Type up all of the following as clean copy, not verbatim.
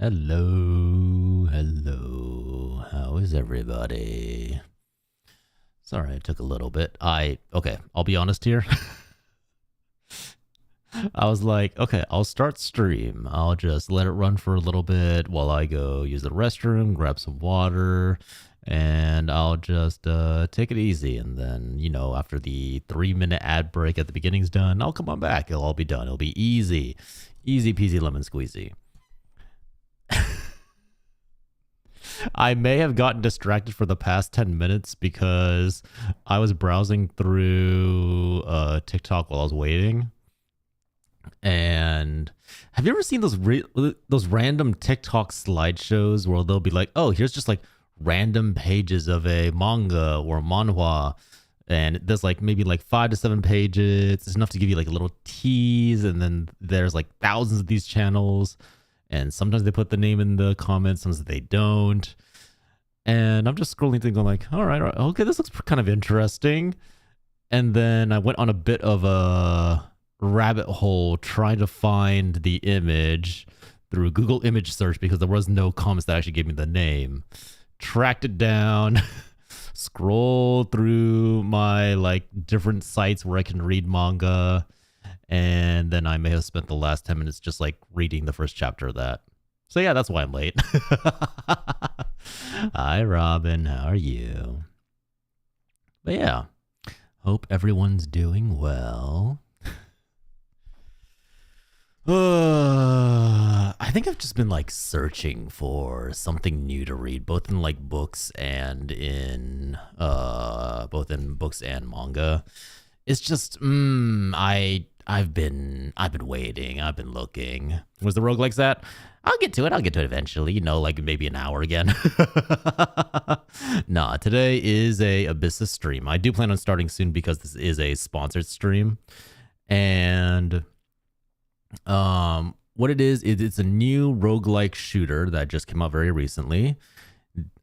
Hello, hello. How is everybody? Sorry, it took a little bit. Okay, I'll be honest here. I was like, okay, I'll start stream. I'll just let it run for a little bit while I go use the restroom, grab some water, and I'll just take it easy. And then, after the 3-minute ad break at the beginning's done, I'll come on back. It'll all be done. It'll be easy. Easy peasy lemon squeezy. I may have gotten distracted for the past 10 minutes because I was browsing through TikTok while I was waiting. And have you ever seen those random TikTok slideshows where they'll be like, "Oh, here's just like random pages of a manga or manhwa, and there's like maybe like 5 to 7 pages. It's enough to give you like a little tease, and then there's like thousands of these channels, and sometimes they put the name in the comments, sometimes they don't." And I'm just scrolling through going like, all right, okay, this looks kind of interesting. And then I went on a bit of a rabbit hole trying to find the image through Google image search because there was no comments that actually gave me the name. Tracked it down, scroll through my like different sites where I can read manga, and then I may have spent the last 10 minutes just like reading the first chapter of that. So yeah, that's why I'm late. Hi, Robin. How are you? But yeah, hope everyone's doing well. I think I've just been like searching for something new to read, both in like books and in both in books and manga. It's just I've been waiting. I've been looking. Was the roguelikes that? I'll get to it. I'll get to it eventually. Like maybe an hour again. Nah, today is a ABYSSUS stream. I do plan on starting soon because this is a sponsored stream. And what it is, it's a new roguelike shooter that just came out very recently.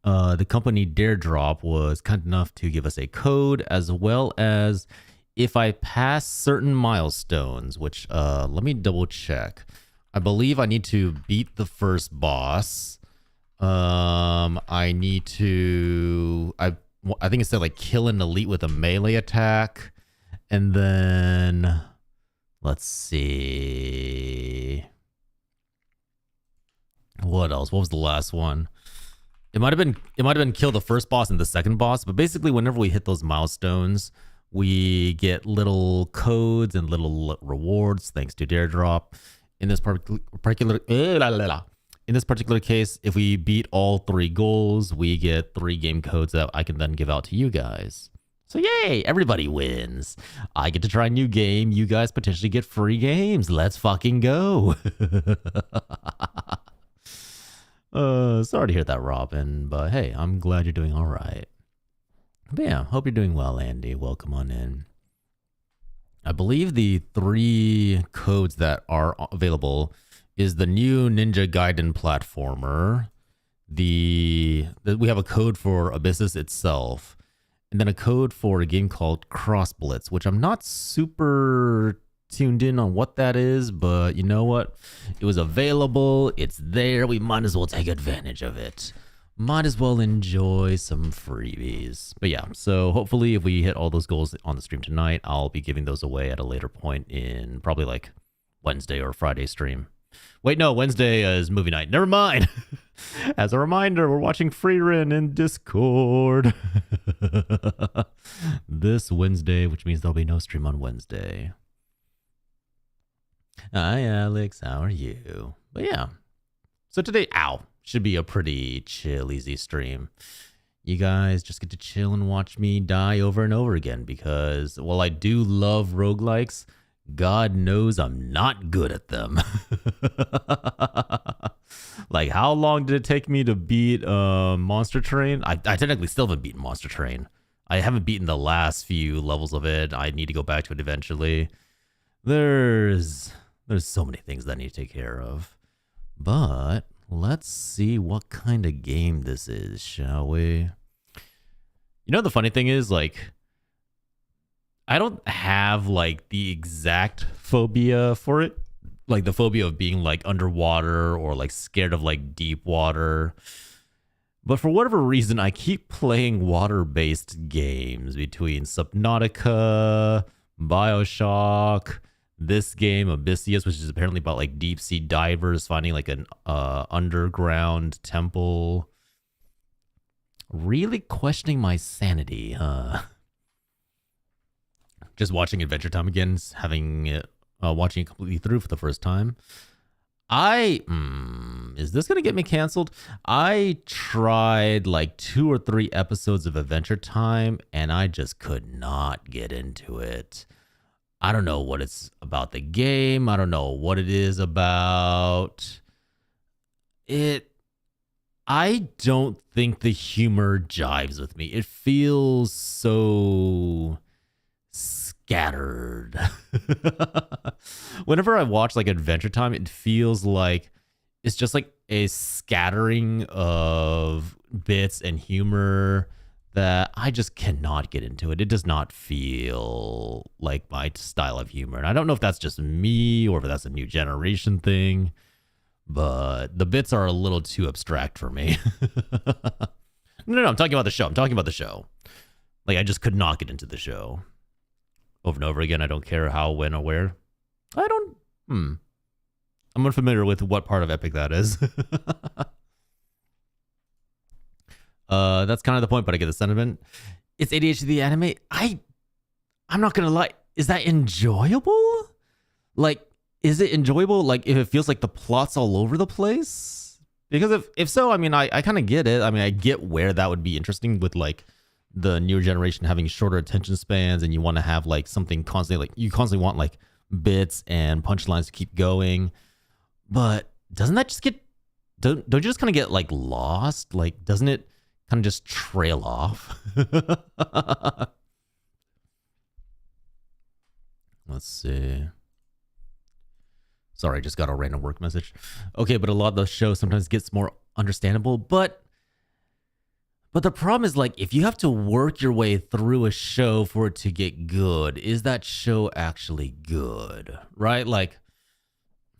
The company Daredrop was kind enough to give us a code, as well as if I pass certain milestones, which let me double check. I believe I need to beat the first boss. I need to I think it said like kill an elite with a melee attack, and then let's see what else. What was the last one? It might have been kill the first boss and the second boss, but basically whenever we hit those milestones, we get little codes and little rewards thanks to Daredrop. In this particular case, if we beat all 3 goals, we get 3 game codes that I can then give out to you guys. So yay, everybody wins. I get to try a new game. You guys potentially get free games. Let's fucking go. Sorry to hear that, Robin, but hey, I'm glad you're doing all right. But yeah, hope you're doing well, Andy. Welcome on in. I believe the 3 codes that are available is the new Ninja Gaiden platformer. We have a code for ABYSSUS itself, and then a code for a game called Cross Blitz, which I'm not super tuned in on what that is, but you know what? It was available. It's there. We might as well take advantage of it. Might as well enjoy some freebies. But yeah, so hopefully if we hit all those goals on the stream tonight, I'll be giving those away at a later point in probably like Wednesday or Friday stream. Wait, no, Wednesday is movie night. Never mind. As a reminder, we're watching Freerin in Discord this Wednesday, which means there'll be no stream on Wednesday. Hi, Alex. How are you? But yeah. So today, should be a pretty chill, easy stream. You guys just get to chill and watch me die over and over again because while I do love roguelikes, God knows I'm not good at them. Like, how long did it take me to beat Monster Train? I technically still haven't beaten Monster Train. I haven't beaten the last few levels of it. I need to go back to it eventually. There's so many things that I need to take care of. But let's see what kind of game this is, shall we? You know, the funny thing is, like, I don't have, like, the exact phobia for it. like the phobia of being like underwater or like scared of like deep water. But for whatever reason, I keep playing water-based games between Subnautica, BioShock, this game, ABYSSUS, which is apparently about like deep sea divers finding like an underground temple. Really questioning my sanity, huh? Just watching Adventure Time again, having it, watching it completely through for the first time. Is this gonna get me canceled? I tried like 2 or 3 episodes of Adventure Time and I just could not get into it. I don't know what it's about the game. I don't know what it is about it. I don't think the humor jives with me. It feels so scattered. Whenever I watch like Adventure Time, it feels like it's just like a scattering of bits and humor that I just cannot get into it. It does not feel like my style of humor. And I don't know if that's just me or if that's a new generation thing, but the bits are a little too abstract for me. No, I'm talking about the show. I'm talking about the show. Like, I just could not get into the show. Over and over again, I don't care how, when, or where. I don't... I'm unfamiliar with what part of Epic that is. That's kind of the point, but I get the sentiment. It's ADHD the anime. I'm not gonna lie. Is that enjoyable? Like, is it enjoyable? Like, if it feels like the plot's all over the place? Because if so, I mean, I kind of get it. I mean, I get where that would be interesting with like the newer generation having shorter attention spans, and you want to have like something constantly, like you constantly want like bits and punchlines to keep going. But doesn't that just get? Don't you just kind of get like lost? Like, doesn't it kind of just trail off? Let's see. Sorry, I just got a random work message. Okay, but a lot of the show sometimes gets more understandable. But the problem is, like, if you have to work your way through a show for it to get good, is that show actually good? Right? Like,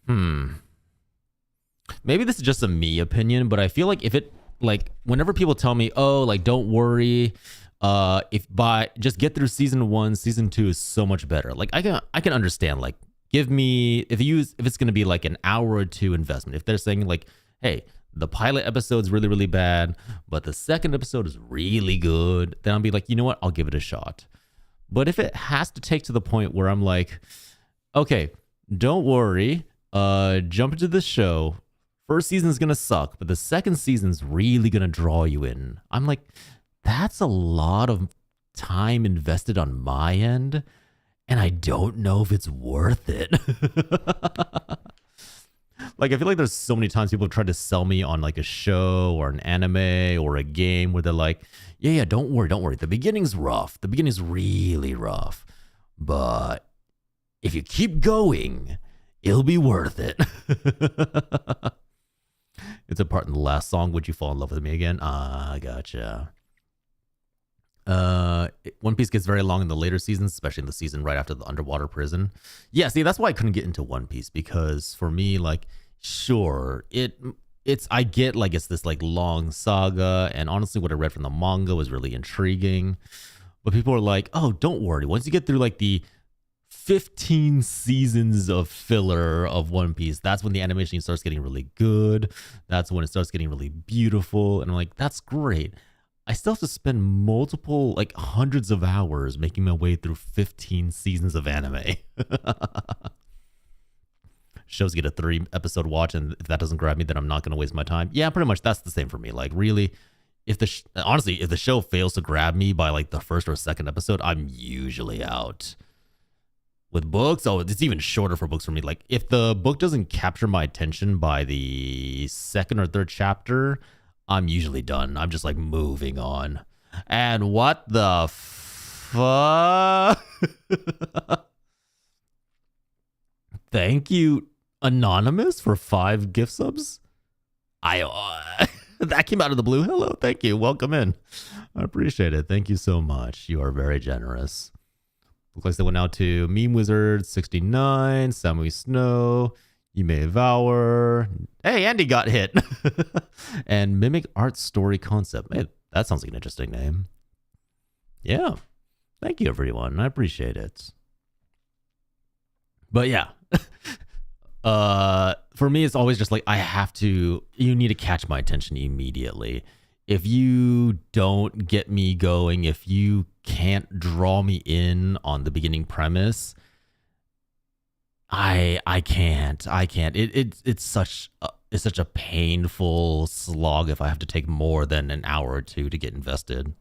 maybe this is just a me opinion, but I feel like if it, like, whenever people tell me, oh, like, don't worry, just get through season 1, season 2 is so much better. Like, I can understand, like, give me, if it's going to be like an hour or 2 investment, if they're saying like, hey, the pilot episode's really, really bad, but the second episode is really good, then I'll be like, you know what? I'll give it a shot. But if it has to take to the point where I'm like, okay, don't worry, jump into the show. First season's going to suck, but the second season's really going to draw you in. I'm like, that's a lot of time invested on my end, and I don't know if it's worth it. Like, I feel like there's so many times people have tried to sell me on like a show or an anime or a game where they're like, yeah, don't worry. The beginning's rough. The beginning's really rough. But if you keep going, it'll be worth it. It's a part in the last song, Would You Fall in Love with Me Again? Ah, gotcha. One Piece gets very long in the later seasons, especially in the season right after the underwater prison. Yeah, see, that's why I couldn't get into One Piece, because for me, like, sure, it's I get like it's this like long saga, and honestly what I read from the manga was really intriguing. But people are like, oh, don't worry, once you get through like the 15 seasons of filler of One Piece, that's when the animation starts getting really good. That's when it starts getting really beautiful. And I'm like, that's great. I still have to spend multiple, like hundreds of hours making my way through 15 seasons of anime. Shows get a 3-episode watch, and if that doesn't grab me, then I'm not going to waste my time. Yeah, pretty much that's the same for me. Like, really, if the show fails to grab me by like the first or second episode, I'm usually out. With books, it's even shorter for books for me. Like, if the book doesn't capture my attention by the second or third chapter, I'm usually done. I'm just like moving on. And what the fuck? Thank you, Anonymous, for 5 gift subs. That came out of the blue. Hello, thank you. Welcome in. I appreciate it. Thank you so much. You are very generous. Looks like they went out to Meme Wizard 69, Samui Snow, You may devour. Hey, Andy got hit. And mimic art story concept. Hey, that sounds like an interesting name. Yeah. Thank you, everyone. I appreciate it. But yeah. For me, it's always just like you need to catch my attention immediately. If you don't get me going, if you can't draw me in on the beginning premise, I can't. It's such a painful slog if I have to take more than an hour or two to get invested.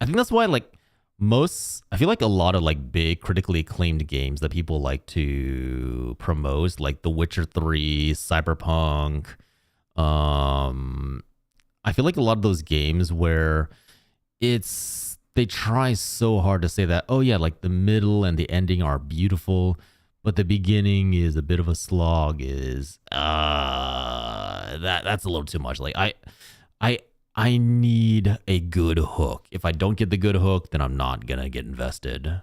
I think that's why I feel like a lot of like big critically acclaimed games that people like to promote, like The Witcher 3, Cyberpunk, I feel like a lot of those games where they try so hard to say that, oh yeah, like the middle and the ending are beautiful, but the beginning is a bit of a slog. That's a little too much. Like I need a good hook. If I don't get the good hook, then I'm not gonna get invested.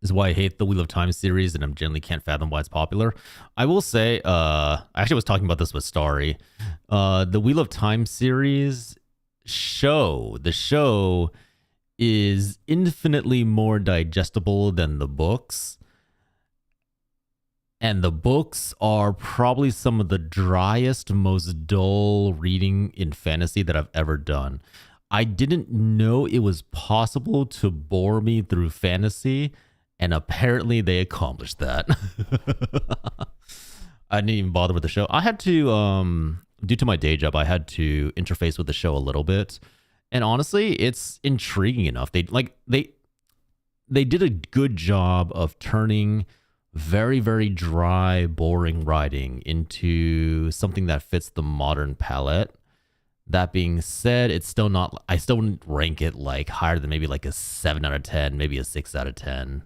This is why I hate the Wheel of Time series, and I generally can't fathom why it's popular. I will say, I actually was talking about this with Starry. The Wheel of Time series the show is infinitely more digestible than the books. And the books are probably some of the driest, most dull reading in fantasy that I've ever done. I didn't know it was possible to bore me through fantasy, and apparently they accomplished that. I didn't even bother with the show. I had to, due to my day job, I had to interface with the show a little bit. And honestly, it's intriguing enough. They did a good job of turning very, very dry, boring writing into something that fits the modern palette. That being said, it's still not, I still wouldn't rank it like higher than maybe like a 7 out of 10, maybe a 6 out of 10.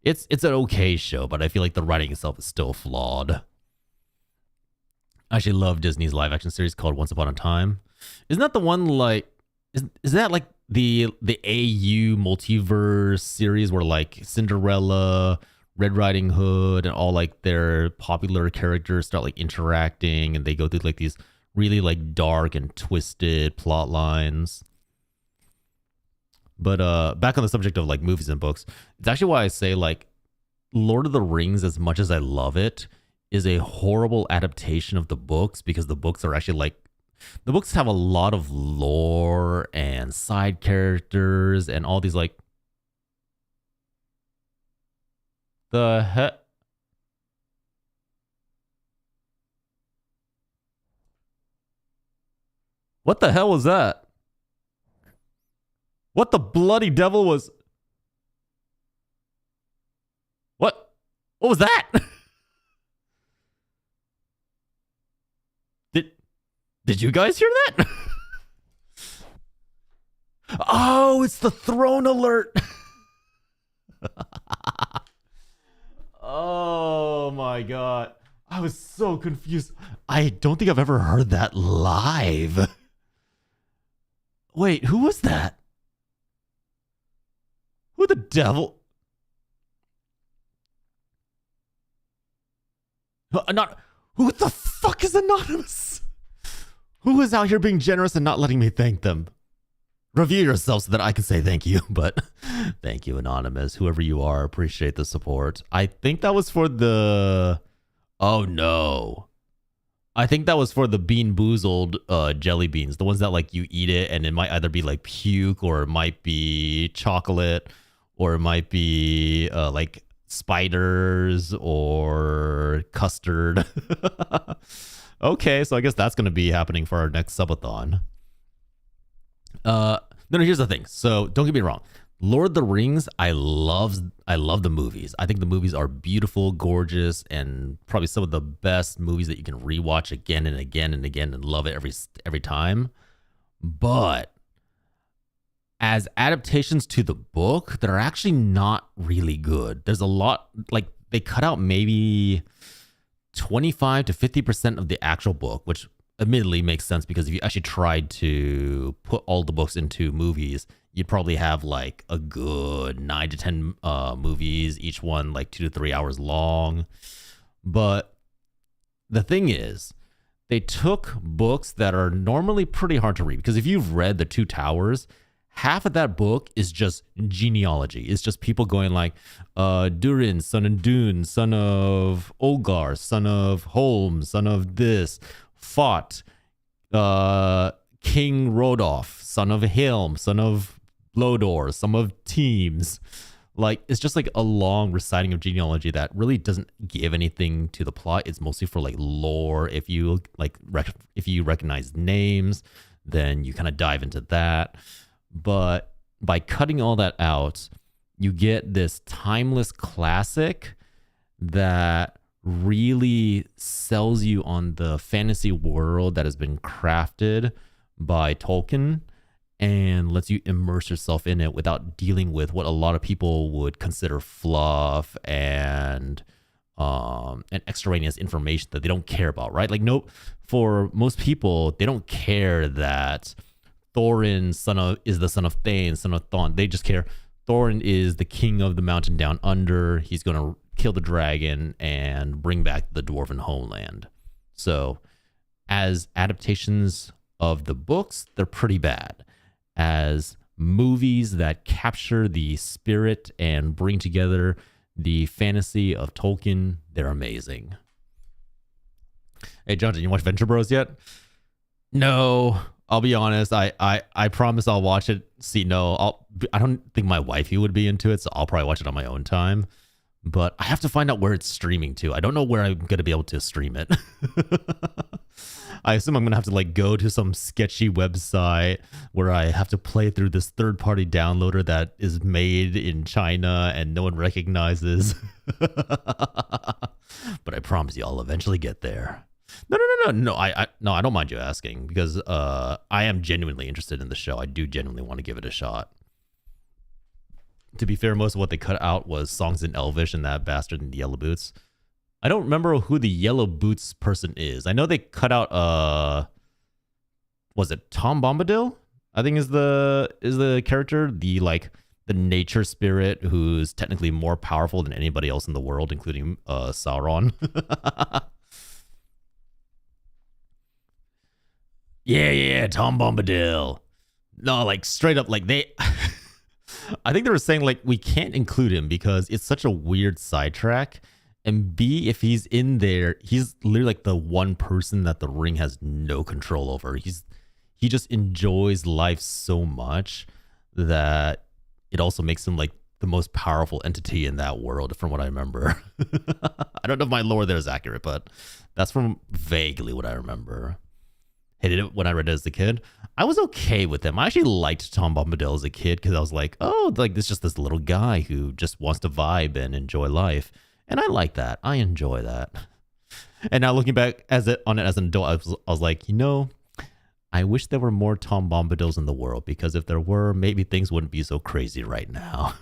It's an okay show, but I feel like the writing itself is still flawed. I actually love Disney's live action series called Once Upon a Time. Isn't that the one like, is that like the AU multiverse series where like Cinderella, Red Riding Hood, and all like their popular characters start like interacting, and they go through like these really like dark and twisted plot lines? But back on the subject of like movies and books, it's actually why I say like Lord of the Rings, as much as I love it, is a horrible adaptation of the books, because the books are actually like, the books have a lot of lore and side characters and all these like, the heck? What the hell was that? What the bloody devil was? What? What was that? Did you guys hear that? Oh, it's the throne alert. Oh my god. I was so confused. I don't think I've ever heard that live. Wait, who was that? Who the devil? Not who the fuck is anonymous? Who is out here being generous and not letting me thank them? Review yourself so that I can say thank you, but thank you, anonymous, whoever you are. Appreciate the support. I think that was for the, oh no, I think that was for the Bean Boozled jelly beans, the ones that like you eat it and it might either be like puke, or it might be chocolate, or it might be like spiders or custard. Okay, so I guess that's going to be happening for our next subathon. No, here's the thing. So don't get me wrong. Lord of the Rings, I love the movies. I think the movies are beautiful, gorgeous, and probably some of the best movies that you can rewatch again and again and again and love it every time. But as adaptations to the book, they're actually not really good. There's a lot, like they cut out maybe 25 to 50% of the actual book, which admittedly makes sense because if you actually tried to put all the books into movies, you'd probably have like a good 9 to 10 movies, each one like 2 to 3 hours long. But the thing is, they took books that are normally pretty hard to read, because if you've read The Two Towers, half of that book is just genealogy. It's just people going like, Durin, son of Dune, son of Olgar, son of Holmes, son of this, fought, King Rodolph, son of Helm, son of Lodor, son of Teams. Like, it's just like a long reciting of genealogy that really doesn't give anything to the plot. It's mostly for like lore. If you like, if you recognize names, then you kind of dive into that. But by cutting all that out, you get this timeless classic that really sells you on the fantasy world that has been crafted by Tolkien and lets you immerse yourself in it without dealing with what a lot of people would consider fluff and extraneous information that they don't care about, right? Like, no, for most people, they don't care that Thorin is the son of Thane, son of Thon. They just care Thorin is the king of the mountain down under. He's going to kill the dragon and bring back the dwarven homeland. So as adaptations of the books, they're pretty bad. As movies that capture the spirit and bring together the fantasy of Tolkien, they're amazing. Hey, Jonathan, you watch Venture Bros yet? No, I'll be honest. I promise I'll watch it. See, no, I don't think my wifey would be into it, so I'll probably watch it on my own time. But I have to find out where it's streaming to. I don't know where I'm going to be able to stream it. I assume I'm going to have to like go to some sketchy website where I have to play through this third-party downloader that is made in China and no one recognizes. But I promise you I'll eventually get there. No, I don't mind you asking, because I am genuinely interested in the show. I do genuinely want to give it a shot. To be fair, most of what they cut out was songs in Elvish and that bastard in the Yellow Boots. I don't remember who the Yellow Boots person is. I know they cut out was it Tom Bombadil? I think is the character, the nature spirit who's technically more powerful than anybody else in the world, including Sauron. Yeah, Tom Bombadil. No, like straight up, like they I think they were saying like we can't include him because it's such a weird sidetrack. And B, if he's in there, he's literally like the one person that the ring has no control over. He just enjoys life so much that it also makes him like the most powerful entity in that world, from what I remember. I don't know if my lore there is accurate, but that's from vaguely what I remember. Hated it when I read it as a kid. I was okay with him. I actually liked Tom Bombadil as a kid because I was like, oh, like this just this little guy who just wants to vibe and enjoy life. And I like that. I enjoy that. And now looking back on it as an adult, I was like, I wish there were more Tom Bombadils in the world, because if there were, maybe things wouldn't be so crazy right now.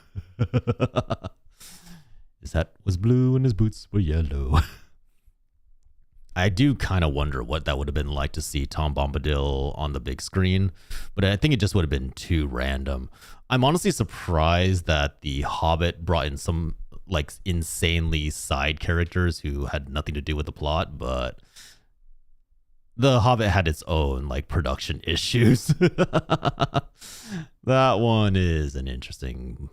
His hat was blue and his boots were yellow. I do kind of wonder what that would have been like to see Tom Bombadil on the big screen, but I think it just would have been too random. I'm honestly surprised that The Hobbit brought in some like insanely side characters who had nothing to do with the plot, but The Hobbit had its own like production issues. That one is an interesting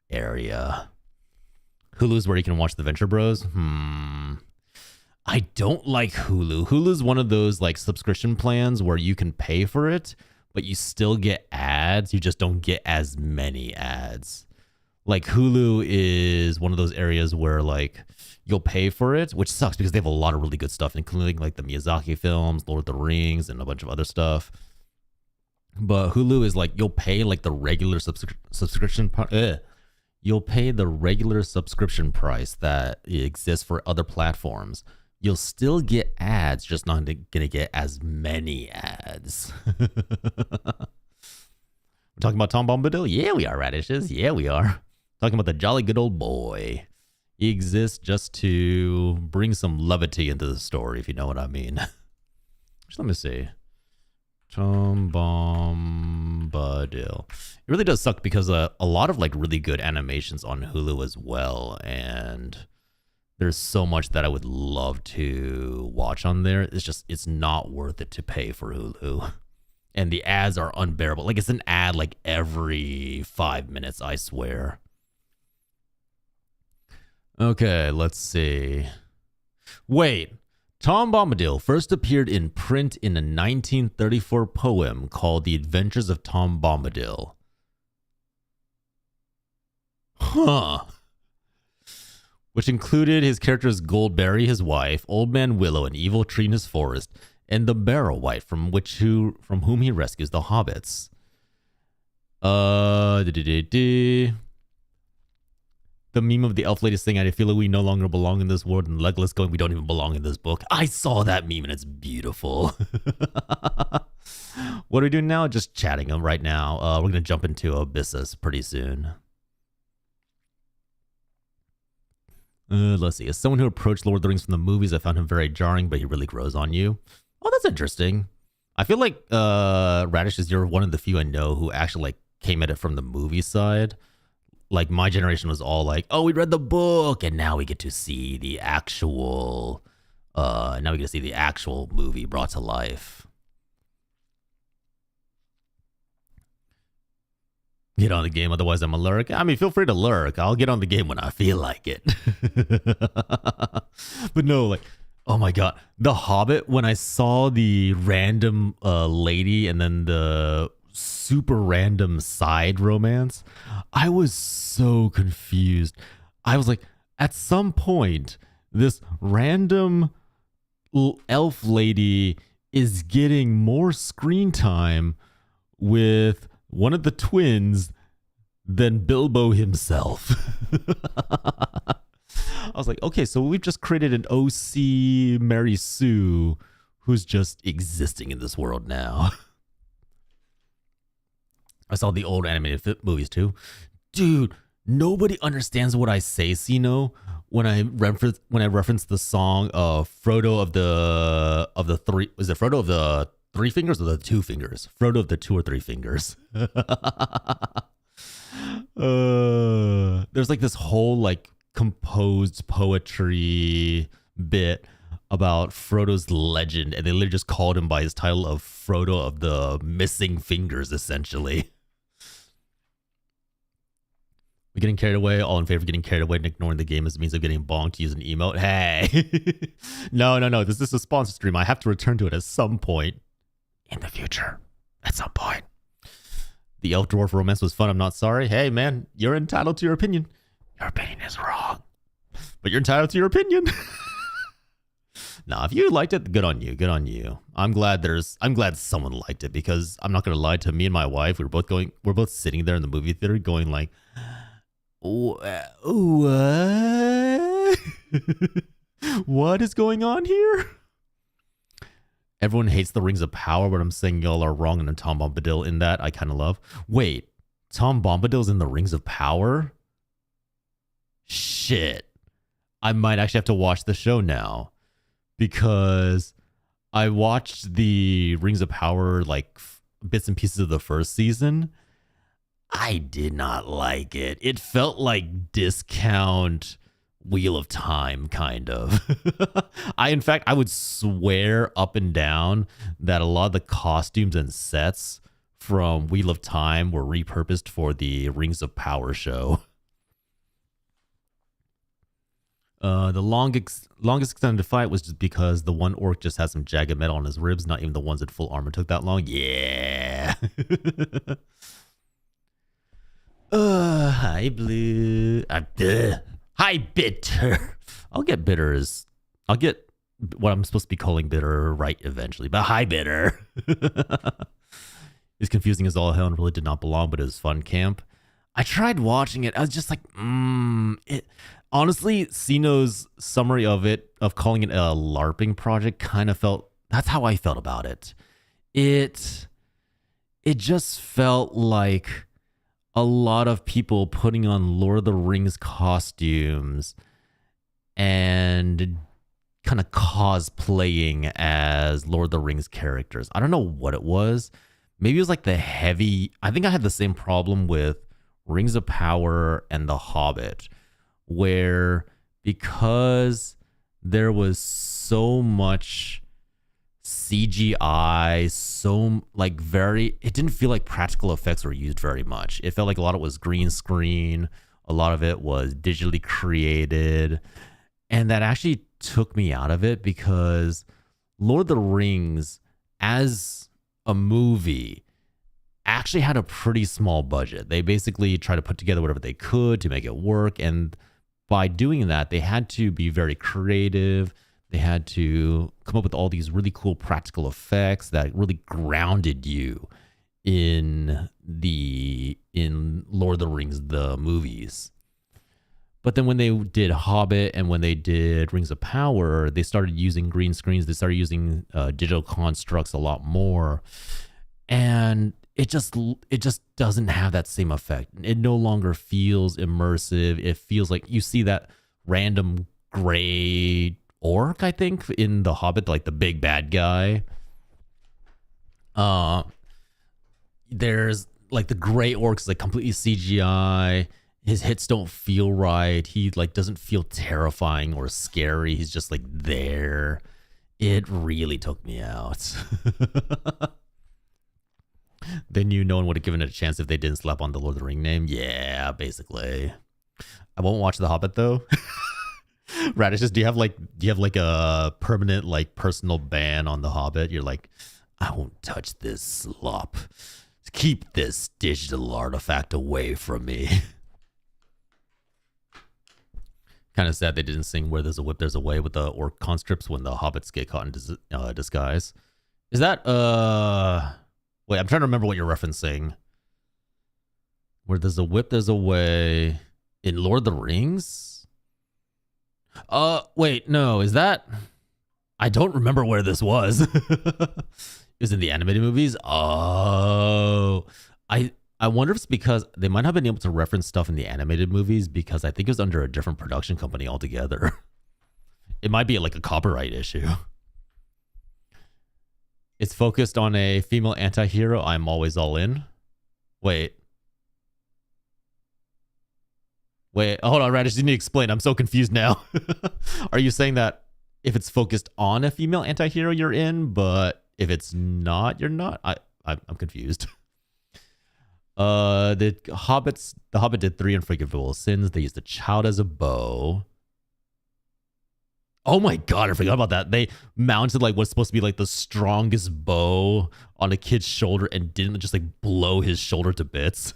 area. Hulu's where you can watch The Venture Bros. I don't like Hulu. Hulu's one of those like subscription plans where you can pay for it, but you still get ads. You just don't get as many ads. Like Hulu is one of those areas where like you'll pay for it, which sucks because they have a lot of really good stuff, including like the Miyazaki films, Lord of the Rings, and a bunch of other stuff. But Hulu is like you'll pay like the regular subscription. You'll pay the regular subscription price that exists for other platforms. You'll still get ads, just not going to get as many ads. We're talking about Tom Bombadil? Yeah, we are, radishes. Yeah, we are. Talking about the jolly good old boy. He exists just to bring some levity into the story, if you know what I mean. Let me see. Tom Bombadil. It really does suck because a lot of like really good animations on Hulu as well, and there's so much that I would love to watch on there. It's not worth it to pay for Hulu. And the ads are unbearable. Like it's an ad like every 5 minutes, I swear. Okay, let's see. Wait. Tom Bombadil first appeared in print in a 1934 poem called The Adventures of Tom Bombadil. Huh. Which included his characters Goldberry, his wife, Old Man Willow, an evil tree in his forest, and the Barrow Wight, from whom he rescues the hobbits. The meme of the elf lady saying, I feel like we no longer belong in this world, and Legolas going, we don't even belong in this book. I saw that meme and it's beautiful. What are we doing now? Just chatting right now. We're going to jump into ABYSSUS pretty soon. Let's see. As someone who approached Lord of the Rings from the movies, I found him very jarring, but he really grows on you. Oh, that's interesting. I feel like Radish is you're one of the few I know who actually like came at it from the movie side. Like my generation was all like, oh, we read the book and now we get to see the actual movie brought to life. Get on the game, otherwise I'm a lurk. I mean, feel free to lurk. I'll get on the game when I feel like it. But no, like, oh my god, The Hobbit, when I saw the random lady and then the super random side romance, I was so confused. I was like, at some point, this random elf lady is getting more screen time with one of the twins than Bilbo himself. I was like, okay, so we've just created an OC Mary Sue who's just existing in this world now. I saw the old animated movies too. Dude, nobody understands what I say, Sino, when I reference the song of Frodo of the three. Is it Frodo of the 3 fingers or the 2 fingers? Frodo of the 2 or 3 fingers. There's like this whole like composed poetry bit about Frodo's legend, and they literally just called him by his title of Frodo of the missing fingers, essentially. We're getting carried away. All in favor of getting carried away and ignoring the game as a means of getting bonked to use an emote. Hey. No. This is a sponsor stream. I have to return to it at some point. In the future. At some point. The elf dwarf romance was fun. I'm not sorry. Hey, man, you're entitled to your opinion. Your opinion is wrong. But you're entitled to your opinion. Nah, if you liked it, good on you. Good on you. I'm glad someone liked it, because I'm not gonna lie, to me and my wife, we're both sitting there in the movie theater going like, what? What is going on here? Everyone hates the Rings of Power, but I'm saying y'all are wrong, and then Tom Bombadil in that I kind of love. Wait, Tom Bombadil's in the Rings of Power? Shit. I might actually have to watch the show now, because I watched the Rings of Power, like bits and pieces of the first season. I did not like it. It felt like discount Wheel of Time, kind of. In fact, I would swear up and down that a lot of the costumes and sets from Wheel of Time were repurposed for the Rings of Power show. The longest extended fight was just because the one orc just had some jagged metal on his ribs. Not even the ones in full armor took that long. Yeah. Hi, Blue. Hi, Bitter. I'll get what I'm supposed to be calling Bitter right eventually. But hi, Bitter. It's confusing as all hell and really did not belong, but it was fun camp. I tried watching it. I was just like, honestly, Sino's summary of calling it a LARPing project kind of that's how I felt about it. It just felt like a lot of people putting on Lord of the Rings costumes and kind of cosplaying as Lord of the Rings characters. I don't know what it was. Maybe it was like the heavy. I think I had the same problem with Rings of Power and The Hobbit, where because there was so much CGI, so like it didn't feel like practical effects were used very much. It felt like a lot of it was green screen, a lot of it was digitally created, and that actually took me out of it because Lord of the Rings as a movie actually had a pretty small budget. They basically tried to put together whatever they could to make it work, and by doing that, they had to be very creative. They had to come up with all these really cool practical effects that really grounded you in Lord of the Rings, the movies. But then when they did Hobbit and when they did Rings of Power, they started using green screens. They started using digital constructs a lot more. And it just doesn't have that same effect. It no longer feels immersive. It feels like you see that random gray orc, I think, in The Hobbit, like the big bad guy. There's like the gray orc is like completely CGI. His hits don't feel right. He like doesn't feel terrifying or scary. He's just like there. It really took me out. They knew no one would have given it a chance if they didn't slap on the Lord of the Ring name. Yeah, basically. I won't watch The Hobbit though. Radishes, do you have like a permanent like personal ban on The Hobbit? You're like, I won't touch this slop. Keep this digital artifact away from me. Kind of sad they didn't sing "Where There's a Whip, There's a Way" with the orc conscripts when the hobbits get caught in disguise. Is that wait, I'm trying to remember what you're referencing. Where there's a whip, there's a way in Lord of the Rings? Wait, no, is that? I don't remember where this was. It was in the animated movies? Oh, I wonder if it's because they might have been able to reference stuff in the animated movies because I think it was under a different production company altogether. It might be like a copyright issue. It's focused on a female anti-hero. I'm always all in. Wait, hold on, Radish, you need to explain. I'm so confused now. Are you saying that if it's focused on a female anti-hero, you're in, but if it's not, you're not? I'm confused. The Hobbit did 3 unforgivable sins. They used a child as a bow. Oh my god, I forgot about that. They mounted like what's supposed to be like the strongest bow on a kid's shoulder and didn't just like blow his shoulder to bits.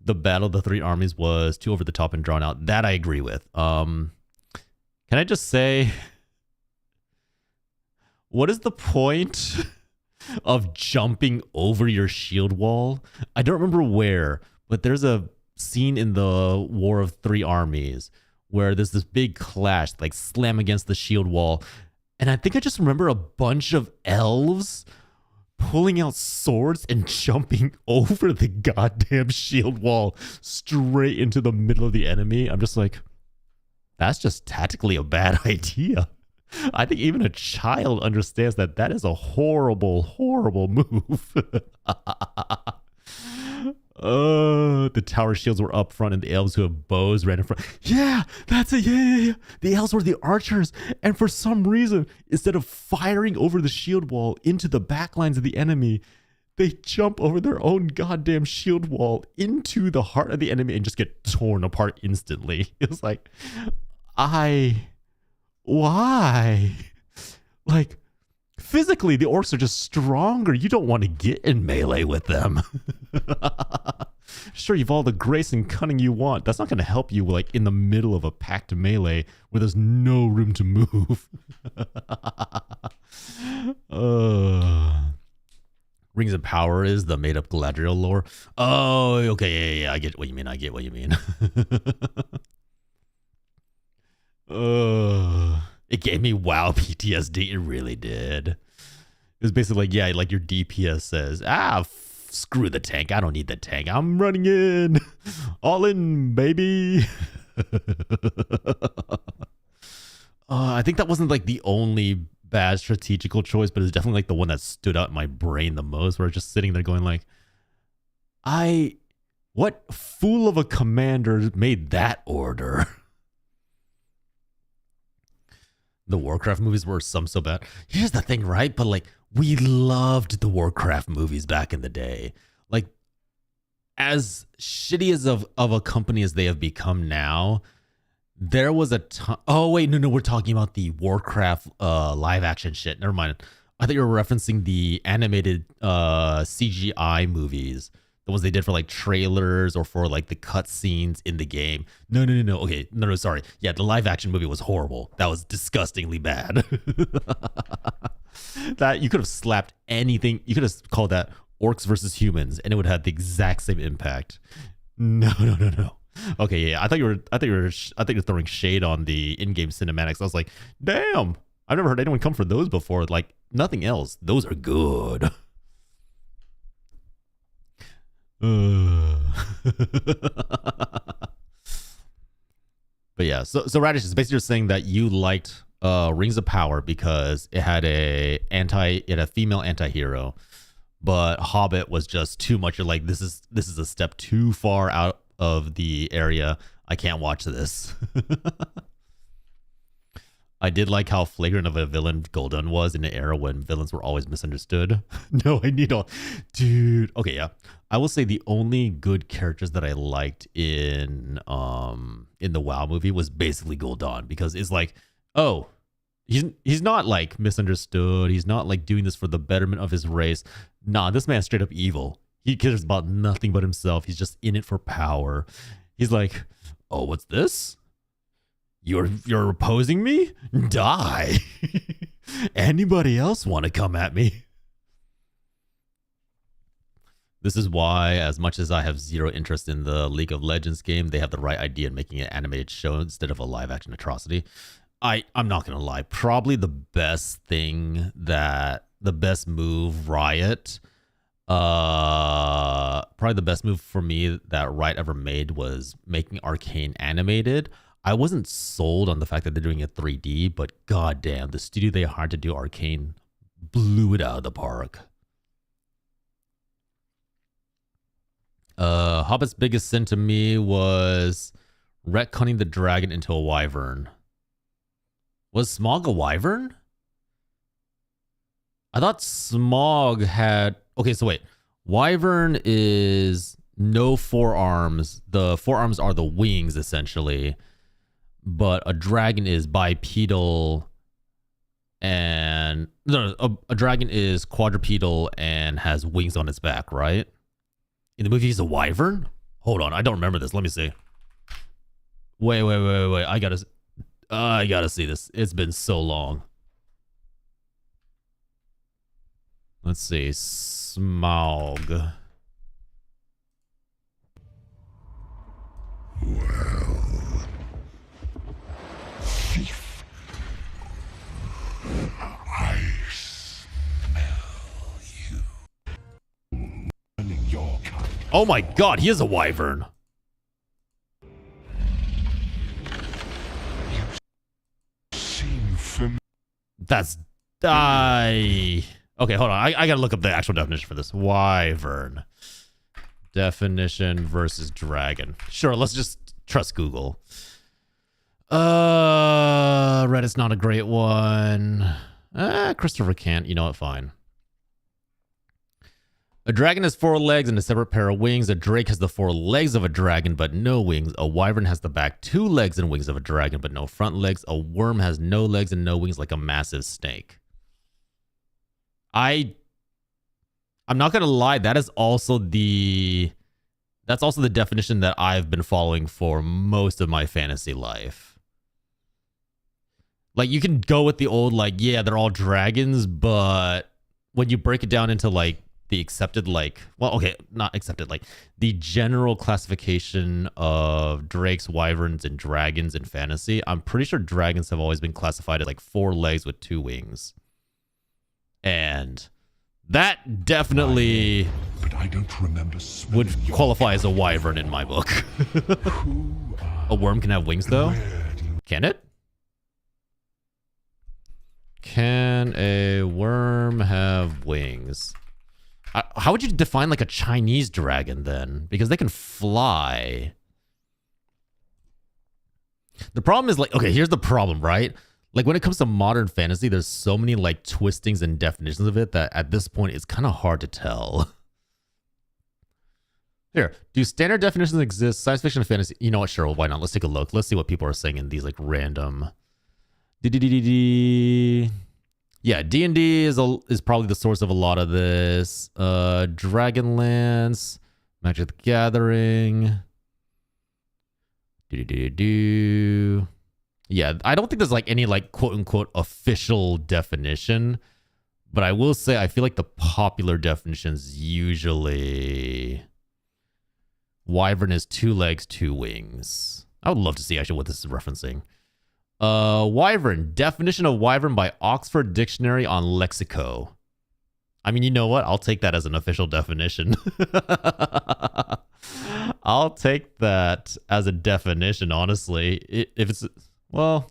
The Battle of the Three Armies was too over the top and drawn out. That I agree with. Can I just say, what is the point of jumping over your shield wall? I don't remember where, but there's a scene in the War of Three Armies where there's this big clash, like slam against the shield wall. And I think I just remember a bunch of elves pulling out swords and jumping over the goddamn shield wall straight into the middle of the enemy. I'm just like, that's just tactically a bad idea. I think even a child understands that that is a horrible, horrible move. The tower shields were up front and the elves who have bows ran in front. Yeah, that's it. Yeah. The elves were the archers. And for some reason, instead of firing over the shield wall into the backlines of the enemy, they jump over their own goddamn shield wall into the heart of the enemy and just get torn apart instantly. It's like, why? Like, physically, the orcs are just stronger. You don't want to get in melee with them. Sure, you've all the grace and cunning you want. That's not going to help you, like, in the middle of a packed melee where there's no room to move. Rings of Power is the made-up Galadriel lore. Oh, okay, yeah, I get what you mean. It gave me WoW PTSD. It really did. It was basically like, yeah, like your DPS says, screw the tank. I don't need the tank. I'm running in. All in, baby. I think that wasn't like the only bad strategical choice, but it's definitely like the one that stood out in my brain the most, where I was just sitting there going like, what fool of a commander made that order? The Warcraft movies were some so bad. Here's the thing, right? But like, we loved the Warcraft movies back in the day. Like, as shitty as of a company as they have become now, there was a time. Oh wait, no, we're talking about the Warcraft live action shit. Never mind. I thought you were referencing the animated CGI movies, the ones they did for like trailers or for like the cutscenes in the game. No. Okay, no, sorry. Yeah, the live action movie was horrible. That was disgustingly bad. That you could have slapped anything. You could have called that Orcs versus Humans, and it would have the exact same impact. No. Okay, yeah. I thought you were throwing shade on the in-game cinematics. I was like, damn, I've never heard anyone come for those before. Like nothing else. Those are good. But yeah, so Radish is basically just saying that you liked Rings of Power because it had a female anti-hero, but Hobbit was just too much. You're like, this is a step too far out of the area. I can't watch this. I did like how flagrant of a villain Gul'dan was in an era when villains were always misunderstood. No, I need all, dude. Okay, yeah. I will say the only good characters that I liked in the WoW movie was basically Gul'dan, because it's like, oh, he's not like misunderstood. He's not like doing this for the betterment of his race. Nah, this man's straight up evil. He cares about nothing but himself. He's just in it for power. He's like, oh, what's this? You're opposing me? Die. Anybody else want to come at me? This is why, as much as I have zero interest in the League of Legends game, they have the right idea in making an animated show instead of a live action atrocity. I'm not going to lie. Probably the best move Riot, probably the best move for me that Riot ever made was making Arcane animated. I wasn't sold on the fact that they're doing it 3D, but goddamn, the studio they hired to do Arcane blew it out of the park. Hobbit's biggest sin to me was retconning the dragon into a wyvern. Was Smaug a wyvern? I thought Smaug had... Okay, so wait. Wyvern is no forearms. The forearms are the wings, essentially. But a dragon is bipedal and... No, a dragon is quadrupedal and has wings on its back, right? In the movie, he's a wyvern? Hold on, I don't remember this. Let me see. Wait. I gotta see this. It's been so long. Let's see. Smaug. Well, thief, I smell you. Your kind. Oh my god, he is a wyvern. You seem familiar. That's... Okay, hold on. I gotta look up the actual definition for this. Wyvern. Definition versus dragon. Sure, let's just trust Google. Reddit's not a great one. Christopher can't. You know what? Fine. A dragon has 4 legs and a separate pair of wings. A drake has the 4 legs of a dragon, but no wings. A wyvern has the back 2 legs and wings of a dragon, but no front legs. A worm has no legs and no wings, like a massive snake. I'm not gonna lie, that's also the definition that I've been following for most of my fantasy life. Like, you can go with the old, like, yeah, they're all dragons, but when you break it down into like the accepted, like, well, okay, not accepted, like the general classification of drakes, wyverns, and dragons in fantasy, I'm pretty sure dragons have always been classified as like 4 legs with 2 wings. And that definitely but I don't remember would qualify as a wyvern in my book. A worm can have wings, though? Can it? Can a worm have wings? How would you define like a Chinese dragon then? Because they can fly. The problem is like, okay, here's the problem, right? Like when it comes to modern fantasy, there's so many like twistings and definitions of it that at this point it's kind of hard to tell. Here, do standard definitions exist? Science fiction and fantasy. You know what? Sure, well, why not? Let's take a look. Let's see what people are saying in these like random. Yeah, D&D is probably the source of a lot of this. Dragonlance, Magic the Gathering. Yeah, I don't think there's like any like quote unquote official definition, but I will say I feel like the popular definitions usually wyvern is 2 legs, 2 wings. I would love to see actually what this is referencing. Wyvern, definition of wyvern by Oxford Dictionary on Lexico. I mean, you know what? I'll take that as an official definition. I'll take that as a definition, honestly. If it's, well,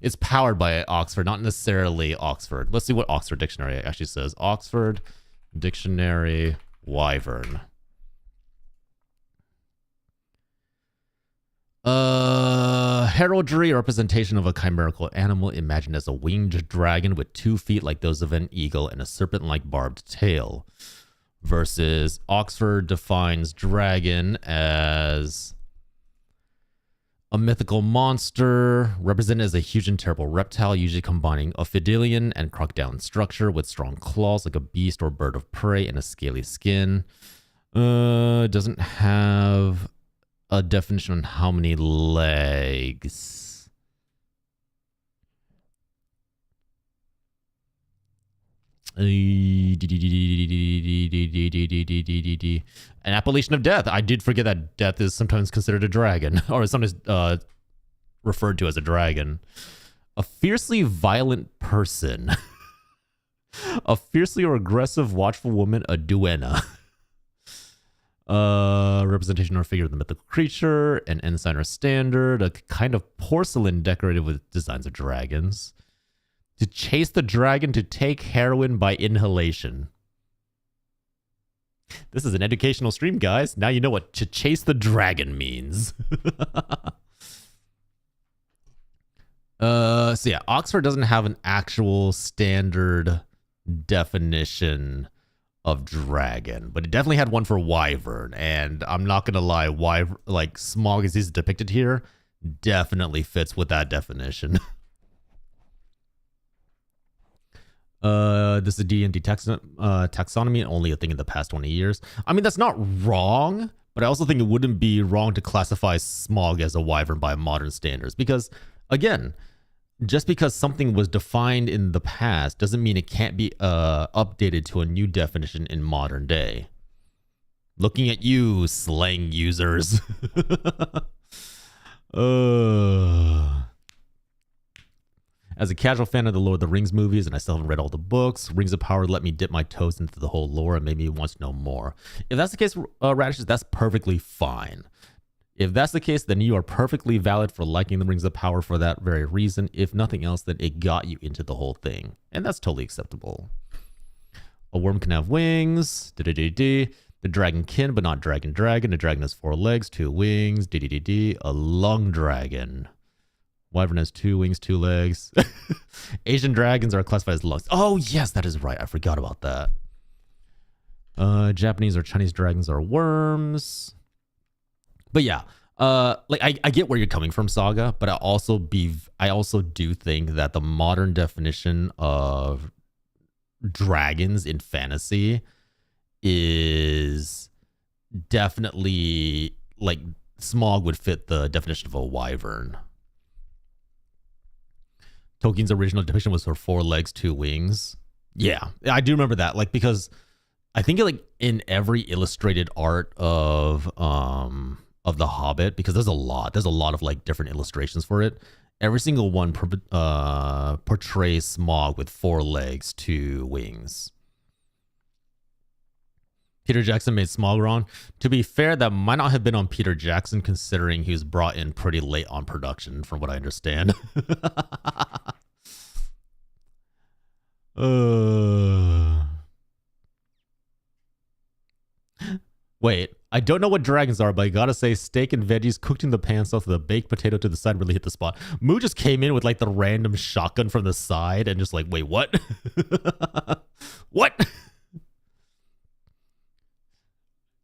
it's powered by Oxford, not necessarily Oxford. Let's see what Oxford Dictionary actually says. Oxford Dictionary, wyvern. Heraldry, representation of a chimerical animal imagined as a winged dragon with 2 feet like those of an eagle and a serpent-like barbed tail. Versus Oxford defines dragon as a mythical monster represented as a huge and terrible reptile, usually combining ophidian and crocodile structure with strong claws like a beast or bird of prey and a scaly skin. Doesn't have a definition on how many legs. An appellation of death. I did forget that death is sometimes considered a dragon, or is sometimes referred to as a dragon. A fiercely violent person. A fiercely or aggressive, watchful woman, a duenna. Representation or figure of the mythical creature, an ensign or standard, a kind of porcelain decorated with designs of dragons. To chase the dragon, to take heroin by inhalation. This is an educational stream, guys. Now you know what to chase the dragon means. So yeah, Oxford doesn't have an actual standard definition of dragon, but it definitely had one for wyvern, and I'm not gonna lie, wyvern, like Smog as he's depicted here, definitely fits with that definition. This is D&D taxonomy, only a thing in the past 20 years. I mean, that's not wrong, but I also think it wouldn't be wrong to classify Smog as a wyvern by modern standards, because again, just because something was defined in the past doesn't mean it can't be updated to a new definition in modern day. Looking at you, slang users. As a casual fan of the Lord of the Rings movies, and I still haven't read all the books, Rings of Power let me dip my toes into the whole lore and made me want to know more. If that's the case, Radishes, that's perfectly fine. If that's the case, then you are perfectly valid for liking the Rings of Power for that very reason. If nothing else, then it got you into the whole thing. And that's totally acceptable. A worm can have wings. The dragon kin, but not dragon. A dragon has 4 legs, 2 wings. A lung dragon. Wyvern has 2 wings, 2 legs. Asian dragons are classified as lungs. Oh, yes, that is right. I forgot about that. Japanese or Chinese dragons are worms. But yeah, like I get where you're coming from, Saga, but I also do think that the modern definition of dragons in fantasy is definitely, like, Smog would fit the definition of a wyvern. Tolkien's original depiction was for 4 legs, 2 wings. Yeah, I do remember that. Like, because I think like in every illustrated art of The Hobbit, because there's a lot of like different illustrations for it. Every single one portrays Smog with 4 legs, 2 wings. Peter Jackson made Smog wrong. To be fair, that might not have been on Peter Jackson, considering he was brought in pretty late on production, from what I understand. Wait, I don't know what dragons are, but I gotta say, steak and veggies cooked in the pan south with a baked potato to the side really hit the spot. Moo just came in with like the random shotgun from the side and just like, wait, what? What?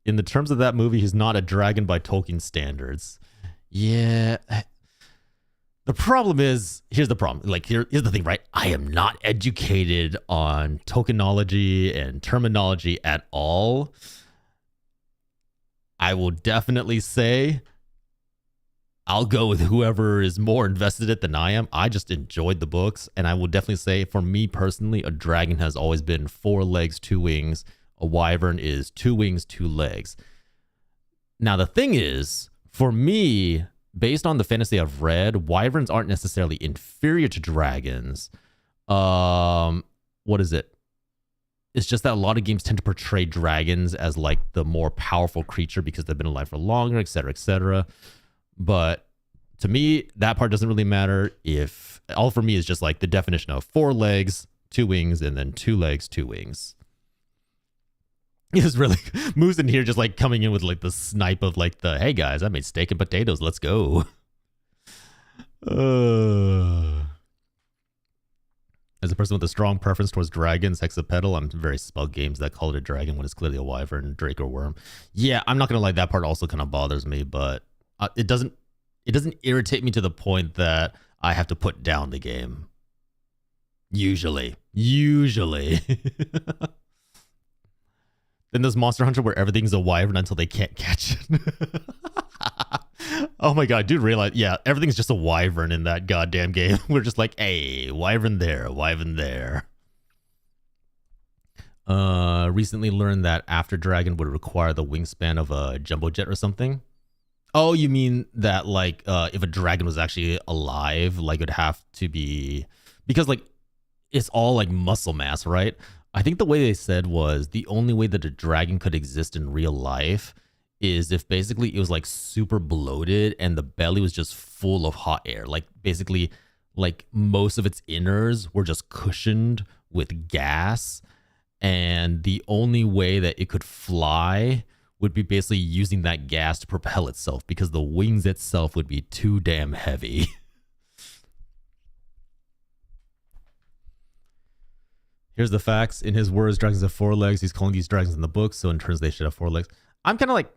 In the terms of that movie, he's not a dragon by Tolkien standards. Yeah. The problem is, here's the problem. Like, here's the thing, right? I am not educated on tokenology and terminology at all. I will definitely say I'll go with whoever is more invested in it than I am. I just enjoyed the books, and I will definitely say, for me personally, a dragon has always been 4 legs, 2 wings. A wyvern is 2 wings, 2 legs. Now, the thing is, for me, based on the fantasy I've read, wyverns aren't necessarily inferior to dragons. What is it? It's just that a lot of games tend to portray dragons as like the more powerful creature because they've been alive for longer, etc., etc. But to me, that part doesn't really matter. If all for me is just like the definition of 4 legs, 2 wings, and then 2 legs, 2 wings. It's really Moose in here just like coming in with like the snipe of like the, hey guys, I made steak and potatoes, let's go. As a person with a strong preference towards dragons, hexapedal, I'm very spelled games that call it a dragon when it's clearly a wyvern, drake, or worm. Yeah, I'm not gonna lie, that part also kind of bothers me, but it doesn't irritate me to the point that I have to put down the game. Usually. Then there's Monster Hunter where everything's a wyvern until they can't catch it. Oh my god, dude, realize, yeah, everything's just a wyvern in that goddamn game. We're just like, hey, wyvern there, wyvern there. Recently learned that After Dragon would require the wingspan of a jumbo jet or something. Oh, you mean that like if a dragon was actually alive, like it'd have to be, because like it's all like muscle mass, right? I think the way they said was the only way that a dragon could exist in real life is if basically it was like super bloated and the belly was just full of hot air. Like basically like most of its innards were just cushioned with gas. And the only way that it could fly would be basically using that gas to propel itself because the wings itself would be too damn heavy. Here's the facts. In his words, dragons have 4 legs. He's calling these dragons in the book, so in turns they should have 4 legs. I'm kind of like,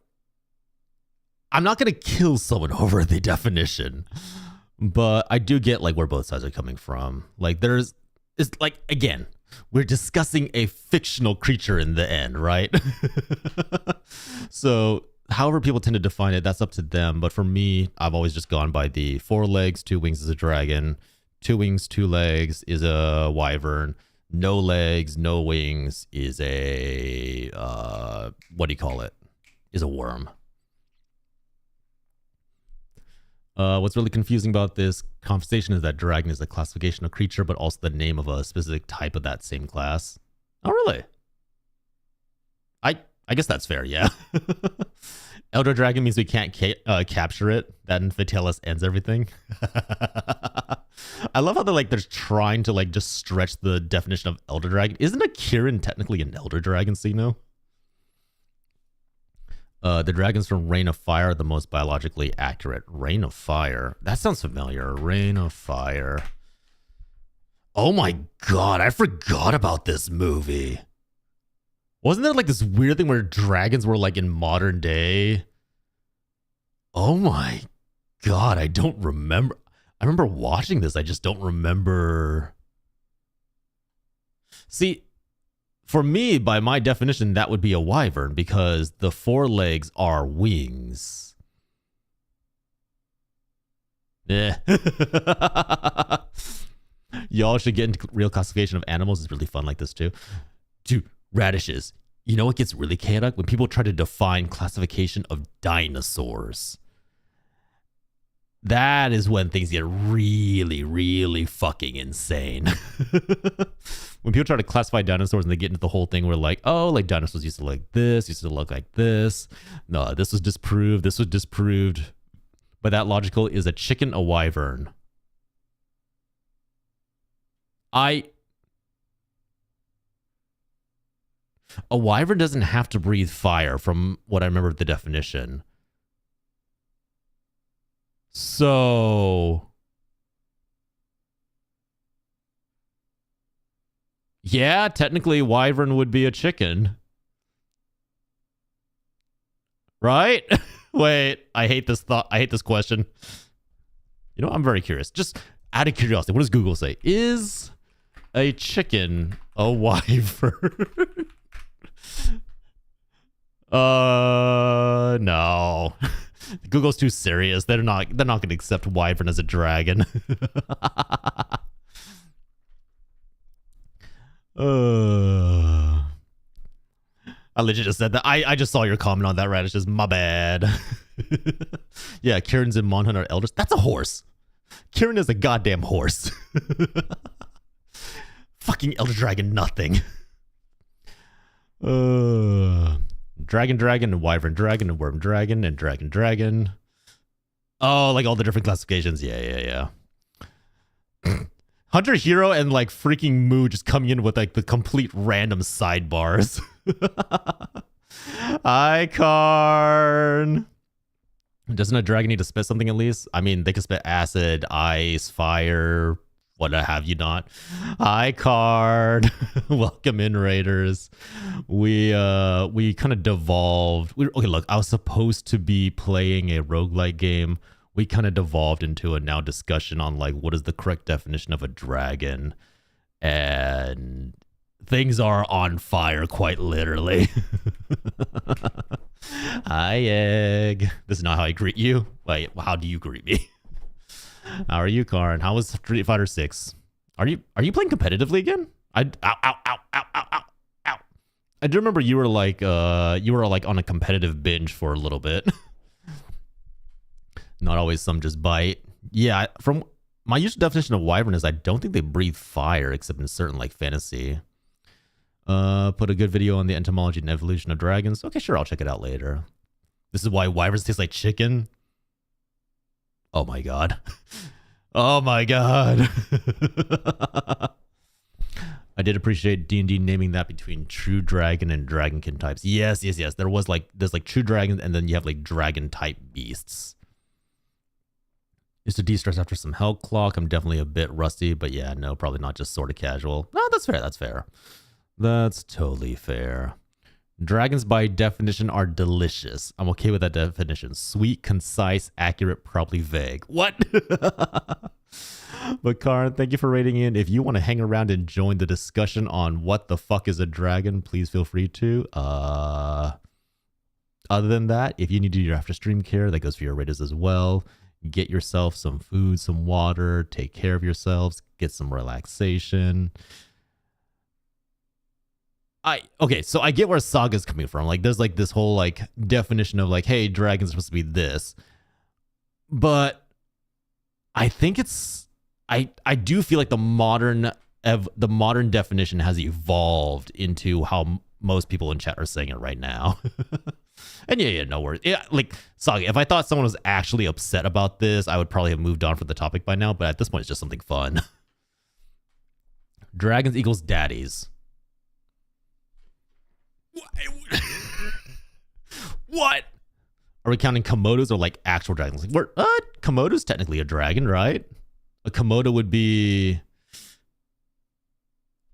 I'm not going to kill someone over the definition, but I do get like where both sides are coming from. Like it's like, again, we're discussing a fictional creature in the end, right? So however people tend to define it, that's up to them. But for me, I've always just gone by the 4 legs, 2 wings is a dragon, 2 wings, 2 legs is a wyvern. No legs, no wings is a, what do you call it? Is a worm. What's really confusing about this conversation is that dragon is a classification of creature, but also the name of a specific type of that same class. Oh, really? I guess that's fair, yeah. Elder Dragon means we can't capture it. That in Vitalis ends everything. I love how they're trying to like just stretch the definition of Elder Dragon. Isn't a Kirin technically an Elder Dragon, Sino? The dragons from Reign of Fire are the most biologically accurate. Reign of Fire. That sounds familiar. Reign of Fire. Oh my god, I forgot about this movie. Wasn't there like this weird thing where dragons were like in modern day? Oh my god, I don't remember. I remember watching this. I just don't remember. See, for me, by my definition, that would be a wyvern because the 4 legs are wings. Eh. Y'all should get into real classification of animals. It's really fun like this too. Dude, radishes. You know what gets really chaotic? When people try to define classification of dinosaurs. That is when things get really, really fucking insane. When people try to classify dinosaurs and they get into the whole thing where like, oh, like dinosaurs used to look like this, used to look like this. No, this was disproved. This was disproved. But that logical is a chicken, a wyvern. A wyvern doesn't have to breathe fire from what I remember of the definition. So... yeah, technically wyvern would be a chicken. Right? Wait, I hate this thought. I hate this question. You know, I'm very curious. Just out of curiosity, what does Google say? Is a chicken a wyvern? No. Google's too serious. They're not going to accept wyvern as a dragon. I legit just said that. I just saw your comment on that, Radish. Just my bad. Yeah, Kieran's and Monhunt are elders. That's a horse. Kieran is a goddamn horse. Fucking elder dragon, nothing. Dragon, and wyvern dragon, and worm dragon, and dragon. Oh, like all the different classifications. Yeah. Hunter Hero and like freaking Moo just coming in with like the complete random sidebars. Hi, Karn. Doesn't a dragon need to spit something at least? I mean, they can spit acid, ice, fire, what have you not. Hi, Karn. Welcome in, Raiders. We kind of devolved. Okay, look, I was supposed to be playing a roguelike game. We kind of devolved into a now discussion on like what is the correct definition of a dragon, and things are on fire quite literally. Hi, Egg. This is not how I greet you. Wait, how do you greet me? How are you, Karn? How was Street Fighter 6? Are you playing competitively again? Ow. I do remember you were like on a competitive binge for a little bit. Not always some just bite. Yeah, from my usual definition of wyvern is I don't think they breathe fire except in certain like fantasy. Put a good video on the entomology and evolution of dragons. Okay, sure, I'll check it out later. This is why wyverns taste like chicken. Oh my god. Oh my god. I did appreciate D&D naming that between true dragon and dragonkin types. Yes. There's like true dragons and then you have like dragon type beasts. Used to de-stress after some hell clock. I'm definitely a bit rusty, but yeah, no, probably not just sort of casual. No, that's fair. That's totally fair. Dragons by definition are delicious. I'm okay with that definition. Sweet, concise, accurate, probably vague. What? But Karn, thank you for rating in. If you want to hang around and join the discussion on what the fuck is a dragon, please feel free to. Other than that, if you need to do your after stream care, that goes for your raiders as well. Get yourself some food, some water, take care of yourselves, get some relaxation. So I get where Saga's coming from. Like, there's like this whole like definition of like, hey, dragons are supposed to be this. But I think I do feel like the modern definition has evolved into how most people in chat are saying it right now. And yeah, no worries. Yeah, like Saga, if I thought someone was actually upset about this, I would probably have moved on from the topic by now. But at this point, it's just something fun. Dragons equals daddies. What? Are we counting Komodos or like actual dragons? Like, Komodo's technically a dragon, right? A Komodo would be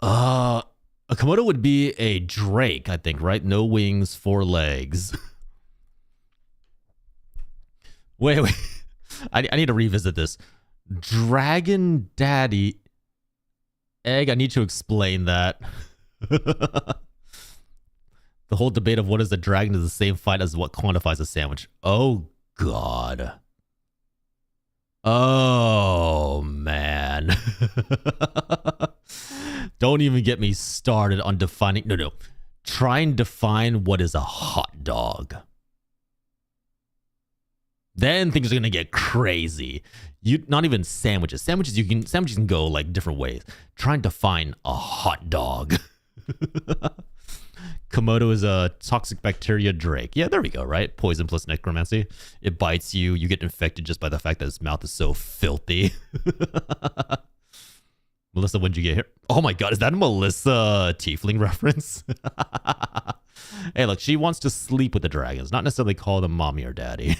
a drake, I think, right? No wings, 4 legs. Wait. I need to revisit this. Dragon daddy. Egg, I need to explain that. The whole debate of what is a dragon is the same fight as what quantifies a sandwich. Oh, God. Oh, man. Don't even get me started on defining. No. Try and define what is a hot dog. Then things are going to get crazy. Not even sandwiches. Sandwiches can go like different ways. Try and define a hot dog. Komodo is a toxic bacteria drake. Yeah, there we go, right? Poison plus necromancy. It bites you. You get infected just by the fact that its mouth is so filthy. Melissa, when'd you get here? Oh my god, is that a Melissa Tiefling reference? Hey, look, she wants to sleep with the dragons, not necessarily call them mommy or daddy.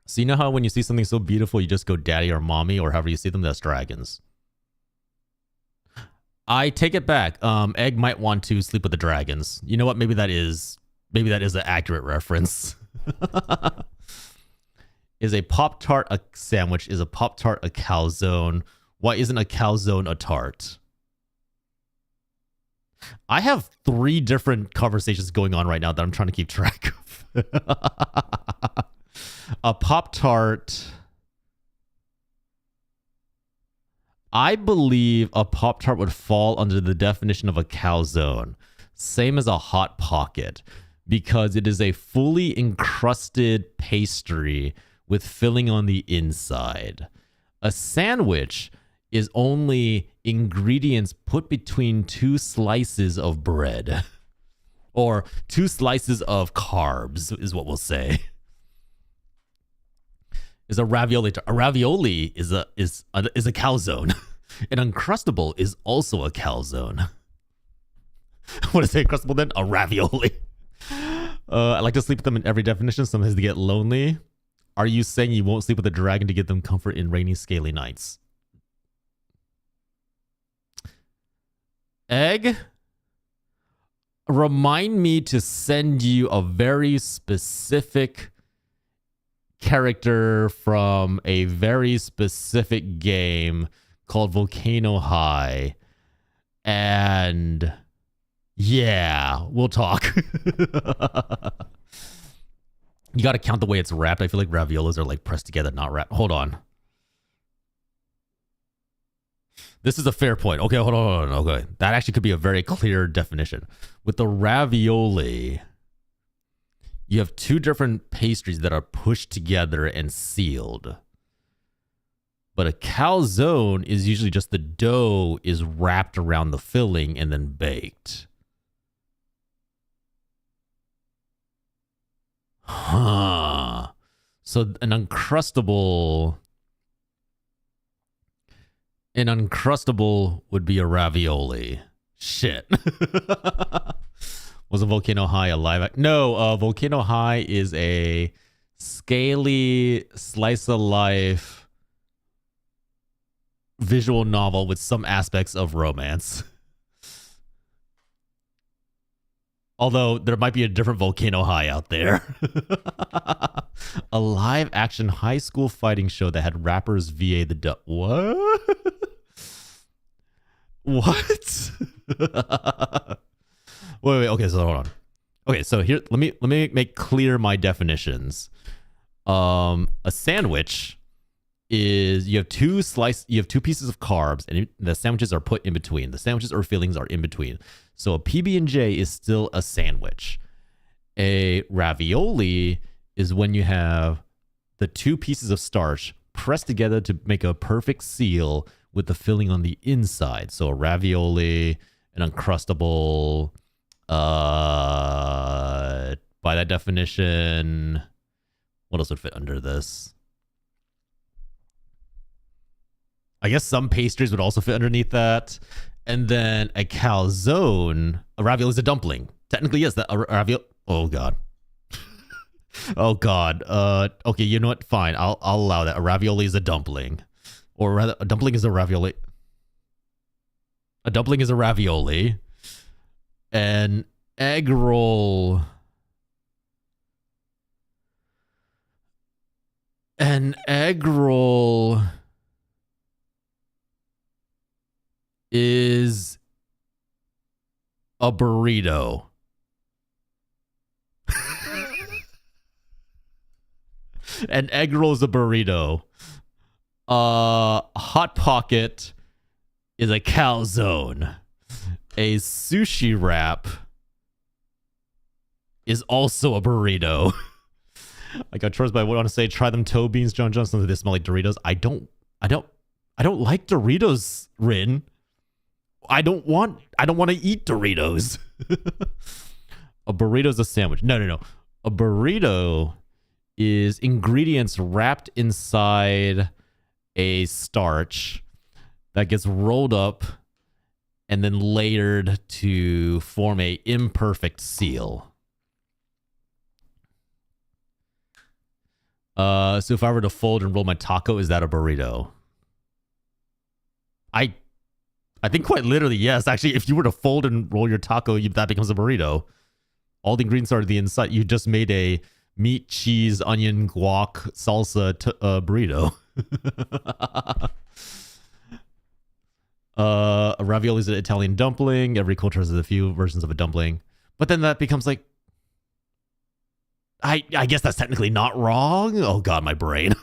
So you know how when you see something so beautiful, you just go daddy or mommy, or however you see them, that's dragons. I take it back. Egg might want to sleep with the dragons. You know what? Maybe that is an accurate reference. Is a Pop-Tart a sandwich? Is a Pop-Tart a calzone? Why isn't a calzone a tart? I have 3 different conversations going on right now that I'm trying to keep track of. A Pop-Tart. I believe a Pop-Tart would fall under the definition of a calzone. Same as a Hot Pocket. Because it is a fully encrusted pastry with filling on the inside. A sandwich is only ingredients put between 2 slices of bread. Or 2 slices of carbs is what we'll say. Is a ravioli. A ravioli is a calzone. An Uncrustable is also a calzone. What is it, Uncrustable then? A ravioli. I like to sleep with them in every definition. Sometimes they get lonely. Are you saying you won't sleep with a dragon to give them comfort in rainy, scaly nights? Egg, remind me to send you a very specific character from a very specific game called Volcano High. And yeah, we'll talk. You got to count the way it's wrapped. I feel like raviolas are like pressed together, not wrapped. Hold on. This is a fair point. Okay, hold on. Okay. That actually could be a very clear definition. With the ravioli, you have 2 different pastries that are pushed together and sealed. But a calzone is usually just the dough is wrapped around the filling and then baked. Huh. So an Uncrustable would be a ravioli. Shit. Was a Volcano High a live act? No, Volcano High is a scaly slice of life visual novel with some aspects of romance. Although there might be a different Volcano High out there. A live action high school fighting show that had rappers VA the what? What? Wait, okay, so hold on. Okay, so here let me make clear my definitions. A sandwich is you have 2 pieces of carbs and the sandwiches are put in between. The sandwiches or fillings are in between. So a PB&J is still a sandwich. A ravioli is when you have the 2 pieces of starch pressed together to make a perfect seal with the filling on the inside. So a ravioli, an Uncrustable, by that definition, what else would fit under this? I guess some pastries would also fit underneath that. And then a calzone, a ravioli is a dumpling. Technically, yes, that a ravioli. Oh god. Oh god. Okay, you know what? Fine, I'll allow that. A ravioli is a dumpling, or rather, a dumpling is a ravioli. A dumpling is a ravioli. An egg roll. An egg roll is a burrito. An egg roll is a burrito. Hot Pocket is a calzone. A sushi wrap is also a burrito. I got chores, but I want to say try them toe beans, John Johnson. They smell like Doritos. I don't like Doritos, Rin. I don't want to eat Doritos. A burrito is a sandwich. No. A burrito is ingredients wrapped inside a starch that gets rolled up and then layered to form a imperfect seal. So if I were to fold and roll my taco, is that a burrito? I think quite literally, yes. Actually, if you were to fold and roll your taco, that becomes a burrito. All the ingredients are the inside. You just made a meat, cheese, onion, guac, salsa burrito. A ravioli is an Italian dumpling. Every culture has a few versions of a dumpling. But then that becomes like, I guess that's technically not wrong. Oh God, my brain.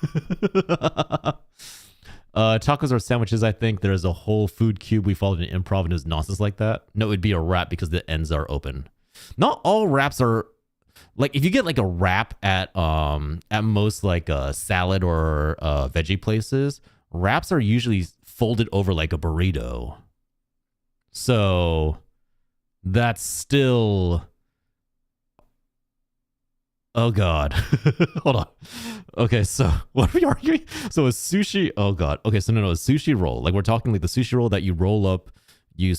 Tacos are sandwiches, I think. There's a whole food cube we followed in improv and it was nonsense like that. No, it'd be a wrap because the ends are open. Not all wraps are like, if you get like a wrap at most like a salad or veggie places, wraps are usually folded over like a burrito. So that's still, oh God. Hold on. Okay, so what are we arguing? So a sushi, oh God. Okay, so no, a sushi roll. Like we're talking like the sushi roll that you roll up, you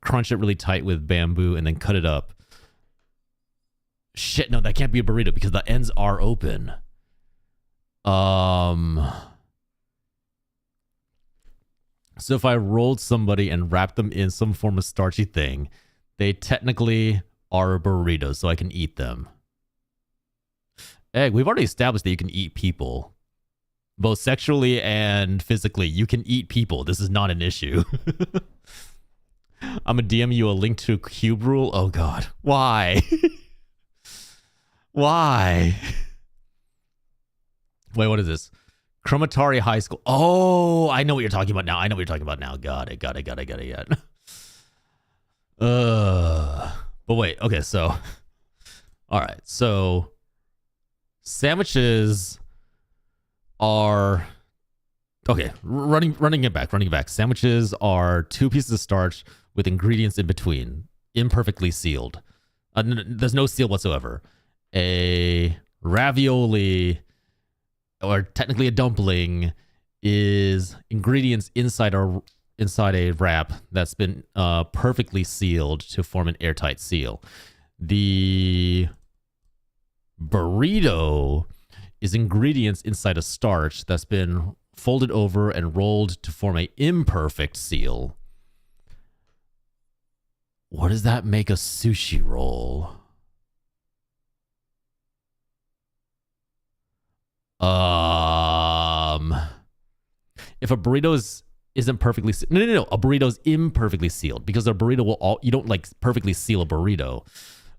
crunch it really tight with bamboo and then cut it up. Shit, no, that can't be a burrito because the ends are open. So if I rolled somebody and wrapped them in some form of starchy thing, they technically are a burrito, so I can eat them. Egg, we've already established that you can eat people. Both sexually and physically. You can eat people. This is not an issue. I'm going to DM you a link to a cube rule. Oh God. Why? Why? Wait, what is this? Chromatari High School. Oh, I know what you're talking about now. Got it. But wait, okay, so. All right, so. Sandwiches are okay. Running it back. Sandwiches are 2 pieces of starch with ingredients in between, imperfectly sealed. There's no seal whatsoever. A ravioli, or technically a dumpling, is ingredients inside a wrap that's been perfectly sealed to form an airtight seal. The burrito is ingredients inside a starch that's been folded over and rolled to form an imperfect seal. What does that make a sushi roll? If a burrito isn't perfectly no, a burrito is imperfectly sealed because a burrito you don't like perfectly seal a burrito.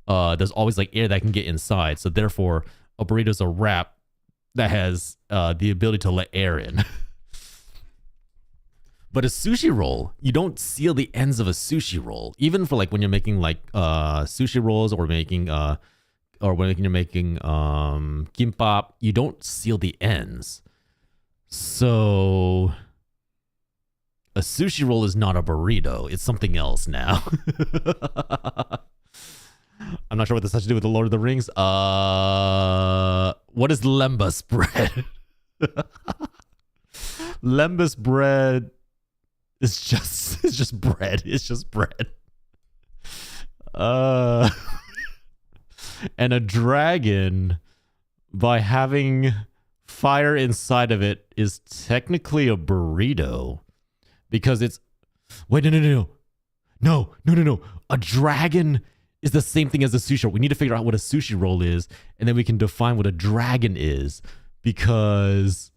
There's always like air that can get inside. So therefore, a burrito is a wrap that has the ability to let air in. But a sushi roll, you don't seal the ends of a sushi roll. Even for like when you're making like sushi rolls or when you're making kimbap, you don't seal the ends. So a sushi roll is not a burrito. It's something else now. I'm not sure what this has to do with the Lord of the Rings. What is lembas bread? Lembas bread is just bread. It's just bread. And a dragon, by having fire inside of it, is technically a burrito because it's no. A dragon is the same thing as a sushi roll. We need to figure out what a sushi roll is, and then we can define what a dragon is, because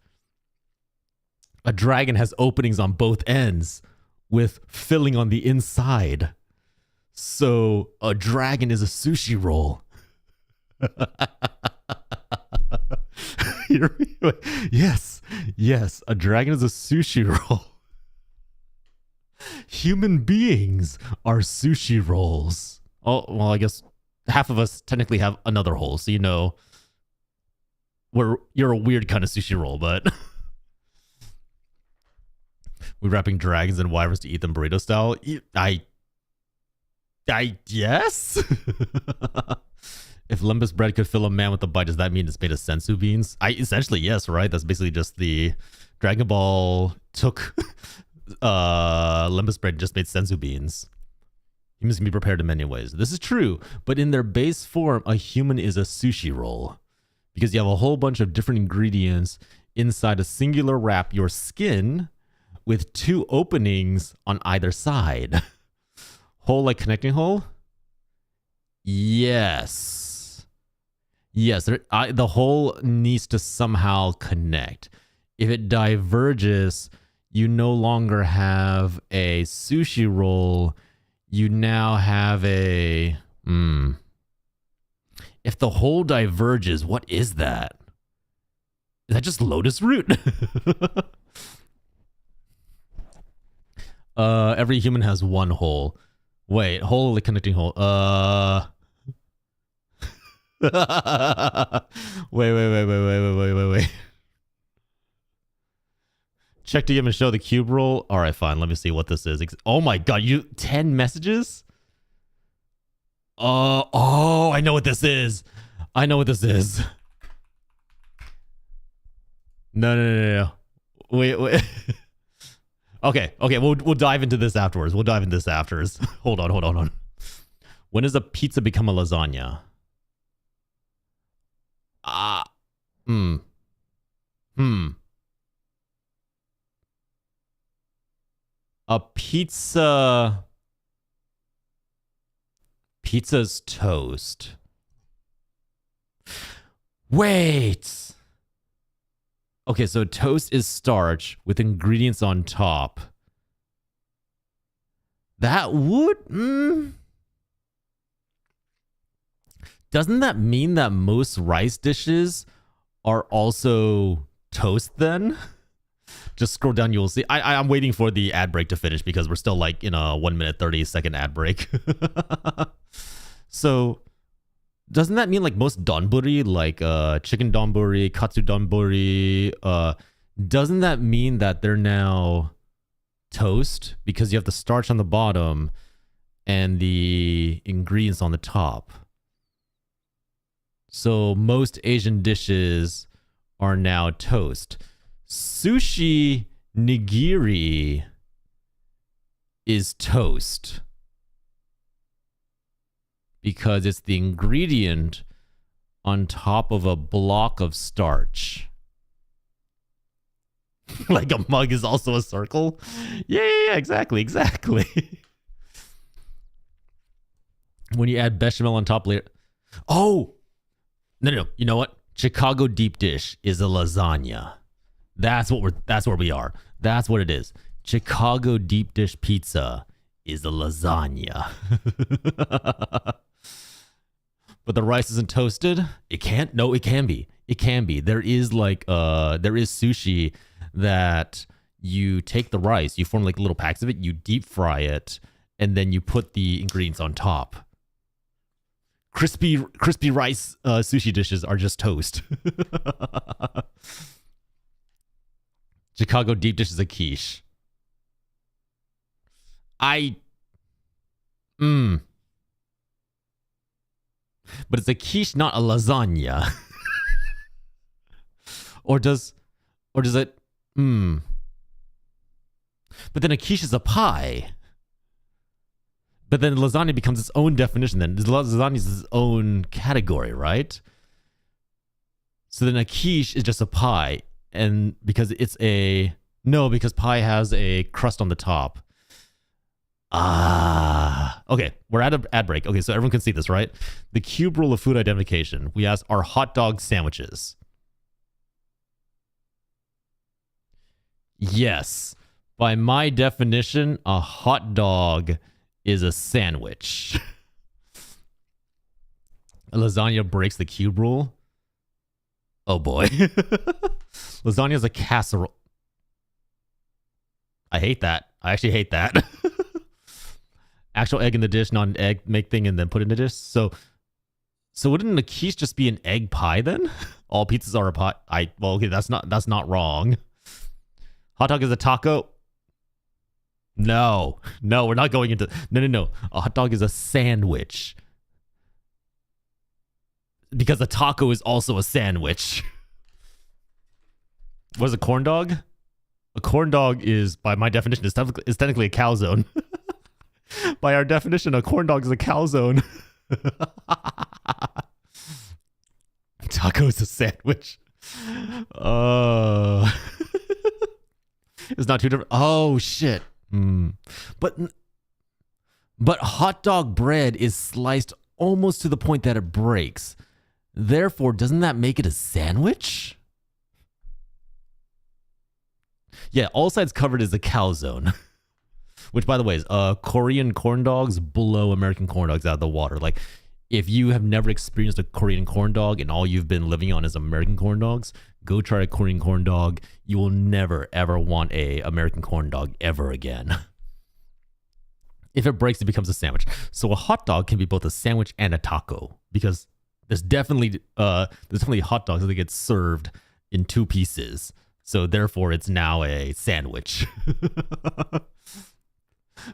a dragon has openings on both ends with filling on the inside. So a dragon is a sushi roll. Yes, a dragon is a sushi roll. Human beings are sushi rolls. Oh, well, I guess half of us technically have another hole, so you know you're a weird kind of sushi roll, but we're wrapping dragons and wyverns to eat them burrito style. I yes. If lembas bread could fill a man with a bite, does that mean it's made of sensu beans? Essentially, yes, right? That's basically just the Dragon Ball took Limbus Bread just made senzu beans. Humans can be prepared in many ways. This is true, but in their base form, a human is a sushi roll because you have a whole bunch of different ingredients inside a singular wrap, your skin, with 2 openings on either side. Hole like connecting hole? Yes. Yes, the hole needs to somehow connect. If it diverges, you no longer have a sushi roll. You now have a... If the hole diverges, what is that? Is that just lotus root? Every human has 1 hole. Wait, hole like connecting hole. Wait. Check DM and show the cube roll. All right, fine. Let me see what this is. Oh my god, 10 messages? Oh, I know what this is. No. Wait. Okay, we'll dive into this afterwards. Hold on. When does a pizza become a lasagna? A pizza's toast. Wait. Okay, so toast is starch with ingredients on top. That would... Doesn't that mean that most rice dishes are also toast then? Just scroll down, you'll see. I'm waiting for the ad break to finish because we're still like in a 1 minute 30-second ad break. So... Doesn't that mean like most donburi, like chicken donburi, katsu donburi, doesn't that mean that they're now toast because you have the starch on the bottom and the ingredients on the top? So most Asian dishes are now toast. Sushi nigiri is toast. Because it's the ingredient on top of a block of starch. Like a mug is also a circle? Yeah, exactly. When you add bechamel on top later. Oh! No. You know what? Chicago deep dish is a lasagna. That's where we are. That's what it is. Chicago deep dish pizza is a lasagna. But the rice isn't toasted? It can't? No, it can be. There is sushi that you take the rice, you form like little packs of it, you deep fry it, and then you put the ingredients on top. Crispy rice sushi dishes are just toast. Chicago deep dish is a quiche. But it's a quiche, not a lasagna. or does it? But then a quiche is a pie. But then lasagna becomes its own definition. Then lasagna is its own category, right? So then a quiche is just a pie, and because pie has a crust on the top. Okay, we're at an ad break. Okay, so everyone can see this, right? The cube rule of food identification. We ask, are hot dog sandwiches? Yes. By my definition, a hot dog is a sandwich. A lasagna breaks the cube rule. Oh boy. Lasagna is a casserole. I hate that. I actually hate that. Actual egg in the dish, not an egg make thing, and then put in the dish. So wouldn't a quiche just be an egg pie then? All pizzas are a pie. Okay, that's not wrong. Hot dog is a taco. No, we're not going into. No. A hot dog is a sandwich because a taco is also a sandwich. What is a corn dog? A corn dog is, by my definition, is technically a calzone. By our definition, a corn dog is a calzone. Taco is a sandwich. It's not too different. Oh shit. But hot dog bread is sliced almost to the point that it breaks. Therefore, doesn't that make it a sandwich? Yeah, all sides covered is a calzone. Which, by the way, is Korean corn dogs blow American corn dogs out of the water. Like, if you have never experienced a Korean corn dog and all you've been living on is American corn dogs, go try a Korean corn dog. You will never, ever want a American corn dog ever again. If it breaks, it becomes a sandwich. So a hot dog can be both a sandwich and a taco, because there's definitely hot dogs that get served in 2 pieces. So therefore, it's now a sandwich.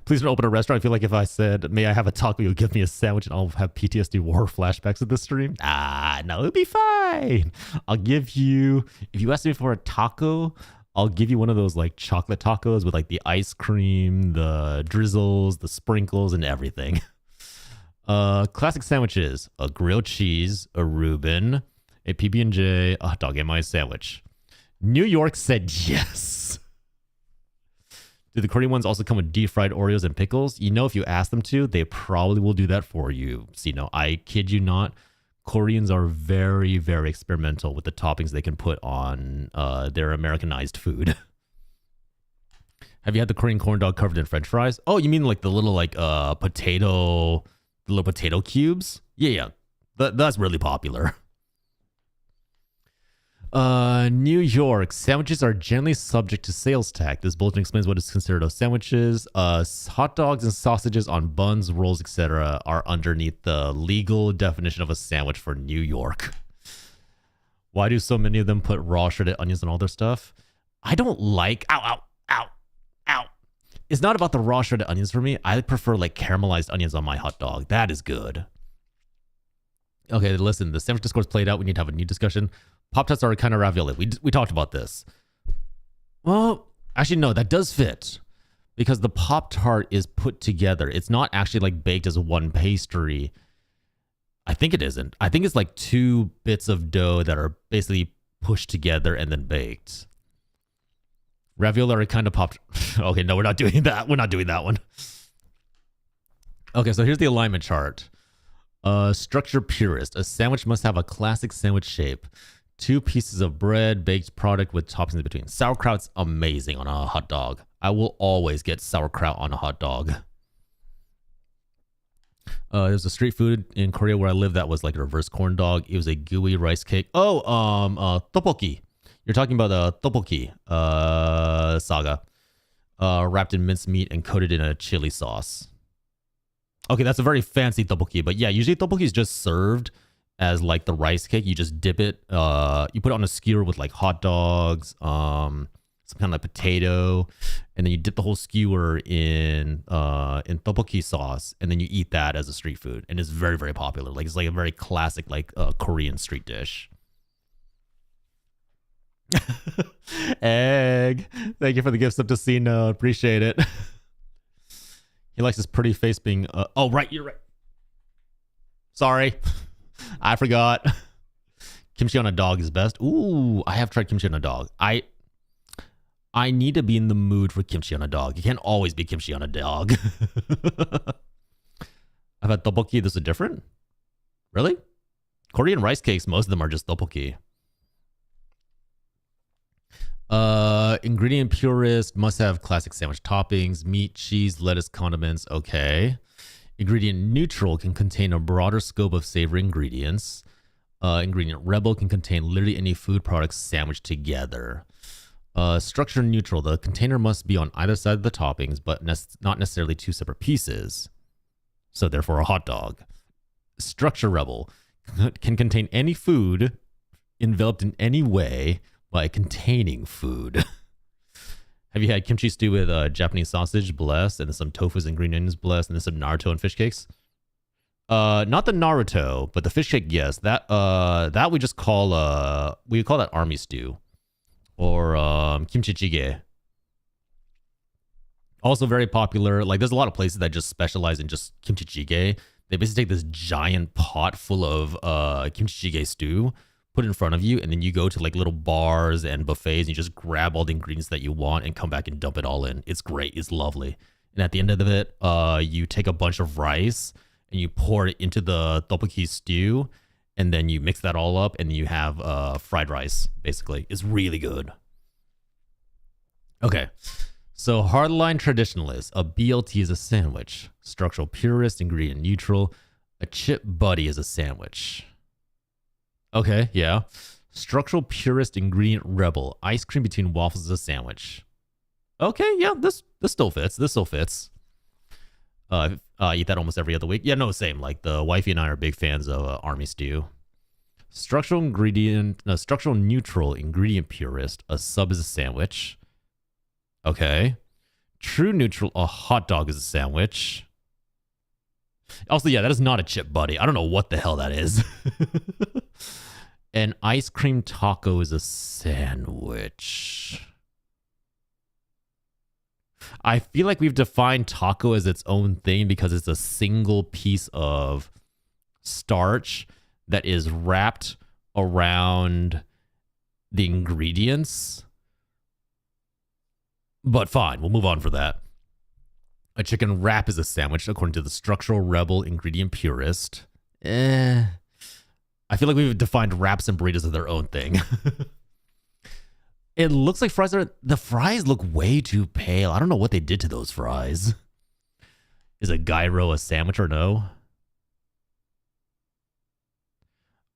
Please don't open a restaurant. I feel like if I said, may I have a taco, you'll give me a sandwich, and I'll have PTSD war flashbacks at this stream. No, it'll be fine. I'll give you, if you ask me for a taco, I'll give you one of those like chocolate tacos with like the ice cream, the drizzles, the sprinkles, and everything. Classic sandwiches: a grilled cheese, a Reuben, a PB&J, a hot dog, and my sandwich. New York said yes. Do the Korean ones also come with deep fried Oreos and pickles? You know, if you ask them to, they probably will do that for you. So, you know, I kid you not, Koreans are very, very experimental with the toppings they can put on their Americanized food. Have you had the Korean corn dog covered in French fries? Oh, you mean like the little like potato cubes? Yeah. That's really popular. New York, sandwiches are generally subject to sales tax. This bulletin explains what is considered as sandwiches. Hot dogs and sausages on buns, rolls, etc. are underneath the legal definition of a sandwich for New York. Why do so many of them put raw shredded onions on all their stuff? I don't like... Ow. It's not about the raw shredded onions for me. I prefer like caramelized onions on my hot dog. That is good. Okay, listen, the sandwich discourse played out. We need to have a new discussion. Pop-Tarts are kind of ravioli. We talked about this. Well, actually, no, that does fit. Because the Pop-Tart is put together. It's not actually like baked as one pastry. I think it isn't. I think it's like 2 bits of dough that are basically pushed together and then baked. Ravioli are kind of popped. Okay, no, we're not doing that. We're not doing that one. Okay, so here's the alignment chart. Structure purist. A sandwich must have a classic sandwich shape. 2 pieces of bread, baked product with toppings in between. Sauerkraut's amazing on a hot dog. I will always get sauerkraut on a hot dog. There's a street food in Korea where I live that was like a reverse corn dog. It was a gooey rice cake. Tteokbokki. You're talking about the tteokbokki saga. Wrapped in minced meat and coated in a chili sauce. Okay, that's a very fancy tteokbokki, but yeah, usually tteokbokki is just served as like the rice cake. You just dip it, you put it on a skewer with like hot dogs, some kind of potato, and then you dip the whole skewer in tteokbokki sauce, and then you eat that as a street food, and it's very, very popular. Like it's like a very classic like Korean street dish. Egg, thank you for the gift sub to Cena. Appreciate it. He likes his pretty face being oh right, you're right. Sorry. I forgot. Kimchi on a dog is best. Ooh, I have tried kimchi on a dog. I need to be in the mood for kimchi on a dog. You can't always be kimchi on a dog. I've had tteokbokki. This is different? Really? Korean rice cakes, most of them are just tteokbokki. Ingredient purist must have classic sandwich toppings, meat, cheese, lettuce, condiments. Okay. Ingredient neutral can contain a broader scope of savory ingredients. Ingredient rebel can contain literally any food products sandwiched together. Structure neutral. The container must be on either side of the toppings, but not necessarily 2 separate pieces. So therefore a hot dog. Structure rebel can contain any food enveloped in any way by containing food. Have you had kimchi stew with Japanese sausage, blessed, and then some tofu's and green onions, blessed, and then some Naruto and fish cakes? Not the Naruto, but the fish cake, yes. That we just call we call that army stew, or kimchi jjigae. Also very popular. Like there's a lot of places that just specialize in just kimchi jjigae. They basically take this giant pot full of kimchi jjigae stew, put it in front of you, and then you go to like little bars and buffets and you just grab all the ingredients that you want and come back and dump it all in. It's great. It's lovely. And at the end of it, you take a bunch of rice and you pour it into the tteokbokki stew, and then you mix that all up and you have fried rice, basically. It's really good. Okay. So hardline traditionalist, a BLT is a sandwich. Structural purist, ingredient neutral. A chip buddy is a sandwich. Okay, yeah. Structural purist, ingredient rebel. Ice cream between waffles is a sandwich. Okay, yeah, this still fits. This still fits. I eat that almost every other week. Yeah, no, same. Like the wifey and I are big fans of army stew. Structural neutral, ingredient purist. A sub is a sandwich. Okay. True neutral, a hot dog is a sandwich. Also, yeah, that is not a chip buddy. I don't know what the hell that is. An ice cream taco is a sandwich. I feel like we've defined taco as its own thing because it's a single piece of starch that is wrapped around the ingredients. But fine, we'll move on for that. A chicken wrap is a sandwich, according to the structural rebel ingredient purist. I feel like we've defined wraps and burritos as their own thing. It looks like the fries look way too pale. I don't know what they did to those fries. Is a gyro a sandwich or no?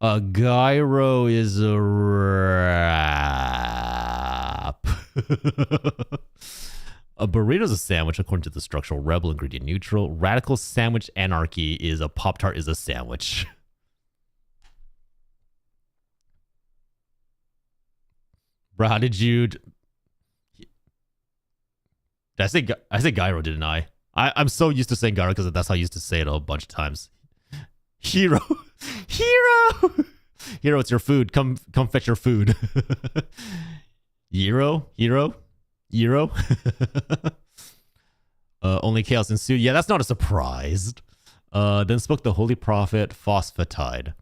A gyro is a wrap. A burrito is a sandwich, according to the structural rebel ingredient neutral. Radical sandwich anarchy is a Pop-Tart is a sandwich. Bro, how did you... I say gyro, didn't I? I'm so used to saying gyro because that's how I used to say it a bunch of times. Hero. Hero. Hero, it's your food. Come fetch your food. Hero. Only chaos ensued. Yeah, that's not a surprise. Then spoke the holy prophet Phosphatide.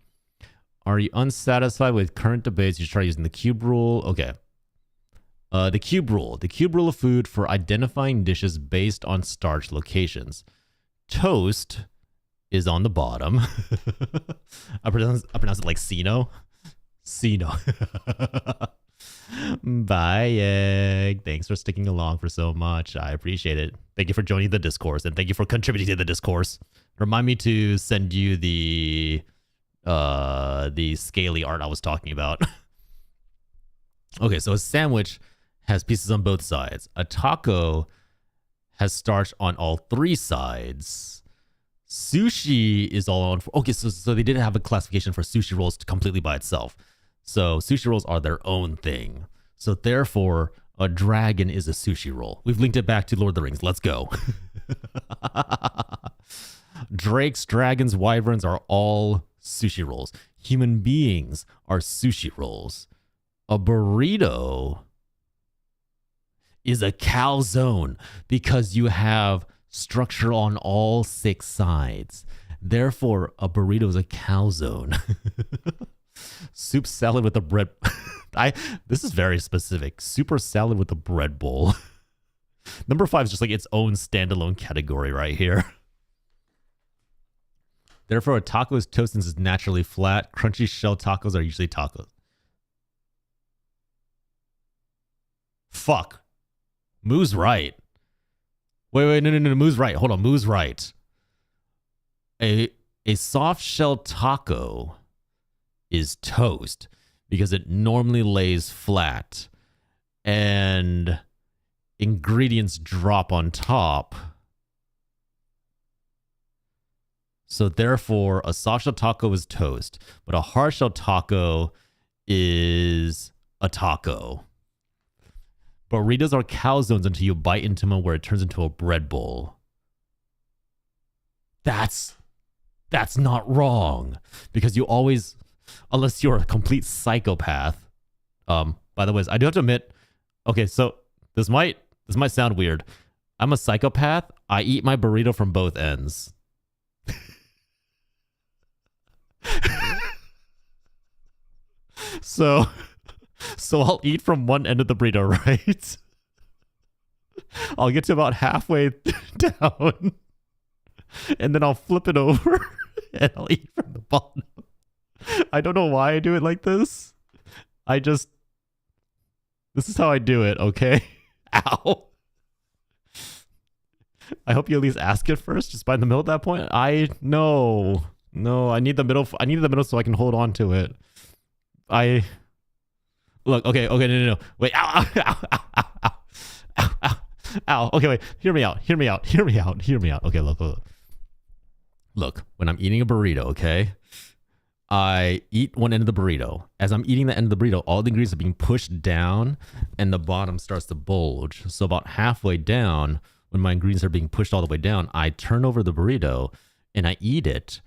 Are you unsatisfied with current debates? You try using the cube rule. Okay. The cube rule. The cube rule of food for identifying dishes based on starch locations. Toast is on the bottom. I pronounce it like Sino. Sino. Bye, Egg. Thanks for sticking along for so much. I appreciate it. Thank you for joining the discourse, and thank you for contributing to the discourse. Remind me to send you the scaly art I was talking about. Okay, so a sandwich has pieces on both sides. A taco has starch on all three sides. Sushi is all on... Okay, so they didn't have a classification for sushi rolls completely by itself. So sushi rolls are their own thing. So therefore, a dragon is a sushi roll. We've linked it back to Lord of the Rings. Let's go. Drakes, dragons, wyverns are all sushi rolls. Human beings are sushi rolls. A burrito is a calzone because you have structure on all six sides. Therefore, a burrito is a calzone. Soup salad with a bread. This is very specific. Super salad with a bread bowl. Number 5 is just like its own standalone category right here. Therefore, a taco is toast since it's naturally flat. Crunchy shell tacos are usually tacos. Fuck. Moo's right. Wait, no, Moo's right. Hold on, Moo's right. A soft shell taco is toast because it normally lays flat and ingredients drop on top. So therefore, a soft shell taco is toast, but a hard shell taco is a taco. Burritos are calzones until you bite into them where it turns into a bread bowl. That's not wrong because you always, unless you're a complete psychopath. By the way, I do have to admit, okay, so this might sound weird. I'm a psychopath. I eat my burrito from both ends. So I'll eat from one end of the burrito, right? I'll get to about halfway down, and then I'll flip it over, and I'll eat from the bottom. I don't know why I do it like this. This is how I do it, okay? Ow. I hope you at least ask it first, just by in the middle at that point. No, I need the middle. I need the middle so I can hold on to it. Look, okay, no. Wait, ow. Okay, wait, hear me out. Okay, look, when I'm eating a burrito, okay, I eat one end of the burrito. As I'm eating the end of the burrito, all the ingredients are being pushed down and the bottom starts to bulge. So about halfway down, when my ingredients are being pushed all the way down, I turn over the burrito and I eat it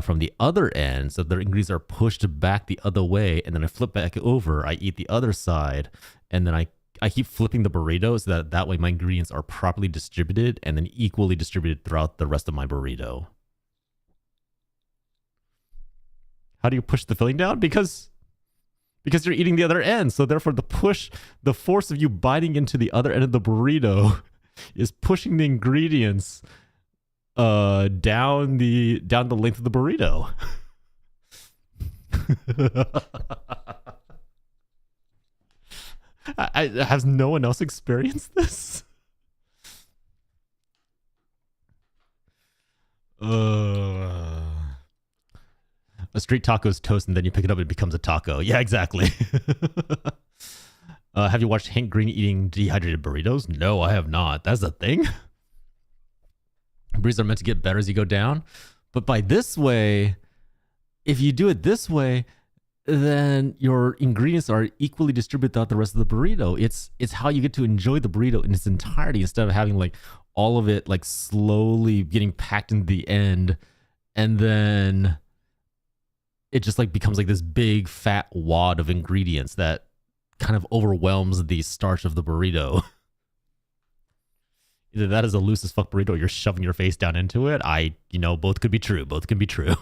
from the other end. So the ingredients are pushed back the other way, and then I flip back over. I eat the other side, and then I keep flipping the burrito so that way my ingredients are properly distributed and then equally distributed throughout the rest of my burrito. How do you push the filling down? Because you're eating the other end. So therefore the force of you biting into the other end of the burrito is pushing the ingredients down the length of the burrito. Has no one else experienced this? A street taco is toast, and then you pick it up and it becomes a taco. Yeah, exactly. Have you watched Hank Green eating dehydrated burritos? No, I have not. That's a thing. Burritos are meant to get better as you go down. But by this way, if you do it this way, then your ingredients are equally distributed throughout the rest of the burrito. It's how you get to enjoy the burrito in its entirety instead of having like all of it like slowly getting packed into the end, and then it just like becomes like this big fat wad of ingredients that kind of overwhelms the starch of the burrito. Either that is a loose as fuck burrito or you're shoving your face down into it. Both could be true. Both can be true.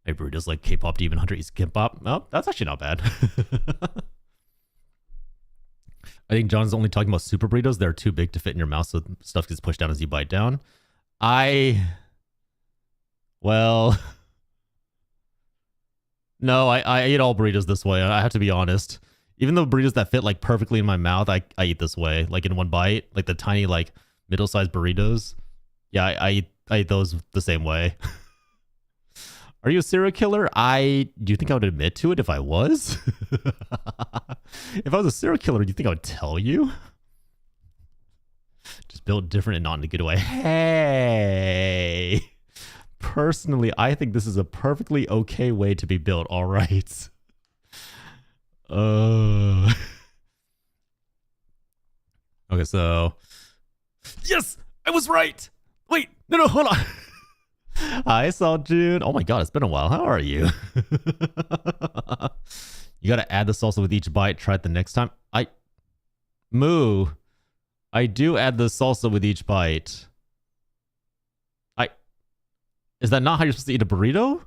Hey, burritos like K-pop Demon Hunter eats kimbap. Oh, that's actually not bad. I think John's only talking about super burritos. They're too big to fit in your mouth, so stuff gets pushed down as you bite down. No, I eat all burritos this way. I have to be honest. Even though burritos that fit like perfectly in my mouth, I eat this way, like in one bite, like the tiny like middle-sized burritos. Yeah, I eat those the same way. Are you a serial killer? Do you think I would admit to it if I was? If I was a serial killer, do you think I would tell you? Just built different and not in a good way. Hey. Personally, I think this is a perfectly okay way to be built. All right. Okay, so yes, I was right. Wait, no, hold on. Hi, Salt June. Oh my god, it's been a while. How are you? You gotta add the salsa with each bite. Try it the next time. I do add the salsa with each bite. Is that not how you're supposed to eat a burrito?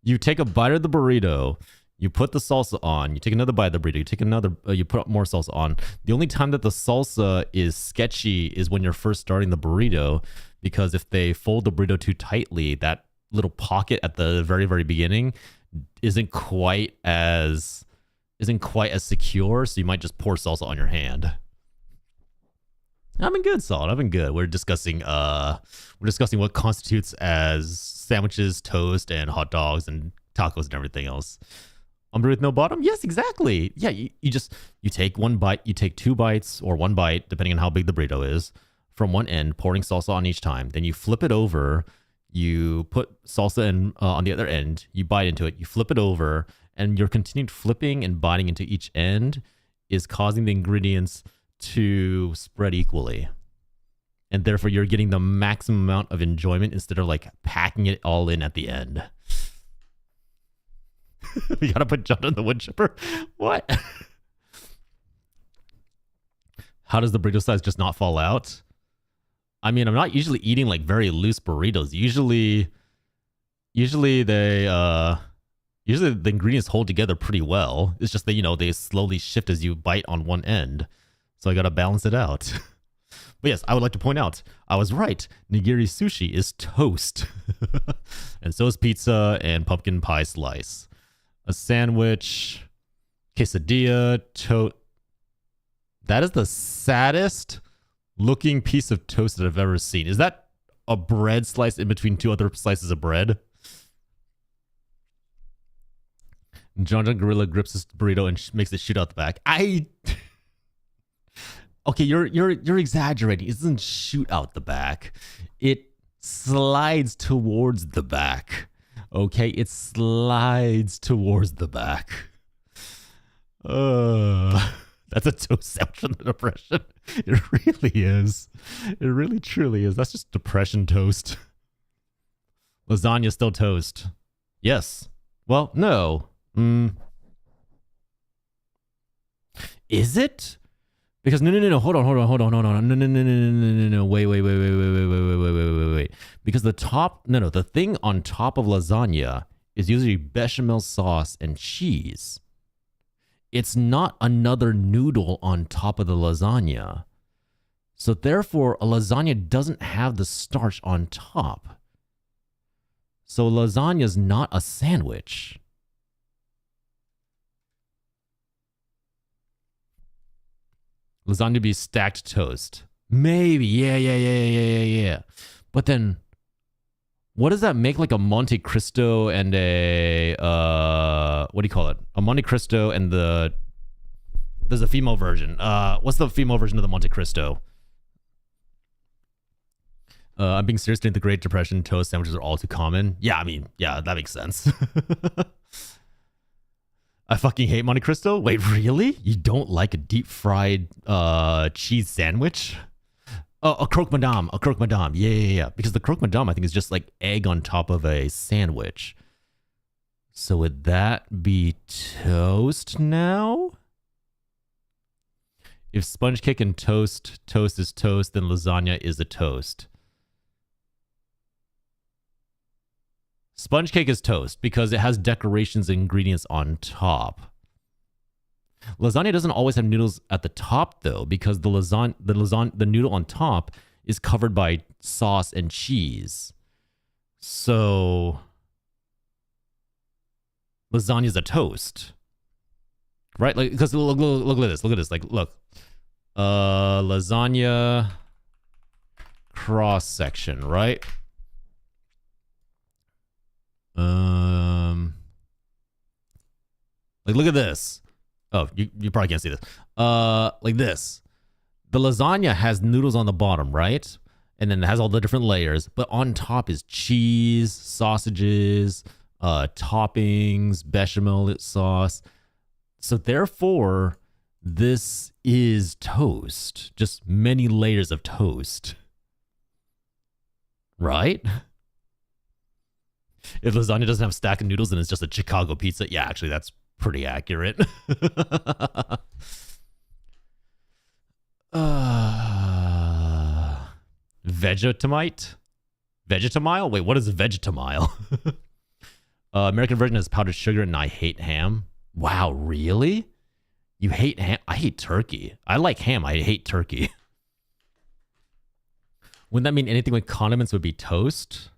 You take a bite of the burrito, you put the salsa on, you take another bite of the burrito, you take another, you put more salsa on. The only time that the salsa is sketchy is when you're first starting the burrito, because if they fold the burrito too tightly, that little pocket at the very, very beginning isn't quite as secure, so you might just pour salsa on your hand. I've been good, Salt. I've been good. We're discussing what constitutes as sandwiches, toast, and hot dogs, and tacos, and everything else. On burrito with no bottom? Yes, exactly. Yeah, you take one bite, you take two bites or one bite, depending on how big the burrito is, from one end, pouring salsa on each time. Then you flip it over, you put salsa in on the other end, you bite into it, you flip it over, and your continued flipping and biting into each end is causing the ingredients to spread equally, and therefore you're getting the maximum amount of enjoyment instead of like packing it all in at the end. We gotta put John in the wood chipper. What? How does the burrito size just not fall out? I mean, I'm not usually eating like very loose burritos. Usually the ingredients hold together pretty well. It's just that, you know, they slowly shift as you bite on one end. So I gotta balance it out. But yes, I would like to point out, I was right. Nigiri sushi is toast. And so is pizza and pumpkin pie slice. A sandwich, quesadilla, toast. That is the saddest looking piece of toast that I've ever seen. Is that a bread slice in between two other slices of bread? John Gorilla grips his burrito and makes it shoot out the back. Okay, you're exaggerating. It doesn't shoot out the back. It slides towards the back. Okay, it slides towards the back. That's a toast sandwich on the depression. It really is. It really truly is. That's just depression toast. Lasagna still toast. Yes. Well, no. Is it? Because no. Hold on. No. Wait. Because the thing on top of lasagna is usually bechamel sauce and cheese. It's not another noodle on top of the lasagna. So therefore, a lasagna doesn't have the starch on top. So lasagna is not a sandwich. Lasagna be stacked toast. Maybe. Yeah. But then, what does that make like a Monte Cristo and a, what do you call it? A Monte Cristo and there's a female version. What's the female version of the Monte Cristo? I'm being serious. During the Great Depression, toast sandwiches are all too common. Yeah, I mean, yeah, that makes sense. I fucking hate Monte Cristo. Wait, really? You don't like a deep fried cheese sandwich? Oh, a croque madame. Yeah. Because the croque madame, I think, is just like egg on top of a sandwich. So would that be toast now? If sponge cake and toast is toast, then lasagna is a toast. Sponge cake is toast because it has decorations and ingredients on top. Lasagna doesn't always have noodles at the top though, because the noodle on top is covered by sauce and cheese. So lasagna is a toast, right? Like, because look at this. Like, look, lasagna cross section, right? Like, look at this. Oh, you probably can't see this. Like this. The lasagna has noodles on the bottom, right? And then it has all the different layers, but on top is cheese, sausages, toppings, bechamel sauce. So therefore, this is toast. Just many layers of toast. Right? If lasagna doesn't have a stack of noodles, then it's just a Chicago pizza. Yeah, actually, that's pretty accurate. Vegetamite? Vegetamile? Wait, what is Vegetamile? American version has powdered sugar and I hate ham. Wow, really? You hate ham? I hate turkey. I like ham. I hate turkey. Wouldn't that mean anything with condiments would be toast?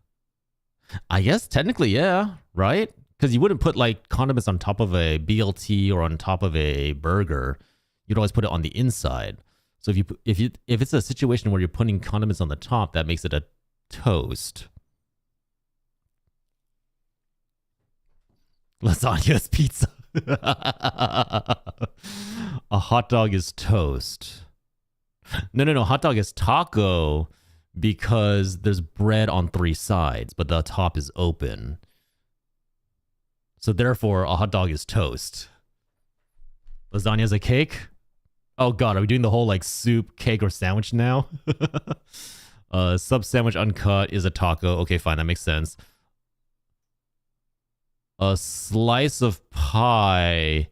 I guess technically, yeah, right? Because you wouldn't put like condiments on top of a BLT or on top of a burger. You'd always put it on the inside. So if it's a situation where you're putting condiments on the top, that makes it a toast. Lasagna is pizza. A hot dog is toast. No. Hot dog is taco because there's bread on three sides, but the top is open. So therefore, a hot dog is toast. Lasagna is a cake? Oh god, are we doing the whole like soup, cake, or sandwich now? Sub sandwich uncut is a taco. Okay, fine, that makes sense. A slice of pie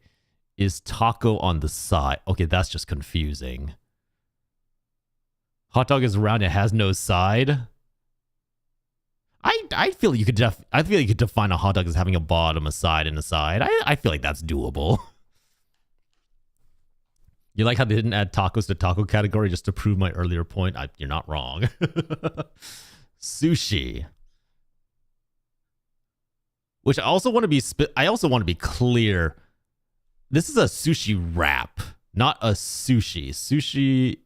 is taco on the side. Okay, that's just confusing. Hot dog is round, it has no side. I feel you could I feel you could define a hot dog as having a bottom, a side, and a side. I feel like that's doable. You like how they didn't add tacos to taco category just to prove my earlier point? You're not wrong. Sushi. Which I also want to be clear. This is a sushi wrap, not a sushi. Sushi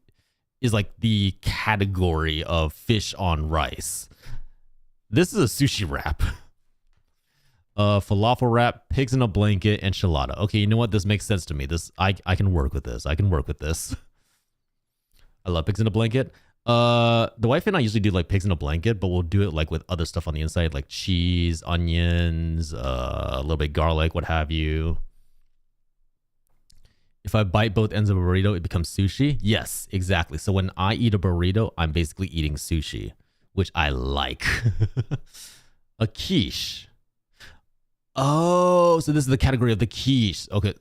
is like the category of fish on rice. This is a sushi wrap. Falafel wrap, pigs in a blanket, enchilada. Okay, you know what? This makes sense to me. I can work with this. I can work with this. I love pigs in a blanket. The wife and I usually do like pigs in a blanket, but we'll do it like with other stuff on the inside, like cheese, onions, a little bit garlic, what have you. If I bite both ends of a burrito, it becomes sushi. Yes, exactly. So when I eat a burrito, I'm basically eating sushi, which I like. A quiche. Oh, so this is the category of the quiche. Okay.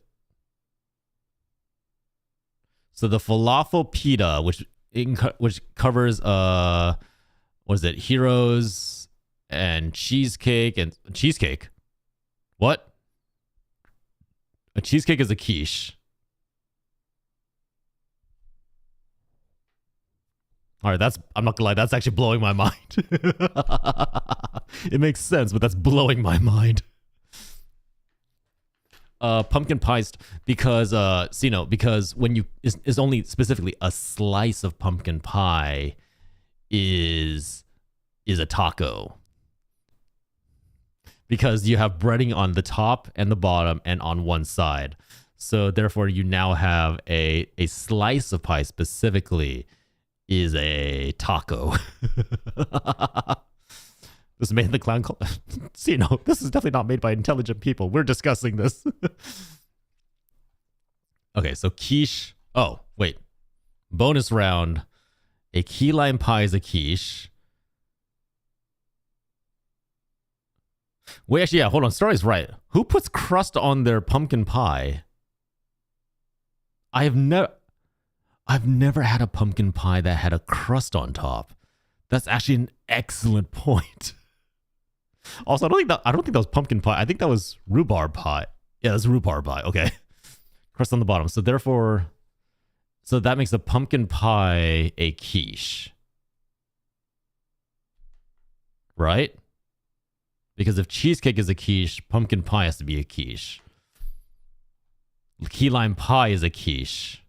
So the falafel pita, which covers what is it? Heroes and cheesecake. What? A cheesecake is a quiche. All right, I'm not gonna lie, that's actually blowing my mind. It makes sense, but that's blowing my mind. Pumpkin pies, because because when you is only specifically a slice of pumpkin pie is a taco, because you have breading on the top and the bottom and on one side, so therefore you now have a slice of pie specifically is a taco. This is made in the clown. See, no, this is definitely not made by intelligent people. We're discussing this. Okay, so quiche. Oh, wait. Bonus round. A key lime pie is a quiche. Wait, actually, yeah, hold on. Story's right. Who puts crust on their pumpkin pie? I've never had a pumpkin pie that had a crust on top. That's actually an excellent point. Also, I don't think that was pumpkin pie. I think that was rhubarb pie. Yeah, that's rhubarb pie. Okay. Crust on the bottom. So therefore, that makes a pumpkin pie a quiche. Right? Because if cheesecake is a quiche, pumpkin pie has to be a quiche. Key lime pie is a quiche.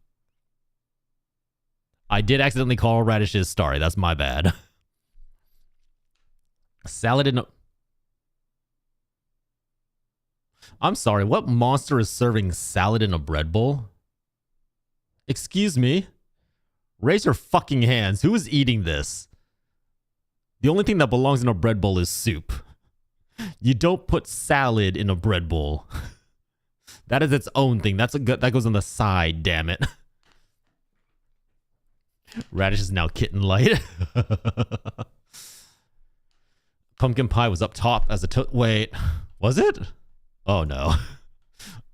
I did accidentally call radishes starry. That's my bad. Salad in a... I'm sorry, what monster is serving salad in a bread bowl? Excuse me? Raise your fucking hands. Who is eating this? The only thing that belongs in a bread bowl is soup. You don't put salad in a bread bowl. That is its own thing. That goes on the side, damn it. Radish is now kitten light. Pumpkin pie was up top as a wait, was it? Oh no.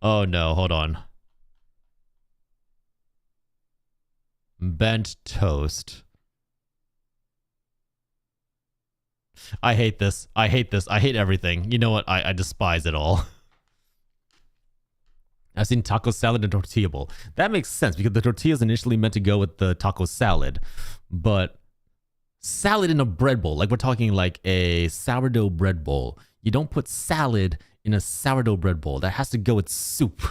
Oh no, hold on. Bent toast. I hate this. I hate this. I hate everything. You know what? I despise it all. I've seen taco salad and tortilla bowl. That makes sense because the tortilla is initially meant to go with the taco salad, but salad in a bread bowl, like we're talking like a sourdough bread bowl. You don't put salad in a sourdough bread bowl. That has to go with soup.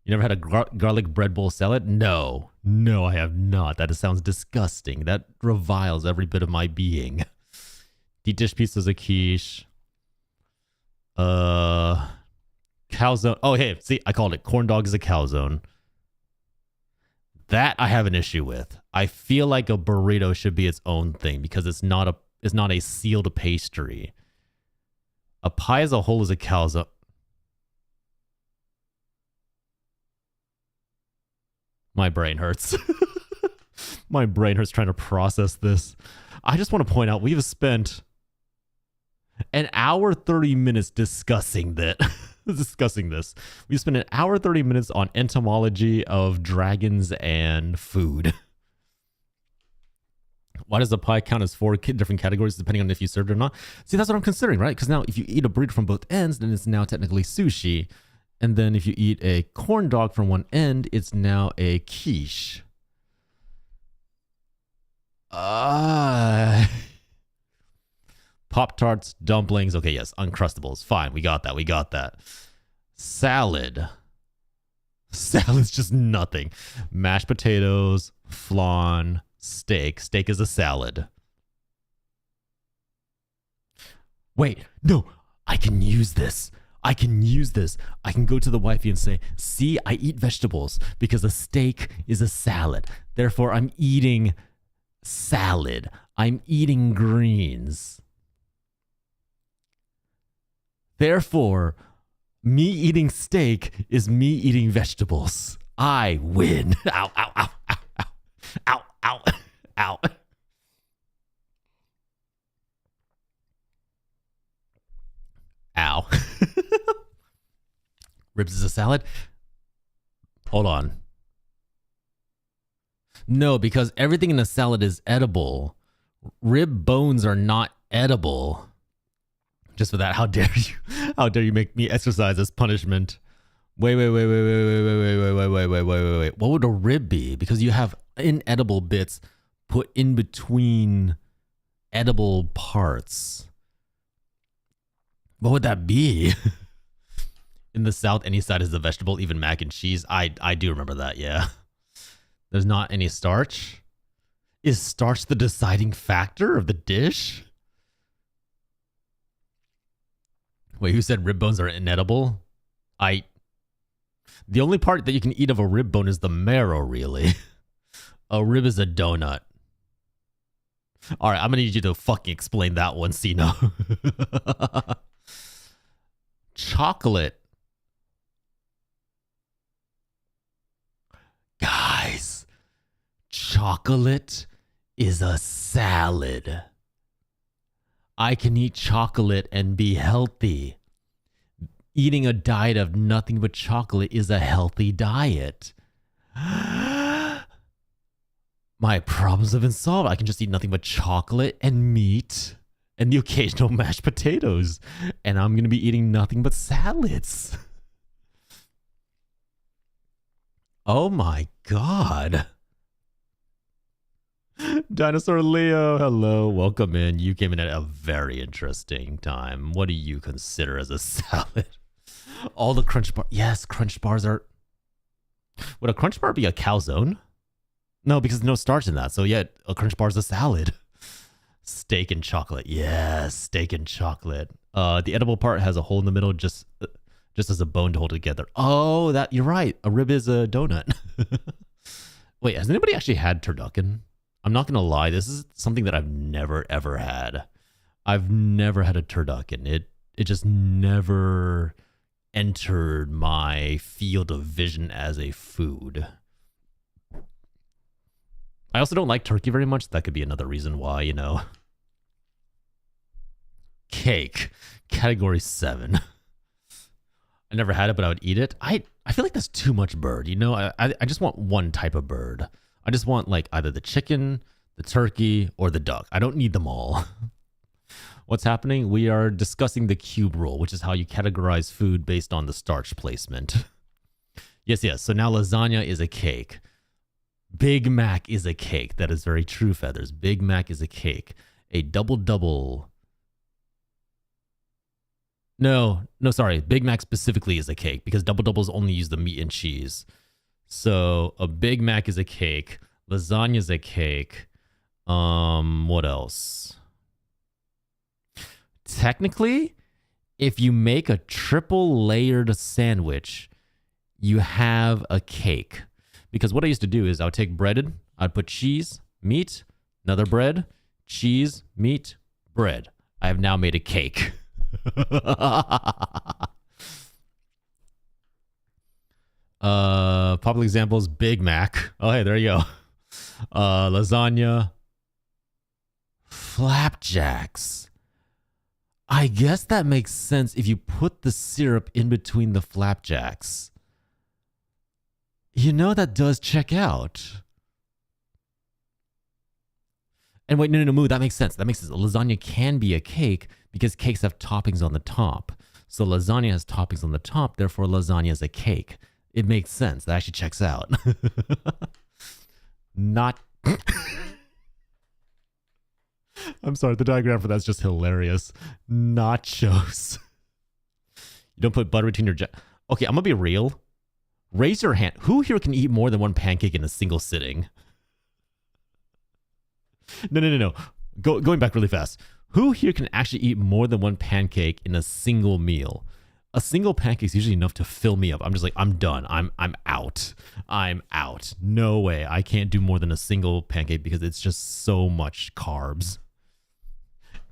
You never had a garlic bread bowl salad? No, I have not. That sounds disgusting. That reviles every bit of my being. Deep dish pizza is a quiche. Calzone. Oh, hey, see, I called it. Corn dog is a calzone. That I have an issue with. I feel like a burrito should be its own thing because it's not a sealed pastry. A pie as a whole is a calzone. My brain hurts. My brain hurts trying to process this. I just want to point out we've spent an hour 30 minutes discussing this. We spent an hour 30 minutes on entomology of dragons and food. Why does the pie count as 4 different categories depending on if you served it or not? See, that's what I'm considering, right? Because now if you eat a burrito from both ends, then it's now technically sushi. And then if you eat a corn dog from one end, it's now a quiche. Pop-Tarts, dumplings. Okay, yes, Uncrustables. Fine, we got that. We got that. Salad. Salad's just nothing. Mashed potatoes, flan, steak. Steak is a salad. Wait, no, I can use this. I can use this. I can go to the wifey and say, see, I eat vegetables because a steak is a salad. Therefore, I'm eating salad. I'm eating greens. Therefore, me eating steak is me eating vegetables. I win. Ow, ow, ow, ow, ow, ow, ow, ow. Ow. Ribs is a salad? Hold on. No, because everything in a salad is edible. Rib bones are not edible. Just for that, how dare you? How dare you make me exercise as punishment? Wait. What would a rib be? Because you have inedible bits put in between edible parts. What would that be? In the South, any side is a vegetable, even mac and cheese. I do remember that, yeah. There's not any starch. Is starch the deciding factor of the dish? Wait, who said rib bones are inedible? The only part that you can eat of a rib bone is the marrow, really. A rib is a donut. All right, I'm gonna need you to fucking explain that one, Sino. Chocolate. Guys, chocolate is a salad. I can eat chocolate and be healthy. Eating a diet of nothing but chocolate is a healthy diet. My problems have been solved. I can just eat nothing but chocolate and meat and the occasional mashed potatoes. And I'm going to be eating nothing but salads. Oh my God. Dinosaur Leo, hello, welcome in. You came in at a very interesting time. What do you consider as a salad? All the crunch bar. Yes, crunch bars are. Would a crunch bar be a calzone? No, because there's no starch in that. So yeah, a crunch bar is a salad. Steak and chocolate. Yes, steak and chocolate. The edible part has a hole in the middle just as a bone to hold together. Oh, that you're right. A rib is a donut. Wait, has anybody actually had turducken? I'm not gonna lie, this is something that I've never ever had. I've never had a turducken. It just never entered my field of vision as a food. I also don't like turkey very much. That could be another reason why, you know. Cake. Category 7. I never had it, but I would eat it. I feel like that's too much bird, you know? I just want one type of bird. I just want like either the chicken, the turkey, or the duck. I don't need them all. What's happening? We are discussing the cube rule, which is how you categorize food based on the starch placement. Yes. So now lasagna is a cake. Big Mac is a cake. That is very true, Feathers. Big Mac is a cake. A double. No, sorry. Big Mac specifically is a cake because doubles only use the meat and cheese. So a Big Mac is a cake. Lasagna is a cake. What else? Technically, if you make a triple layered sandwich, you have a cake. Because what I used to do is I would take breaded, I'd put cheese, meat, another bread, cheese, meat, bread. I have now made a cake. Popular examples, Big Mac. Oh, hey, there you go. Lasagna. Flapjacks. I guess that makes sense if you put the syrup in between the flapjacks. You know, that does check out. And wait, no, Moo, that makes sense. That makes sense. Lasagna can be a cake because cakes have toppings on the top. So lasagna has toppings on the top, therefore lasagna is a cake. It makes sense. That actually checks out. Not... I'm sorry, the diagram for that's just hilarious. Nachos. You don't put butter between your... Okay, I'm gonna be real. Raise your hand. Who here can eat more than one pancake in a single sitting? No. Going back really fast. Who here can actually eat more than one pancake in a single meal? A single pancake is usually enough to fill me up. I'm just like, I'm done. I'm out. I'm out. No way. I can't do more than a single pancake because it's just so much carbs.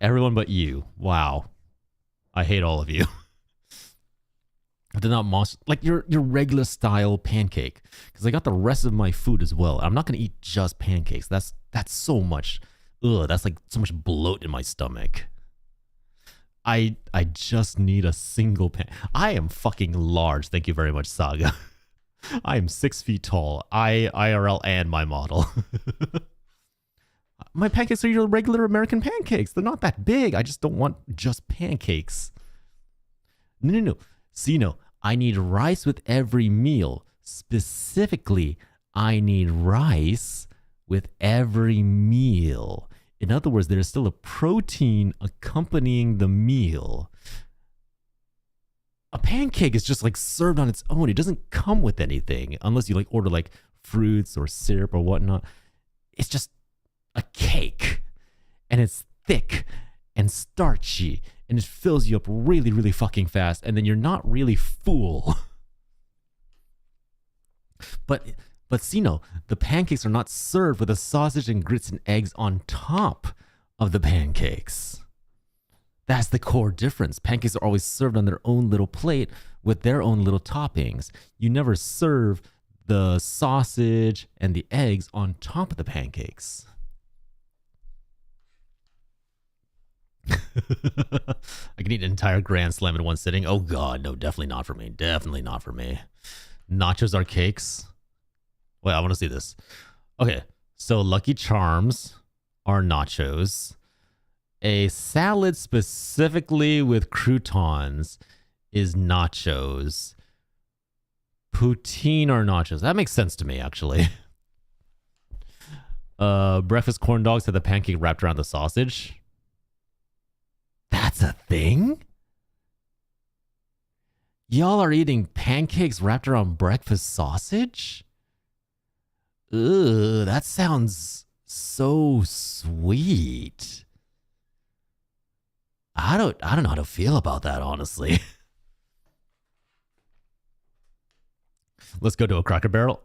Everyone but you. Wow. I hate all of you. They're not like your regular style pancake, because I got the rest of my food as well. I'm not gonna eat just pancakes. That's so much. Ugh, that's like so much bloat in my stomach. I just need a single pan. I am fucking large. Thank you very much, Saga. I am 6 feet tall. IRL and my model. My pancakes are your regular American pancakes. They're not that big. I just don't want just pancakes. No. So, I need rice with every meal. Specifically, I need rice with every meal. In other words, there's still a protein accompanying the meal. A pancake is just like served on its own. It doesn't come with anything unless you like order like fruits or syrup or whatnot. It's just a cake, and it's thick and starchy, and it fills you up really, really fucking fast, and then you're not really full. But Sino, the pancakes are not served with a sausage and grits and eggs on top of the pancakes. That's the core difference. Pancakes are always served on their own little plate with their own little toppings. You never serve the sausage and the eggs on top of the pancakes. I can eat an entire Grand Slam in one sitting. Oh god, no, definitely not for me. Definitely not for me. Nachos are cakes. Wait, I want to see this. Okay, so Lucky Charms are nachos. A salad specifically with croutons is nachos. Poutine are nachos. That makes sense to me, actually. Breakfast corn dogs have the pancake wrapped around the sausage. That's a thing? Y'all are eating pancakes wrapped around breakfast sausage? Ugh, that sounds so sweet. I don't know how to feel about that, honestly. Let's go to a Cracker Barrel.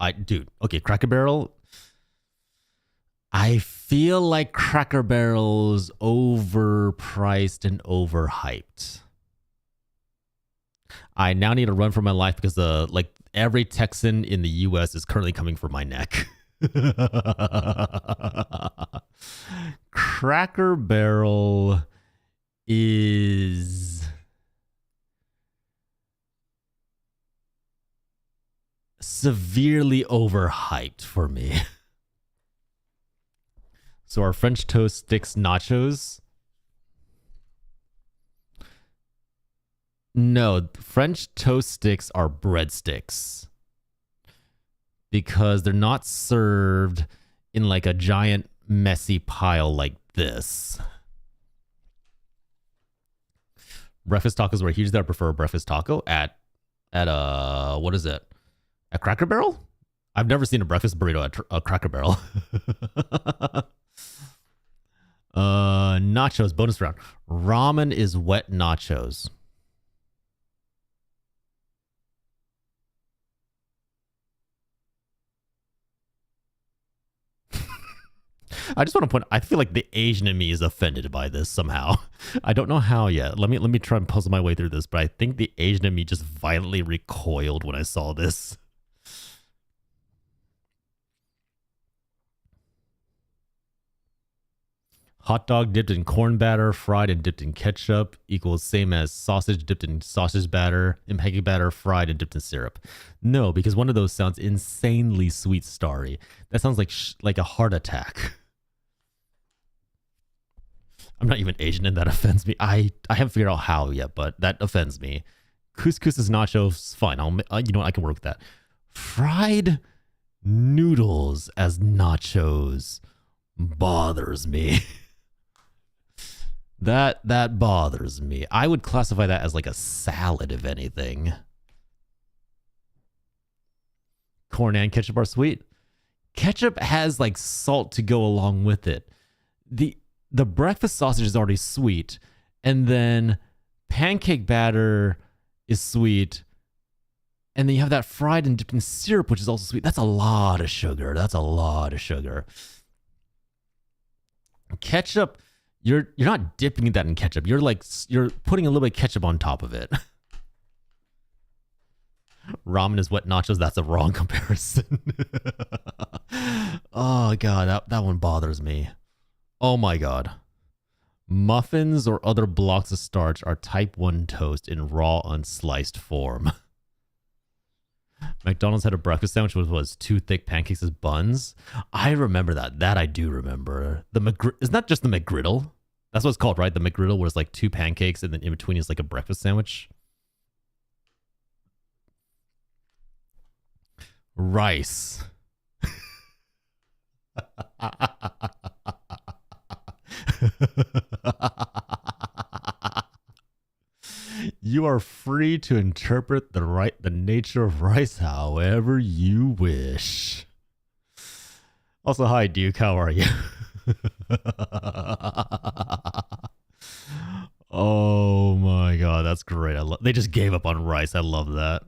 Okay, Cracker Barrel. I feel like Cracker Barrel's overpriced and overhyped. I now need to run for my life because like every Texan in the US is currently coming for my neck. Cracker Barrel is severely overhyped for me. So our French toast sticks nachos. No, French toast sticks are breadsticks because they're not served in like a giant messy pile like this. Breakfast tacos were huge. That I prefer a breakfast taco at what is it? A Cracker Barrel? I've never seen a breakfast burrito at a Cracker Barrel. Nachos, bonus round. Ramen is wet nachos. I just want to point. I feel like the Asian in me is offended by this somehow. I don't know how yet. Let me try and puzzle my way through this. But I think the Asian in me just violently recoiled when I saw this. Hot dog dipped in corn batter, fried and dipped in ketchup equals same as sausage dipped in sausage batter, and pancake batter, fried and dipped in syrup. No, because one of those sounds insanely sweet starry. That sounds like a heart attack. I'm not even Asian and that offends me. I haven't figured out how yet, but that offends me. Couscous is nachos, fine. You know what, I can work with that. Fried noodles as nachos bothers me. That bothers me. I would classify that as like a salad, if anything. Corn and ketchup are sweet. Ketchup has like salt to go along with it. The breakfast sausage is already sweet, and then pancake batter is sweet, and then you have that fried and dipped in syrup, which is also sweet. That's a lot of sugar. That's a lot of sugar. Ketchup, you're not dipping that in ketchup. You're putting a little bit of ketchup on top of it. Ramen is wet nachos. That's a wrong comparison. Oh god, that one bothers me. Oh my god. Muffins or other blocks of starch are type 1 toast in raw, unsliced form. McDonald's had a breakfast sandwich which was 2 thick pancakes as buns. I remember that. That I do remember. Isn't that just the McGriddle? That's what it's called, right? The McGriddle, where it's like 2 pancakes and then in between is like a breakfast sandwich. Rice. You are free to interpret the nature of rice however you wish. Also, hi Duke, how are you? Oh my god, that's great. They just gave up on rice. I love that.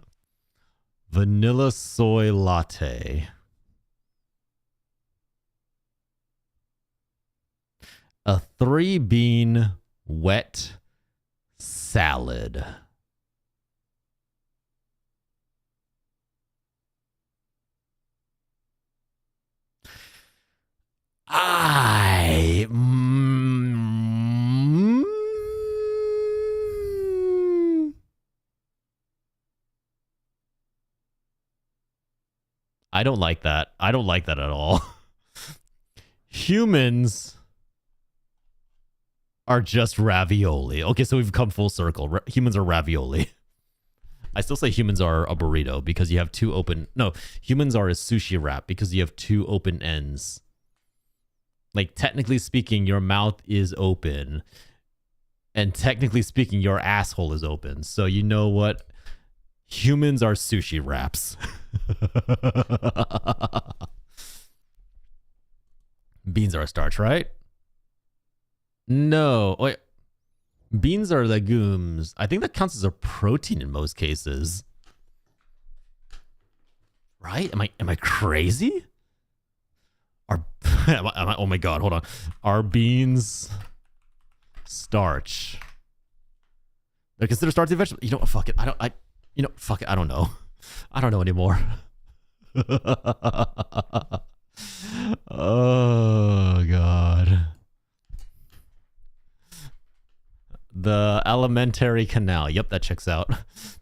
Vanilla soy latte. A 3-bean wet salad. I don't like that. I don't like that at all. Humans are just ravioli. Okay, so we've come full circle. Humans are ravioli. I still say humans are a burrito because you have 2 open... No, humans are a sushi wrap because you have 2 open ends. Like, technically speaking, your mouth is open. And technically speaking, your asshole is open. So you know what? Humans are sushi wraps. Beans are a starch, right? No. Wait. Beans are legumes. I think that counts as a protein in most cases. Right? Am I crazy? Oh my god, hold on. Are beans starch? They're considered starchy vegetables. You know what? Fuck it. Fuck it. I don't know. I don't know anymore. Oh god. The alimentary canal. Yep, that checks out.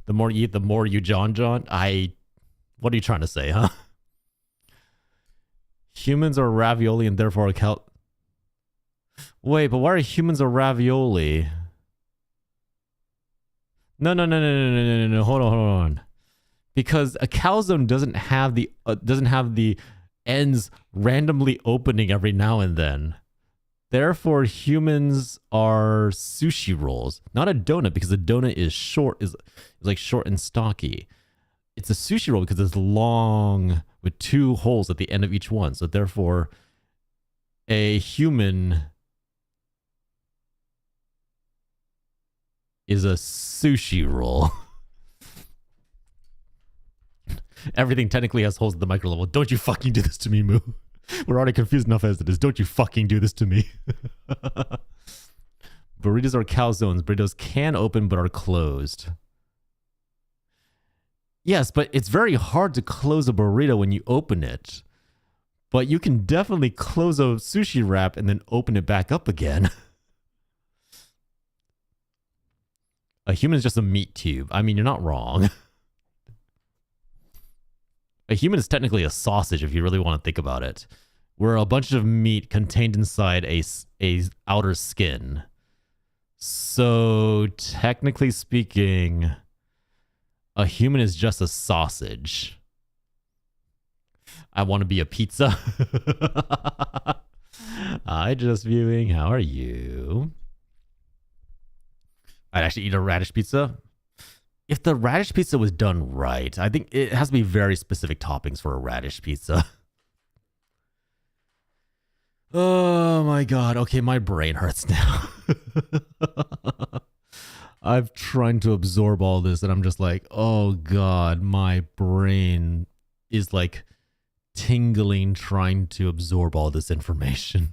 The more you eat, the more you John. What are you trying to say, huh? Humans are ravioli and therefore Wait, but why are humans a ravioli? No. Hold on. Because a calzone doesn't have the ends randomly opening every now and then. Therefore, humans are sushi rolls, not a donut, because a donut is short, is like short and stocky. It's a sushi roll because it's long with 2 holes at the end of each one. So therefore, a human is a sushi roll. Everything technically has holes at the micro level. Don't you fucking do this to me, Moo. We're already confused enough as it is. Don't you fucking do this to me. Burritos are calzones. Burritos can open but are closed. Yes, but it's very hard to close a burrito when you open it. But you can definitely close a sushi wrap and then open it back up again. A human is just a meat tube. I mean, you're not wrong. A human is technically a sausage if you really want to think about it. We're a bunch of meat contained inside a outer skin. So technically speaking, a human is just a sausage. I want to be a pizza. Hi, just viewing. How are you? I'd actually eat a radish pizza. If the radish pizza was done right, I think it has to be very specific toppings for a radish pizza. Oh my god. Okay, my brain hurts now. I'm trying to absorb all this and I'm just like, oh god, my brain is like tingling trying to absorb all this information.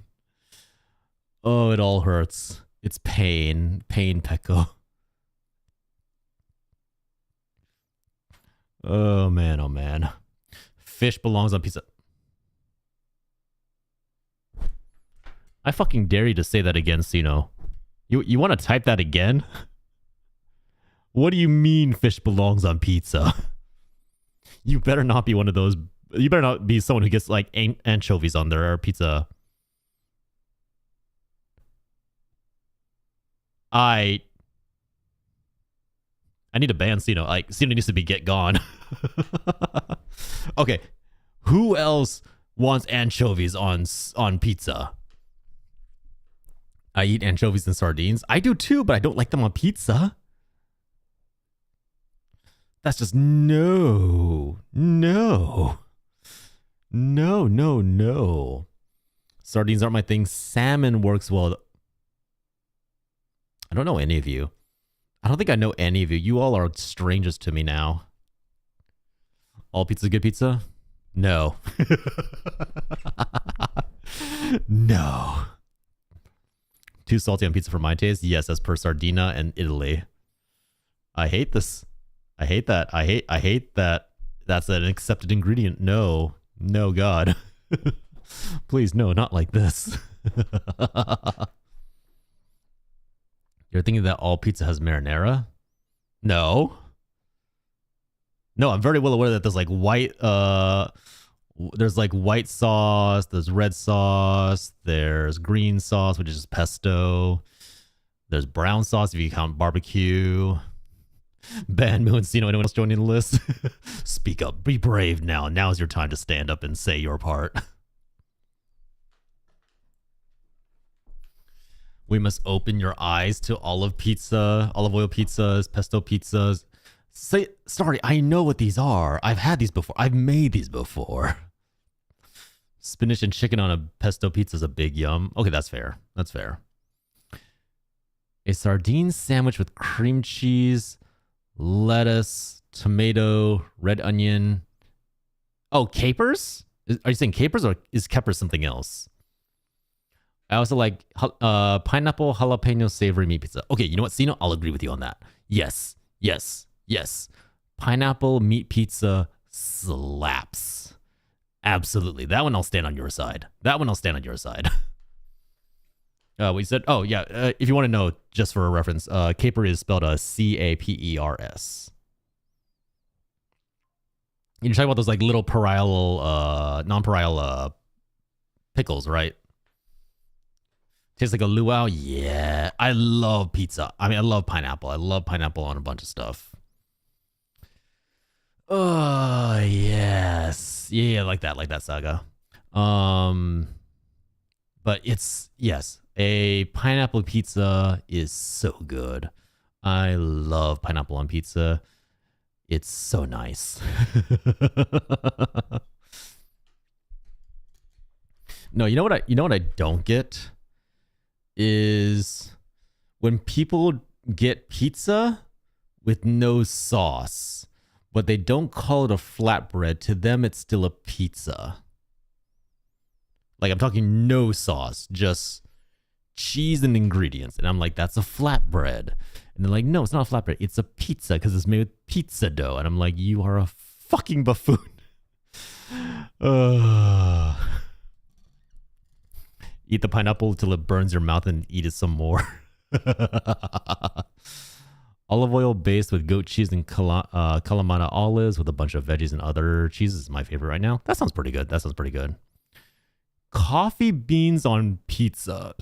Oh, it all hurts. It's pain. Pain, Pecco. Oh man, oh man. Fish belongs on pizza. I fucking dare you to say that again, Sino. You want to type that again? What do you mean fish belongs on pizza? You better not be one of those. You better not be someone who gets like anchovies on their pizza. I need to ban Sino. Like, Sino needs to be get gone. Okay. Who else wants anchovies on pizza? I eat anchovies and sardines. I do too, but I don't like them on pizza. That's just no. No. No, no, no. Sardines aren't my thing. Salmon works well. I don't know any of you. I don't think I know any of you. You all are strangers to me now. All pizza good pizza? No. No. Too salty on pizza for my taste? Yes, as per Sardinia and Italy. I hate this. I hate that. I hate that that's an accepted ingredient. No. No, God. Please, no, not like this. You're thinking that all pizza has marinara? No. No, I'm very well aware that there's like white sauce, there's red sauce, there's green sauce, which is just pesto. There's brown sauce if you count barbecue. Ban Moo and Sino, anyone else joining the list? Speak up, be brave now. Now's your time to stand up and say your part. We must open your eyes to olive pizza, olive oil pizzas, pesto pizzas. Say, sorry, I know what these are. I've had these before. I've made these before. Spinach and chicken on a pesto pizza is a big yum. Okay, that's fair. That's fair. A sardine sandwich with cream cheese, lettuce, tomato, red onion. Oh, capers? Are you saying capers or is capers something else? I also like pineapple jalapeno savory meat pizza. Okay, you know what, Sino? I'll agree with you on that. Yes, yes, yes. Pineapple meat pizza slaps. Absolutely. That one I'll stand on your side. That one I'll stand on your side. We said, oh, yeah. If you want to know, just for a reference, caper is spelled Capers. You're talking about those like little parietal, non-parietal pickles, right? Tastes like a luau. Yeah. I love pizza. I mean, I love pineapple. I love pineapple on a bunch of stuff. Oh, yes. Yeah, like that saga. But it's, yes, a pineapple pizza is so good. I love pineapple on pizza. It's so nice. No, you know what I don't get is when people get pizza with no sauce, but they don't call it a flatbread. To them, it's still a pizza. Like, I'm talking no sauce, just cheese and ingredients. And I'm like, that's a flatbread. And they're like, no, it's not a flatbread. It's a pizza because it's made with pizza dough. And I'm like, you are a fucking buffoon. Eat the pineapple till it burns your mouth and eat it some more. Olive oil based with goat cheese and Kalamata olives with a bunch of veggies and other cheeses is my favorite right now. That sounds pretty good. That sounds pretty good. Coffee beans on pizza.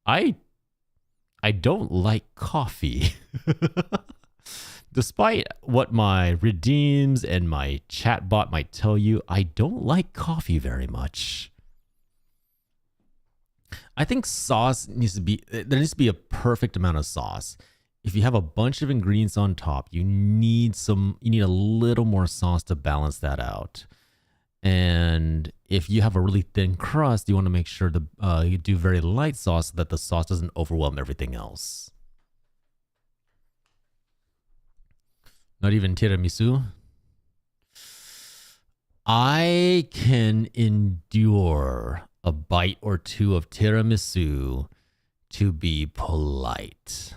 I don't like coffee. Despite what my redeems and my chatbot might tell you, I don't like coffee very much. I think sauce needs to be, there needs to be a perfect amount of sauce. If you have a bunch of ingredients on top, you need a little more sauce to balance that out. And if you have a really thin crust, you want to make sure to you do very light sauce so that the sauce doesn't overwhelm everything else. Not even tiramisu. I can endure a bite or two of tiramisu to be polite.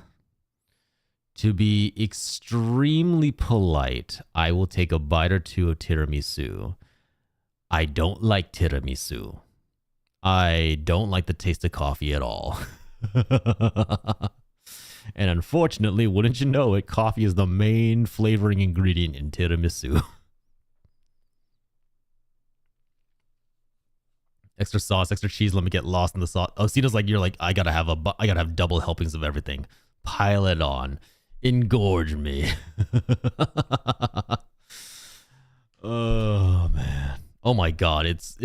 To be extremely polite, I will take a bite or two of tiramisu. I don't like tiramisu. I don't like the taste of coffee at all. And unfortunately, wouldn't you know it, coffee is the main flavoring ingredient in tiramisu. Extra sauce, extra cheese, let me get lost in the sauce. Oh, Cena's like, you're like, I gotta have double helpings of everything. Pile it on. Engorge me. Oh man. Oh my god, it's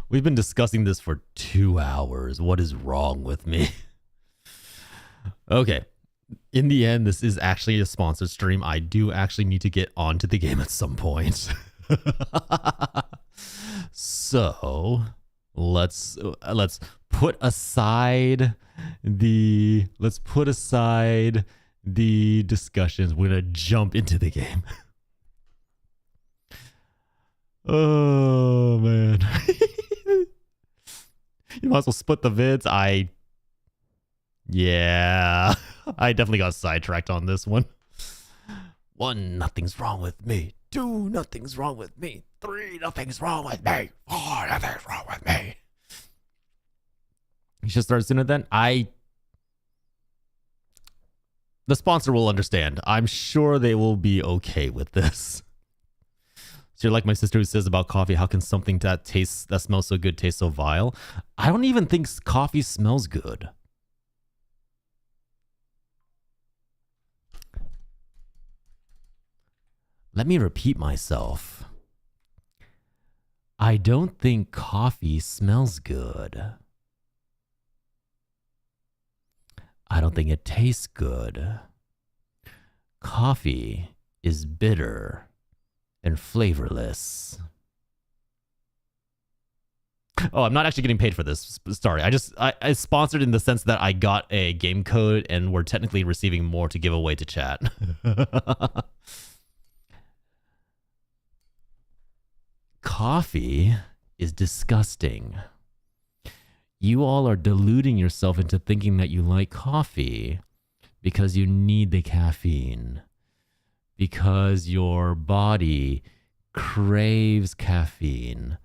we've been discussing this for 2 hours. What is wrong with me? Okay. In the end, this is actually a sponsored stream. I do actually need to get onto the game at some point. So let's put aside the discussions. We're gonna jump into the game. Oh man. You might as well split the vids. Yeah, I definitely got sidetracked on this one. 1, nothing's wrong with me. 2, nothing's wrong with me. 3, nothing's wrong with me. 4, nothing's wrong with me. You should start sooner then. The sponsor will understand. I'm sure they will be okay with this. So you're like my sister who says about coffee, how can something that smells so good taste so vile? I don't even think coffee smells good. Let me repeat myself. I don't think coffee smells good. I don't think it tastes good. Coffee is bitter and flavorless. Oh, I'm not actually getting paid for this. Sorry. I sponsored in the sense that I got a game code and we're technically receiving more to give away to chat. Coffee is disgusting. You all are deluding yourself into thinking that you like coffee because you need the caffeine. Because your body craves caffeine.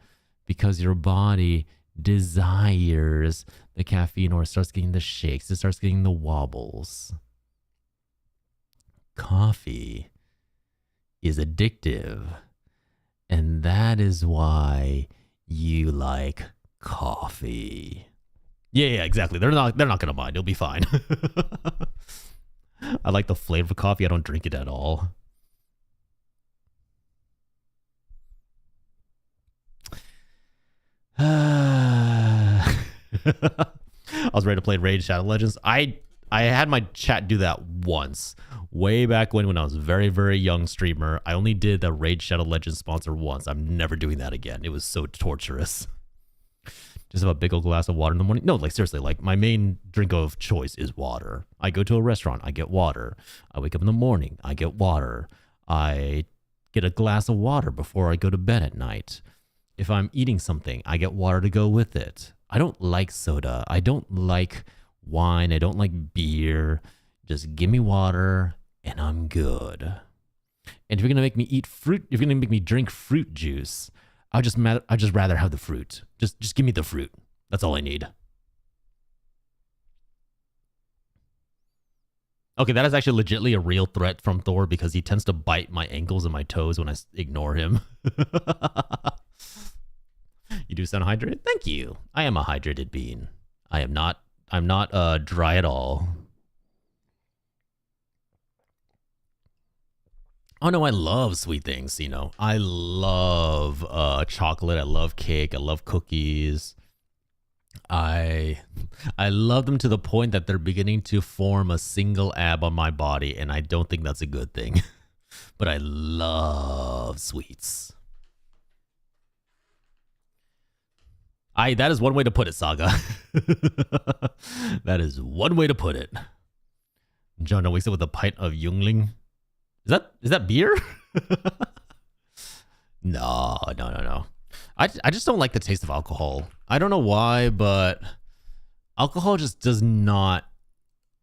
Because your body desires the caffeine, or it starts getting the shakes, it starts getting the wobbles. Coffee is addictive. And that is why you like coffee. Yeah, exactly. They're not gonna mind. It'll be fine. I like the flavor of coffee. I don't drink it at all. I was ready to play Raid Shadow Legends. I had my chat do that once, way back when I was a very, very young streamer. I only did the Raid Shadow Legends sponsor once. I'm never doing that again. It was so torturous. Just have a big old glass of water in the morning. No, like seriously, like my main drink of choice is water. I go to a restaurant, I get water. I wake up in the morning, I get water. I get a glass of water before I go to bed at night. If I'm eating something, I get water to go with it. I don't like soda. I don't like wine. I don't like beer. Just give me water and I'm good. And if you're gonna make me eat fruit, if you're gonna make me drink fruit juice, I'd just rather have the fruit. Just give me the fruit. That's all I need. Okay, that is actually legitimately a real threat from Thor because he tends to bite my ankles and my toes when I ignore him. You do sound hydrated. Thank you. I am a hydrated bean. I'm not dry at all. Oh no, I love sweet things, you know. I love chocolate, I love cake, I love cookies. I love them to the point that they're beginning to form a single ab on my body, and I don't think that's a good thing. But I love sweets. That is one way to put it, Saga. That is one way to put it. John wakes up with a pint of Yungling. Is that beer? No. I just don't like the taste of alcohol. I don't know why, but alcohol just does not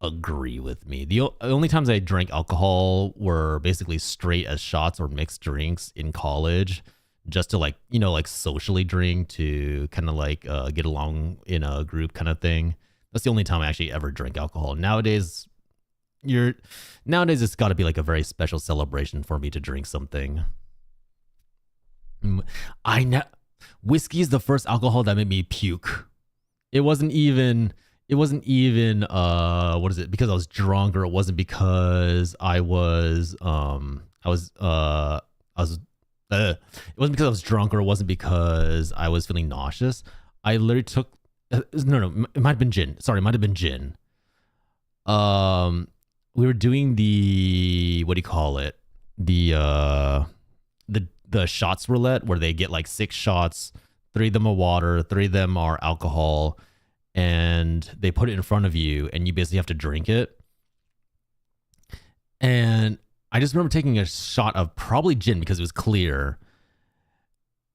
agree with me. The only times I drank alcohol were basically straight as shots or mixed drinks in college, just to like, you know, like socially drink to kind of like get along in a group kind of thing. That's the only time I actually ever drank alcohol. Nowadays it's got to be like a very special celebration for me to drink something. Whiskey is the first alcohol that made me puke. It wasn't even what is it, because I was drunk, or it wasn't because it wasn't because I was drunk, or it wasn't because I was feeling nauseous. I literally took no, it might have been gin. Sorry, it might have been gin. We were doing the, what do you call it? The shots roulette, where they get like 6 shots, 3 of them are water, 3 of them are alcohol, and they put it in front of you, and you basically have to drink it. And I just remember taking a shot of probably gin because it was clear.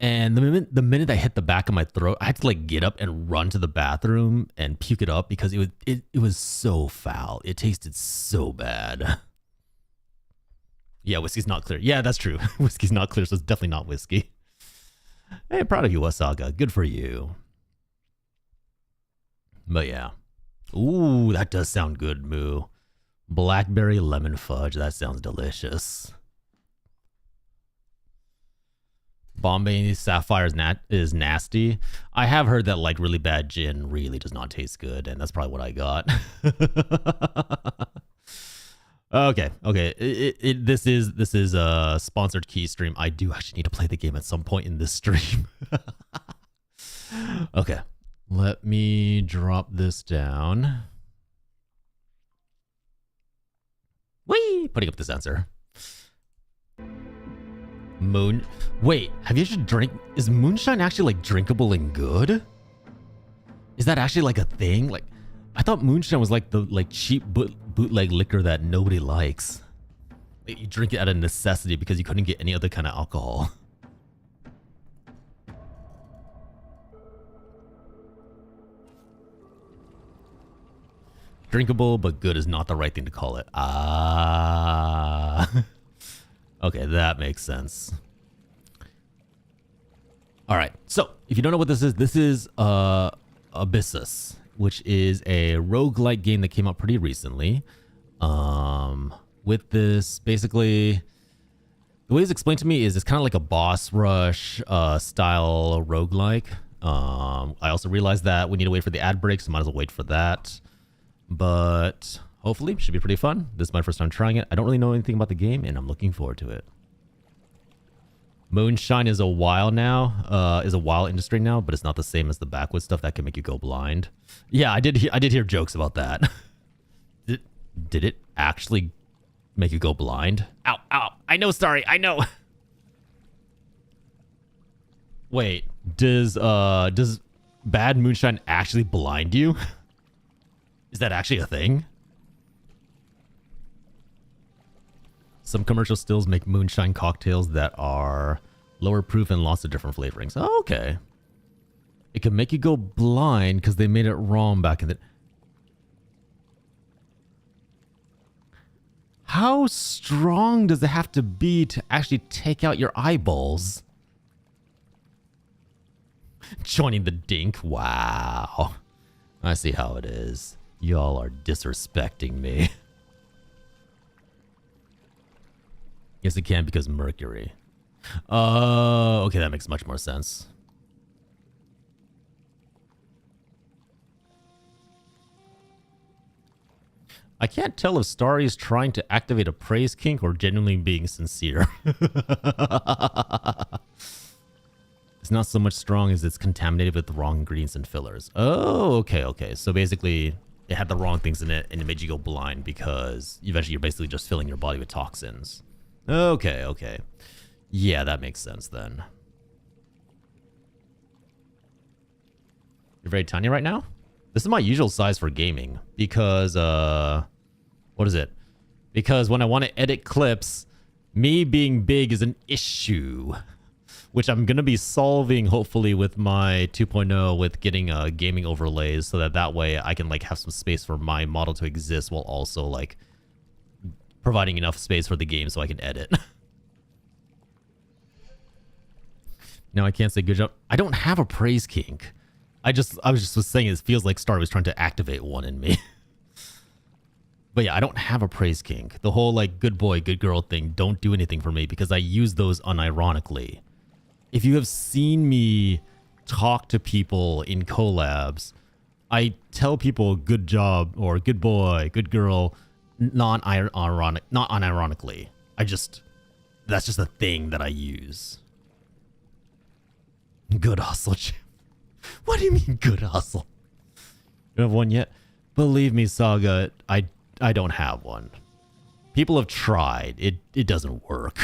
And the minute I hit the back of my throat, I had to like get up and run to the bathroom and puke it up because it was so foul. It tasted so bad. Yeah, whiskey's not clear. Yeah, that's true. Whiskey's not clear, so it's definitely not whiskey. Hey, I'm proud of you, Wasaga. Good for you. But yeah. Ooh, that does sound good, Moo. Blackberry lemon fudge. That sounds delicious. Bombay Sapphire is nasty. I have heard that like really bad gin really does not taste good, and that's probably what I got. Okay. This is a sponsored key stream. I do actually need to play the game at some point in this stream. Okay, let me drop this down. Whee! Putting up the sensor. Wait, have you actually is moonshine actually like drinkable and good? Is that actually like a thing? Like, I thought moonshine was like the cheap bootleg liquor that nobody likes. You drink it out of necessity because you couldn't get any other kind of alcohol. Drinkable but good is not the right thing to call it. Ah. Okay, that makes sense. All right, so if you don't know what this is ABYSSUS, which is a roguelike game that came out pretty recently. With this, basically, the way it's explained to me is it's kind of like a boss rush style roguelike. I also realized that we need to wait for the ad break, so might as well wait for that. But hopefully, it should be pretty fun. This is my first time trying it. I don't really know anything about the game, and I'm looking forward to it. Moonshine is a while industry now, but it's not the same as the backwoods stuff that can make you go blind. Yeah, I did hear jokes about that. Did it actually make you go blind? Ow, ow. I know, sorry, I know. Wait, does bad moonshine actually blind you? Is that actually a thing? Some commercial stills make moonshine cocktails that are lower proof and lots of different flavorings. Oh, okay. It can make you go blind because they made it wrong back in the... How strong does it have to be to actually take out your eyeballs? Joining the dink. Wow. I see how it is. Y'all are disrespecting me. Yes, it can because Mercury. Okay, that makes much more sense. I can't tell if Starry is trying to activate a praise kink or genuinely being sincere. It's not so much strong as it's contaminated with the wrong ingredients and fillers. Oh, okay. So basically, it had the wrong things in it, and it made you go blind because eventually you're basically just filling your body with toxins. Okay. Yeah, that makes sense then. You're very tiny right now? This is my usual size for gaming because, what is it? Because when I want to edit clips, me being big is an issue, which I'm going to be solving hopefully with my 2.0 with getting gaming overlays so that way I can like have some space for my model to exist while also like providing enough space for the game so I can edit. No, I can't say good job. I don't have a praise kink. I was just saying it feels like Star was trying to activate one in me. But yeah, I don't have a praise kink. The whole like good boy, good girl thing don't do anything for me because I use those unironically. If you have seen me talk to people in collabs, I tell people good job or good boy, good girl, not unironically. That's just a thing that I use. Good hustle. What do you mean good hustle? You don't have one yet? Believe me, Saga, I don't have one. People have tried. It doesn't work.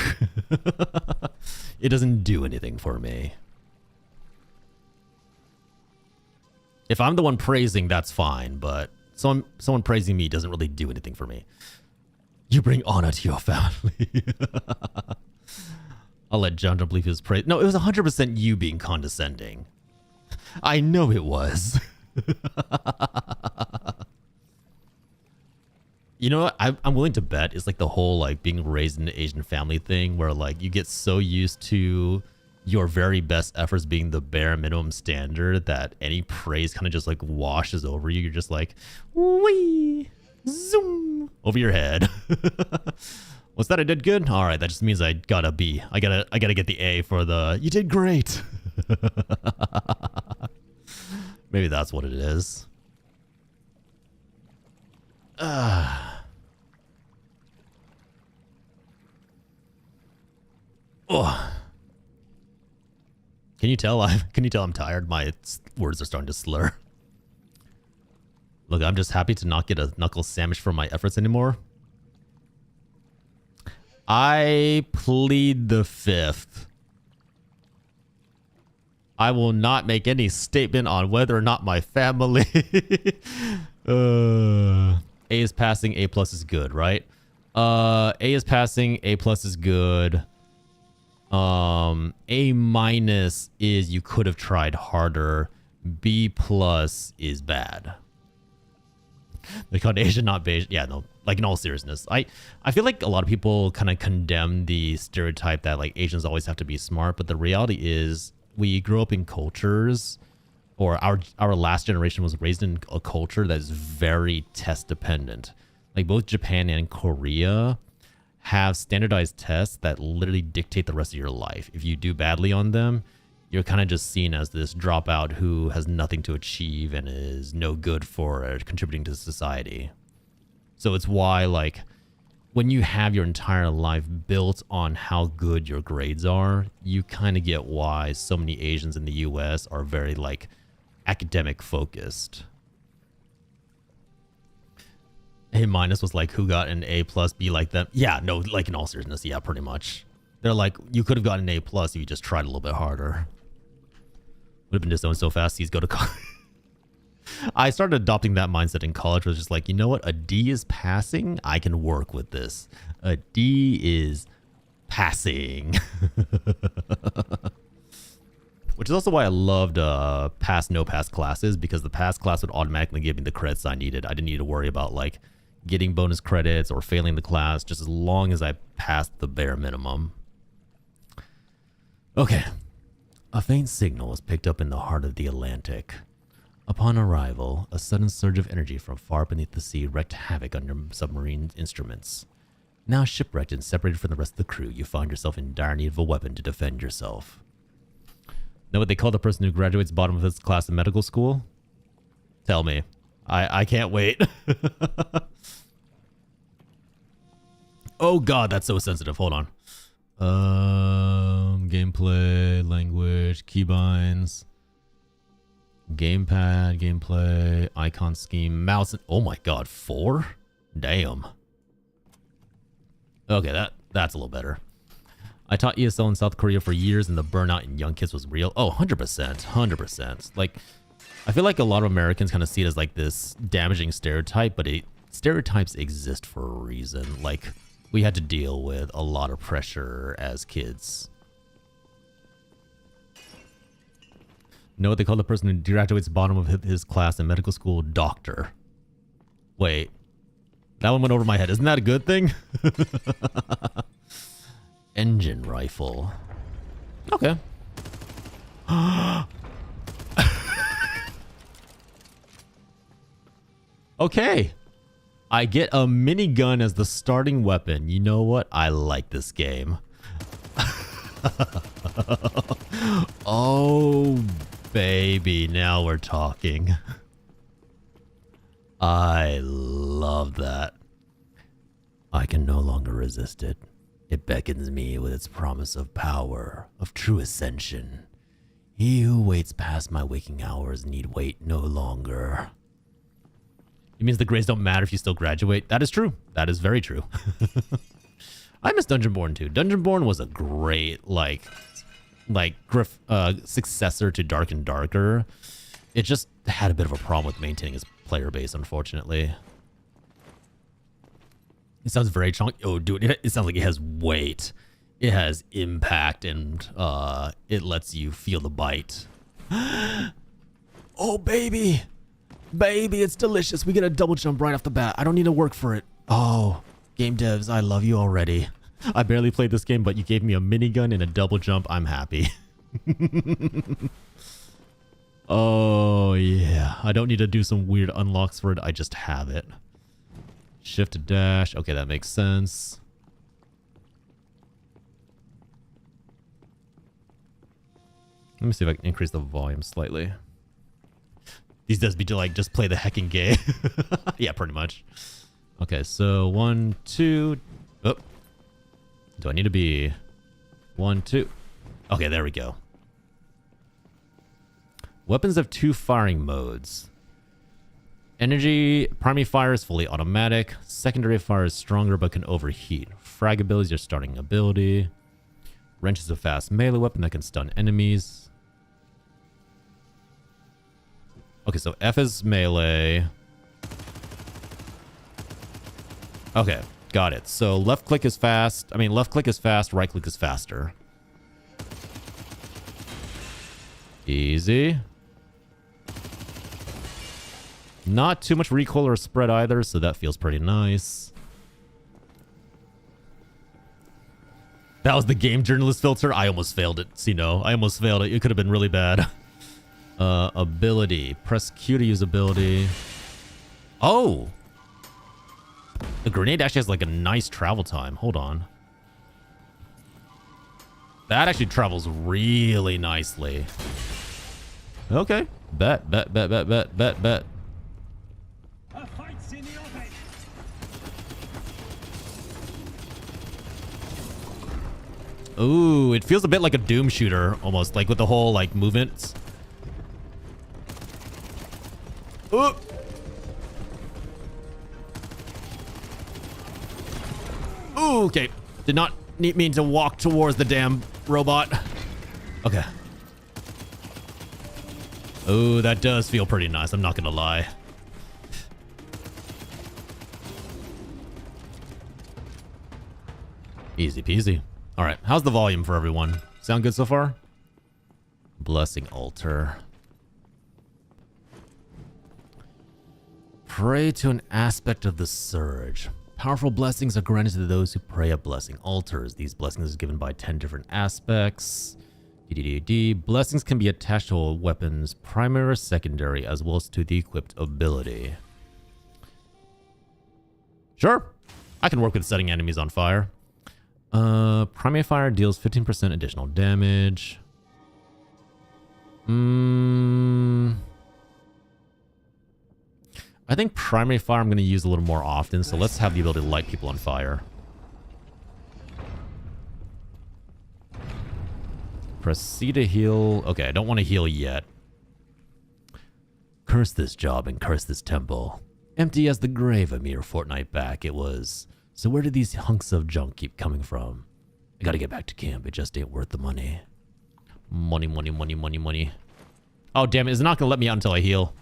It doesn't do anything for me. If I'm the one praising, that's fine, but someone praising me doesn't really do anything for me. You bring honor to your family. I'll let John believe he was praised. No, it was 100% you being condescending. I know it was. You know what? I'm willing to bet it's like the whole like being raised in an Asian family thing where like you get so used to your very best efforts being the bare minimum standard that any praise kind of just like washes over you. You're just like, wee, zoom, over your head. What's that? I did good? All right, that just means I got a B. I gotta get the A for the, you did great. Maybe that's what it is. Oh. Can you tell I'm tired? My words are starting to slur. Look, I'm just happy to not get a knuckle sandwich for my efforts anymore. I plead the fifth. I will not make any statement on whether or not my family. A is passing, A plus is good, right? A is passing, A plus is good. A minus is you could have tried harder. B plus is bad. They called Asian, not beige. Yeah, no. Like in all seriousness, I feel like a lot of people kind of condemn the stereotype that like Asians always have to be smart, but the reality is we grew up in cultures, or our last generation was raised in a culture that is very test dependent. Like both Japan and Korea have standardized tests that literally dictate the rest of your life. If you do badly on them, you're kind of just seen as this dropout who has nothing to achieve and is no good for contributing to society. So it's why, like, when you have your entire life built on how good your grades are, you kind of get why so many Asians in the US are very, like, academic focused. A minus was like, who got an A plus, B like them? Yeah, no, like in all seriousness, yeah, pretty much. They're like, you could have gotten an A plus if you just tried a little bit harder. Would have been disowned so fast, he's go to college. I started adopting that mindset in college. Was just like, you know what? A D is passing. I can work with this. A D is passing. Which is also why I loved pass, no pass classes, because the pass class would automatically give me the credits I needed. I didn't need to worry about like getting bonus credits or failing the class, just as long as I passed the bare minimum. Okay. A faint signal was picked up in the heart of the Atlantic. Upon arrival, a sudden surge of energy from far beneath the sea wreaked havoc on your submarine instruments. Now shipwrecked and separated from the rest of the crew, you find yourself in dire need of a weapon to defend yourself. Know what they call the person who graduates bottom of his class in medical school? Tell me. I can't wait. Oh god, that's so sensitive. Hold on. Gameplay, language, keybinds, gamepad, gameplay, icon scheme, mouse. Oh my god, 4? Damn. Okay, that's a little better. I taught ESL in South Korea for years, and the burnout in young kids was real. Oh, 100%, 100%. Like, I feel like a lot of Americans kind of see it as like this damaging stereotype, but stereotypes exist for a reason. Like, we had to deal with a lot of pressure as kids. Know what they call the person who graduates bottom of his class in medical school? Doctor. Wait. That one went over my head. Isn't that a good thing? Engine rifle. Okay. Okay. I get a minigun as the starting weapon. You know what? I like this game. Oh, baby. Now we're talking. I love that. I can no longer resist it. It beckons me with its promise of power, of true ascension. He who waits past my waking hours need wait no longer. It means the grades don't matter if you still graduate. That is true. That is very true. I miss Dungeonborn too. Dungeonborn was a great successor to Dark and Darker. It just had a bit of a problem with maintaining its player base, unfortunately. It sounds very chunky. Oh, dude, it sounds like it has weight. It has impact, and it lets you feel the bite. Oh, baby. Baby, it's delicious. We get a double jump right off the bat. I don't need to work for it. Oh, game devs, I love you already. I barely played this game, but you gave me a minigun and a double jump. I'm happy. Oh, yeah. I don't need to do some weird unlocks for it. I just have it. Shift to dash. Okay, that makes sense. Let me see if I can increase the volume slightly. These does be to like just play the hecking game. Yeah, pretty much. Okay, so 1, 2. Oh. Do I need to be 1, 2? Okay, there we go. Weapons have 2 firing modes. Energy, primary fire is fully automatic. Secondary fire is stronger but can overheat. Frag ability is your starting ability. Wrench is a fast melee weapon that can stun enemies. Okay, so F is melee. Okay, got it. So left click is fast. Left click is fast, right click is faster. Easy. Not too much recoil or spread either, so that feels pretty nice. That was the game journalist filter. I almost failed it. See, no, I almost failed it. It could have been really bad. Ability. Press Q to use ability. Oh! The grenade actually has like a nice travel time. Hold on. That actually travels really nicely. Okay. Bet. Ooh, it feels a bit like a Doom shooter, almost, like with the whole, like, movements. Ooh. Ooh, okay. Did not mean to walk towards the damn robot. Okay. Ooh, that does feel pretty nice, I'm not gonna lie. Easy peasy. All right, how's the volume for everyone? Sound good so far? Blessing altar. Pray to an aspect of the surge. Powerful blessings are granted to those who pray at blessing altars. These blessings are given by 10 different aspects. Blessings can be attached to a weapon's primary or secondary, as well as to the equipped ability. Sure, I can work with setting enemies on fire. Primary fire deals 15% additional damage. I think primary fire I'm going to use a little more often, so let's have the ability to light people on fire. Press C to heal. Okay, I don't want to heal yet. Curse this job and curse this temple. Empty as the grave a mere fortnight back it was. So where did these hunks of junk keep coming from? I gotta get back to camp. It just ain't worth the money. Money, money, money, money, money. Oh, damn it. It's not gonna let me out until I heal.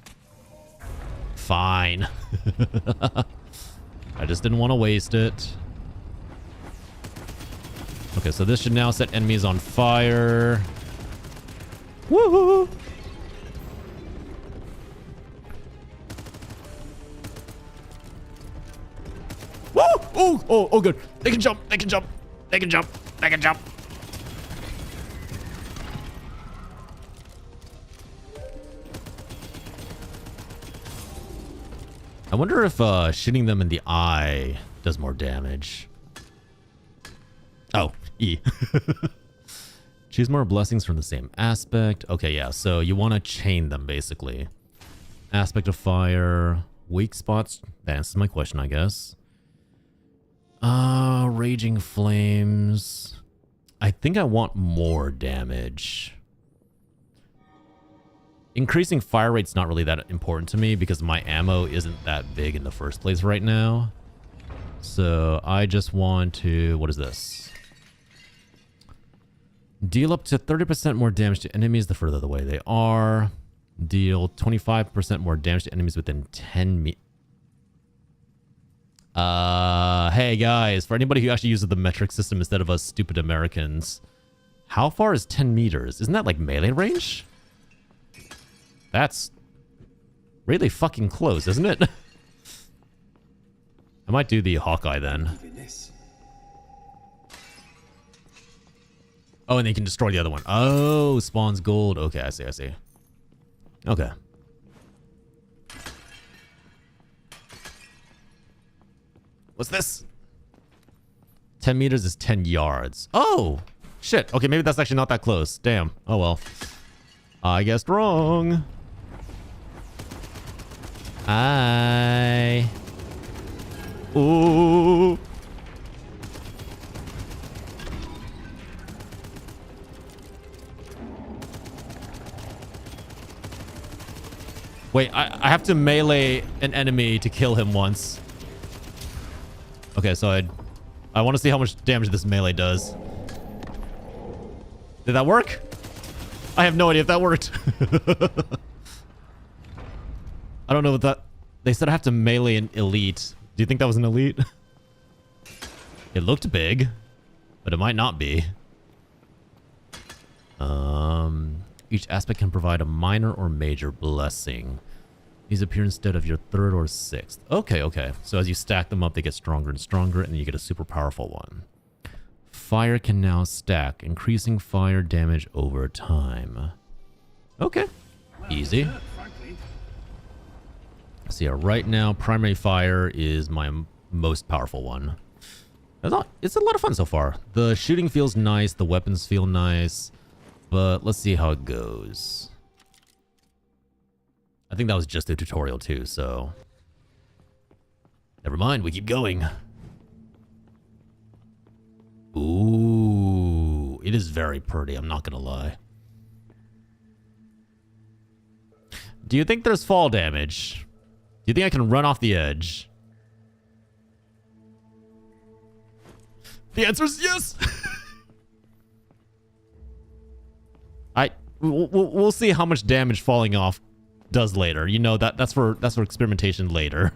Fine. I just didn't want to waste it. Okay, so this should now set enemies on fire. Woohoo! Woo! Oh, good. They can jump. They can jump. They can jump. They can jump. I wonder if shooting them in the eye does more damage. Oh, E. Choose more blessings from the same aspect. Okay, yeah, so you want to chain them, basically. Aspect of fire. Weak spots. That answers my question, I guess. Raging flames. I think I want more damage. Increasing fire rate's not really that important to me because my ammo isn't that big in the first place right now. So I just want to... What is this? Deal up to 30% more damage to enemies the further away they are. Deal 25% more damage to enemies within 10 meters. Hey guys, for anybody who actually uses the metric system instead of us stupid Americans, how far is 10 meters? Isn't that like melee range? That's really fucking close, isn't it? I might do the Hawkeye then. Oh, and they can destroy the other one. Oh, spawns gold. Okay, I see, I see. Okay. What's this? 10 meters is 10 yards. Oh, shit. Okay, maybe that's actually not that close. Damn. Oh, well. I guessed wrong. Ooh. Wait, I have to melee an enemy to kill him once. Okay, so I want to see how much damage this melee does. Did that work? I have no idea if that worked. I don't know what that... They said I have to melee an elite. Do you think that was an elite? It looked big, but it might not be. Each aspect can provide a minor or major blessing. These appear instead of your third or sixth. Okay, okay. So as you stack them up, they get stronger and stronger, and then you get a super powerful one. Fire can now stack, increasing fire damage over time. Okay. Easy. So yeah, right now, primary fire is my most powerful one. It's a lot of fun so far. The shooting feels nice, the weapons feel nice, but let's see how it goes. I think that was just a tutorial too, so... Never mind, we keep going. Ooh, it is very pretty, I'm not gonna lie. Do you think there's fall damage? Do you think I can run off the edge? The answer is yes! We'll see how much damage falling off does later. You know, that's for experimentation later.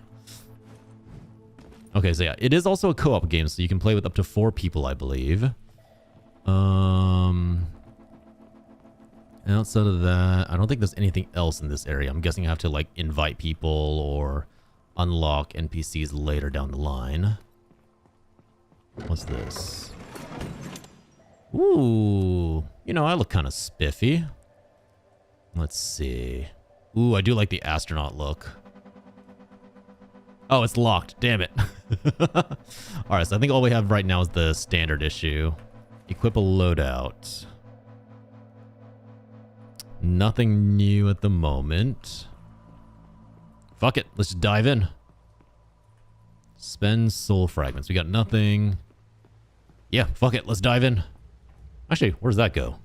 Okay, so yeah, it is also a co-op game, so you can play with up to 4 people, I believe. Outside of that, I don't think there's anything else in this area. I'm guessing I have to like invite people or unlock NPCs later down the line. What's this? Ooh, you know, I look kind of spiffy. Let's see. Ooh, I do like the astronaut look. Oh, it's locked. Damn it. Alright, so I think all we have right now is the standard issue. Equip a loadout. Nothing new at the moment. Fuck it. Let's just dive in. Spend soul fragments. We got nothing. Yeah, fuck it. Let's dive in. Actually, where does that go?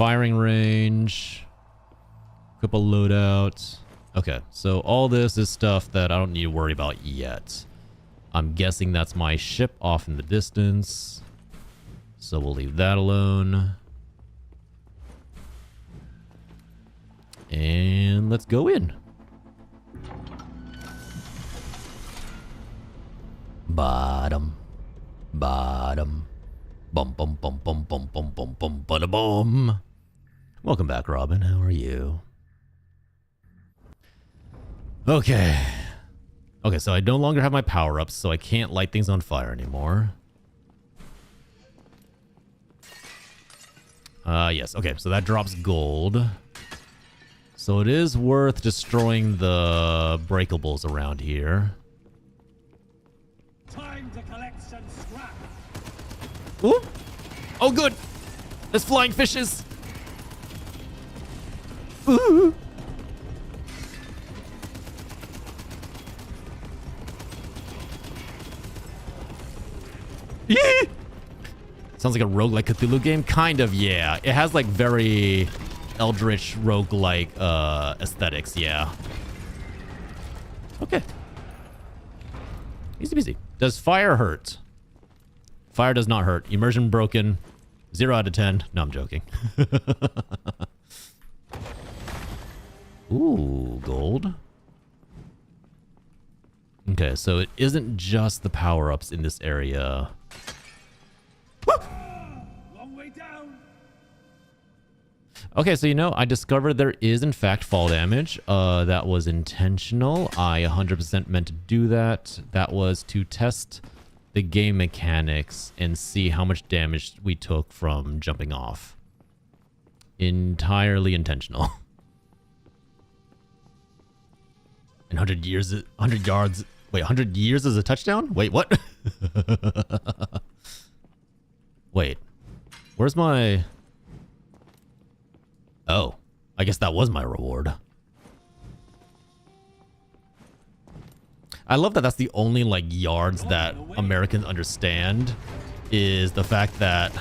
firing range. Equip a loadout. Okay, so all this is stuff that I don't need to worry about yet. I'm guessing that's my ship off in the distance. So we'll leave that alone. And let's go in. Bottom. Bottom. Bum bum bum bum bum bum bum bum bada bum. Welcome back, Robin. How are you? Okay. Okay, so I no longer have my power-ups, so I can't light things on fire anymore. Yes. Okay, so that drops gold. So it is worth destroying the breakables around here. Time to collect some scrap. Ooh. Oh, good. There's flying fishes. Ooh. Yeah. Sounds like a roguelike Cthulhu game. Kind of, yeah. It has like very eldritch roguelike aesthetics, yeah. Okay. Easy peasy. Does fire hurt? Fire does not hurt. Immersion broken. 0 out of 10. No, I'm joking. Ooh, gold. Okay, so it isn't just the power-ups in this area. Long way down. Okay, so you know, I discovered there is in fact fall damage. That was intentional. I 100% meant to do that. That was to test the game mechanics and see how much damage we took from jumping off. Entirely intentional. And 100 years, 100 yards. Wait, 100 years is a touchdown? Wait, what? Wait, where's my... Oh, I guess that was my reward. I love that that's the only, like, yards that Americans understand, is the fact that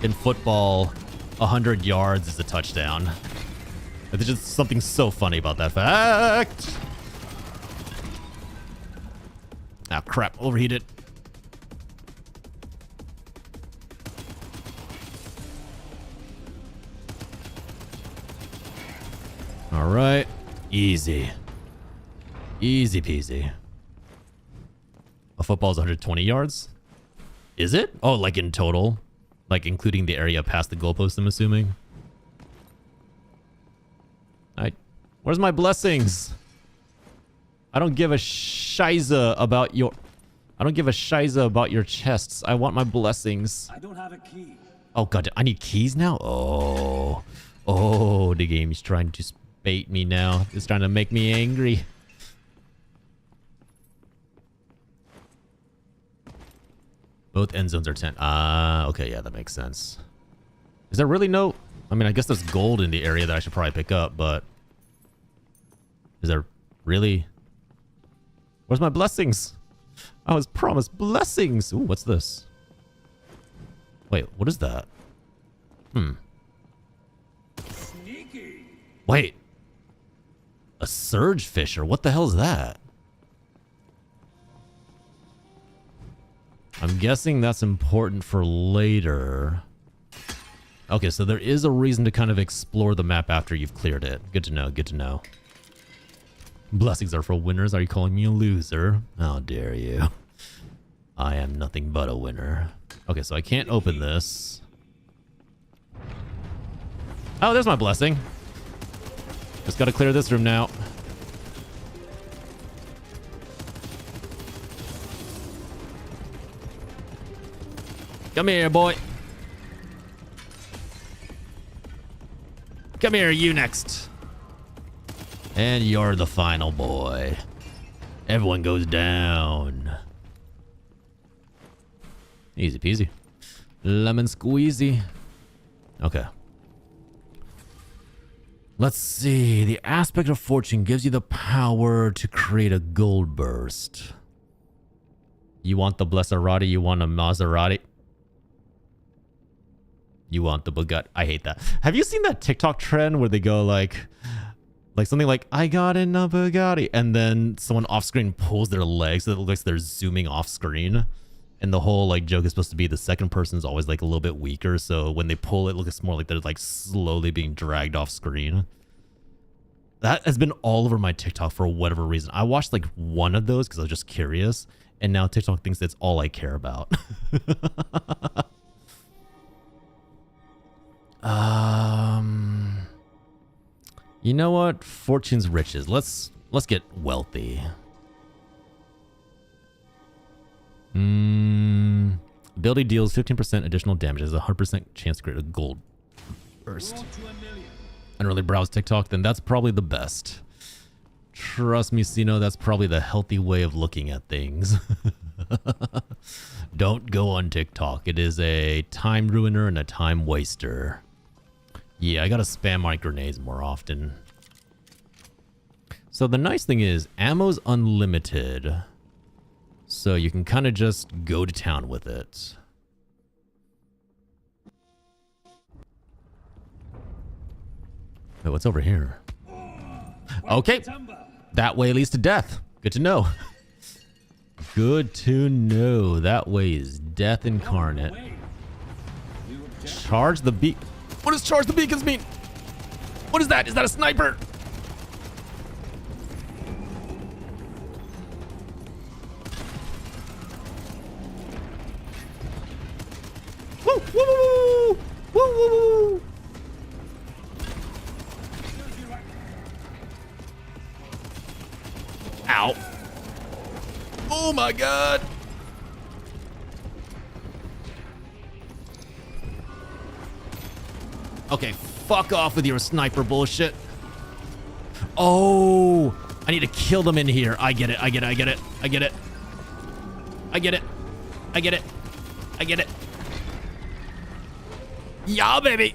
in football, 100 yards is a touchdown. There's just something so funny about that fact. Ah, crap, overheated. All right, easy. Easy peasy. A football is 120 yards? Is it? Oh, like in total? Like including the area past the goalpost, I'm assuming? Where's my blessings? I don't give a shiza about your... I don't give a shiza about your chests. I want my blessings. I don't have a key. Oh, God. I need keys now? Oh. Oh, the game is trying to bait me now. It's trying to make me angry. Both end zones are 10. Ah, okay. Yeah, that makes sense. Is there really no... I mean, I guess there's gold in the area that I should probably pick up, but... Is there really... Where's my blessings? I was promised blessings. Ooh, what's this? Wait, what is that? Sneaky. Wait. A surge fisher? What the hell is that? I'm guessing that's important for later. Okay, so there is a reason to kind of explore the map after you've cleared it. Good to know, good to know. Blessings are for winners. Are you calling me a loser? How dare you? I am nothing but a winner. Okay, so I can't open this. Oh, there's my blessing. Just gotta clear this room now. Come here, boy. Come here, you next. And you're the final boy. Everyone goes down. Easy peasy. Lemon squeezy. Okay. Let's see. The aspect of fortune gives you the power to create a gold burst. You want the Blesserati? You want a Maserati? You want the Bugatti? I hate that. Have you seen that TikTok trend where they go like something like, I got in a Bugatti, and then someone off screen pulls their legs so it looks like they're zooming off screen, and the whole like joke is supposed to be the second person is always like a little bit weaker, so when they pull it, it looks more like they're like slowly being dragged off screen. That has been all over my TikTok for whatever reason. I watched like one of those because I was just curious, and now TikTok thinks that's all I care about. You know what? Fortune's riches. Let's get wealthy. Ability deals 15% additional damage. Has a 100% chance to create a gold burst. Road to $1 million. And really browse TikTok, then that's probably the best. Trust me, Sino, that's probably the healthy way of looking at things. Don't go on TikTok. It is a time ruiner and a time waster. Yeah, I gotta spam my grenades more often. So the nice thing is, ammo's unlimited. So you can kind of just go to town with it. Wait, what's over here? Okay, that way leads to death. Good to know. Good to know. That way is death incarnate. Charge the beak. What does charge the beacons mean? What is that? Is that a sniper? Woo, woo, woo, woo, woo, woo. Ow. Oh my god. Okay, fuck off with your sniper bullshit. Oh, I need to kill them in here. I get it, I get it, I get it, I get it. I get it, I get it, I get it. Yeah, baby.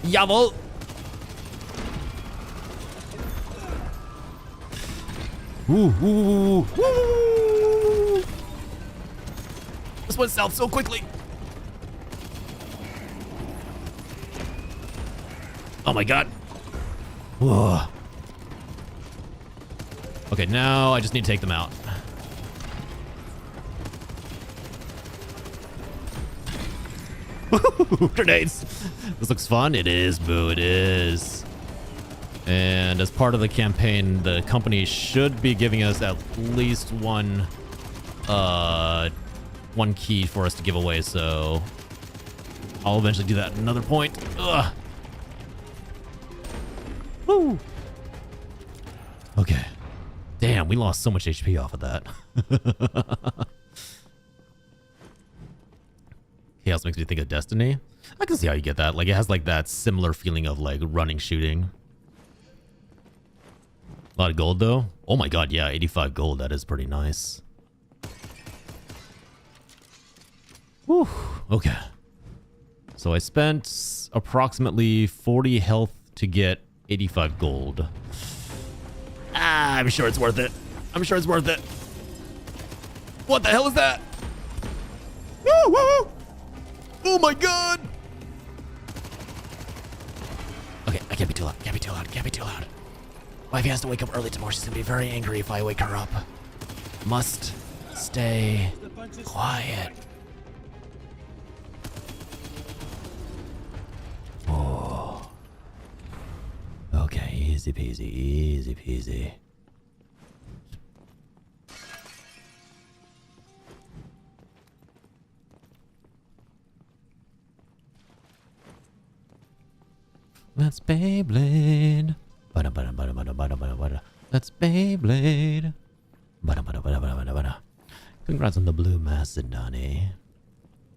Jawohl. Woo, woo, woo, woo. This went south so quickly. Oh my god. Whoa. Okay, now I just need to take them out. Grenades. This looks fun. It is, boo. It is. And as part of the campaign, the company should be giving us at least one key for us to give away. So I'll eventually do that at another point. Ugh. Woo. Okay. Damn, we lost so much HP off of that. Chaos makes me think of Destiny. I can see how you get that. Like, it has like that similar feeling of like running, shooting. A lot of gold though. Oh my god, yeah, 85 gold. That is pretty nice. Whew. Okay. So I spent approximately 40 health to get 85 gold. Ah, I'm sure it's worth it. I'm sure it's worth it. What the hell is that? Woo, woo. Oh my god. Okay, I can't be too loud. Can't be too loud. Can't be too loud. Wifey has to wake up early tomorrow. She's gonna be very angry if I wake her up. Must stay quiet. Oh. Okay, easy peasy, easy peasy. That's Beyblade. That's Beyblade. Congrats on the blue Macedoni.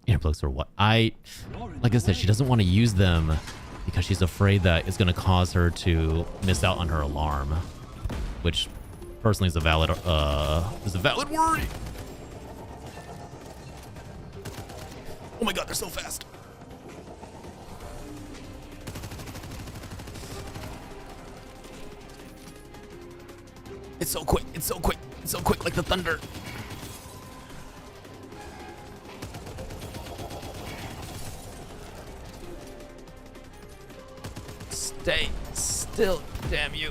Earplugs or what? Like I said, she doesn't want to use them because she's afraid that it's going to cause her to miss out on her alarm, which personally is a valid worry. Oh my god, they're so fast. It's so quick, it's so quick, it's so quick like the thunder. Stay still, damn you.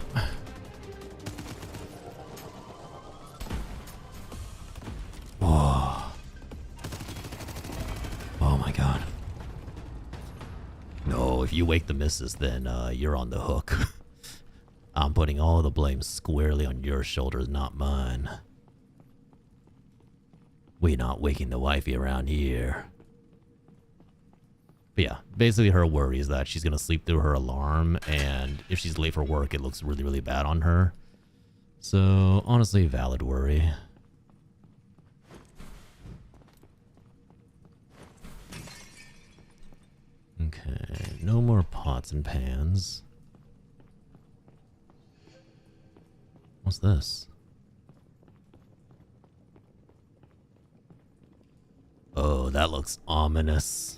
Whoa. Oh my god. No, if you wake the missus, then you're on the hook. I'm putting all the blame squarely on your shoulders, not mine. We're not waking the wifey around here. But yeah, basically her worry is that she's going to sleep through her alarm, and if she's late for work, it looks really, really bad on her. So, honestly, valid worry. Okay, no more pots and pans. What's this? Oh, that looks ominous.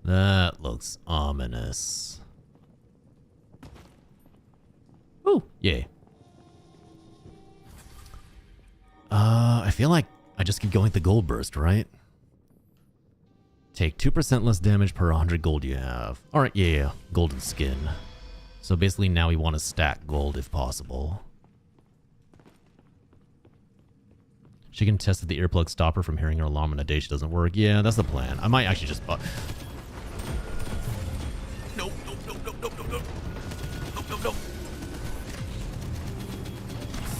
That looks ominous. Ooh, yay. I feel like I just keep going with the gold burst, right? Take 2% less damage per 100 gold you have. Alright, yeah, golden skin. So basically now we want to stack gold if possible. She can test if the earplugs stop her from hearing her alarm on a day she doesn't work. Yeah, that's the plan. I might actually just... Nope, nope, nope, nope, nope, nope, nope. Nope, nope, nope.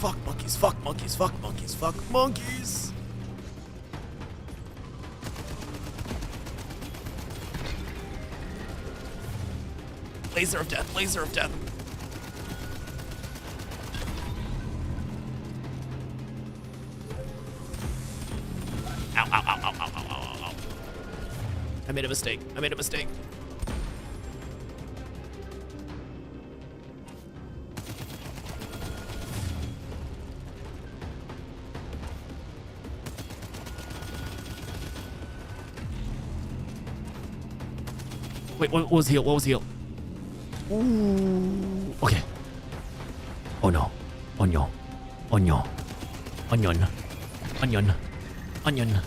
Fuck monkeys, fuck monkeys, fuck monkeys, fuck monkeys. Laser of death, laser of death. Ow, ow, ow, ow, ow, ow, ow, ow. I made a mistake. I made a mistake. Wait, what was heal? What was heal? Ooh. Okay. Oh no. Onion. Onion. Onion. Onion. Onion.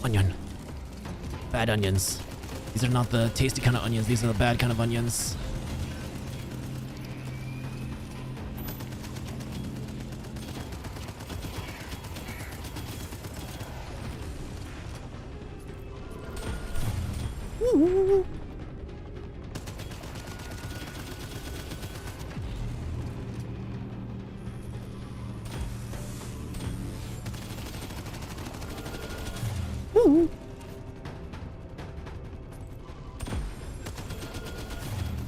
Onion. Bad onions. These are not the tasty kind of onions. These are the bad kind of onions. Ooh. Ooh.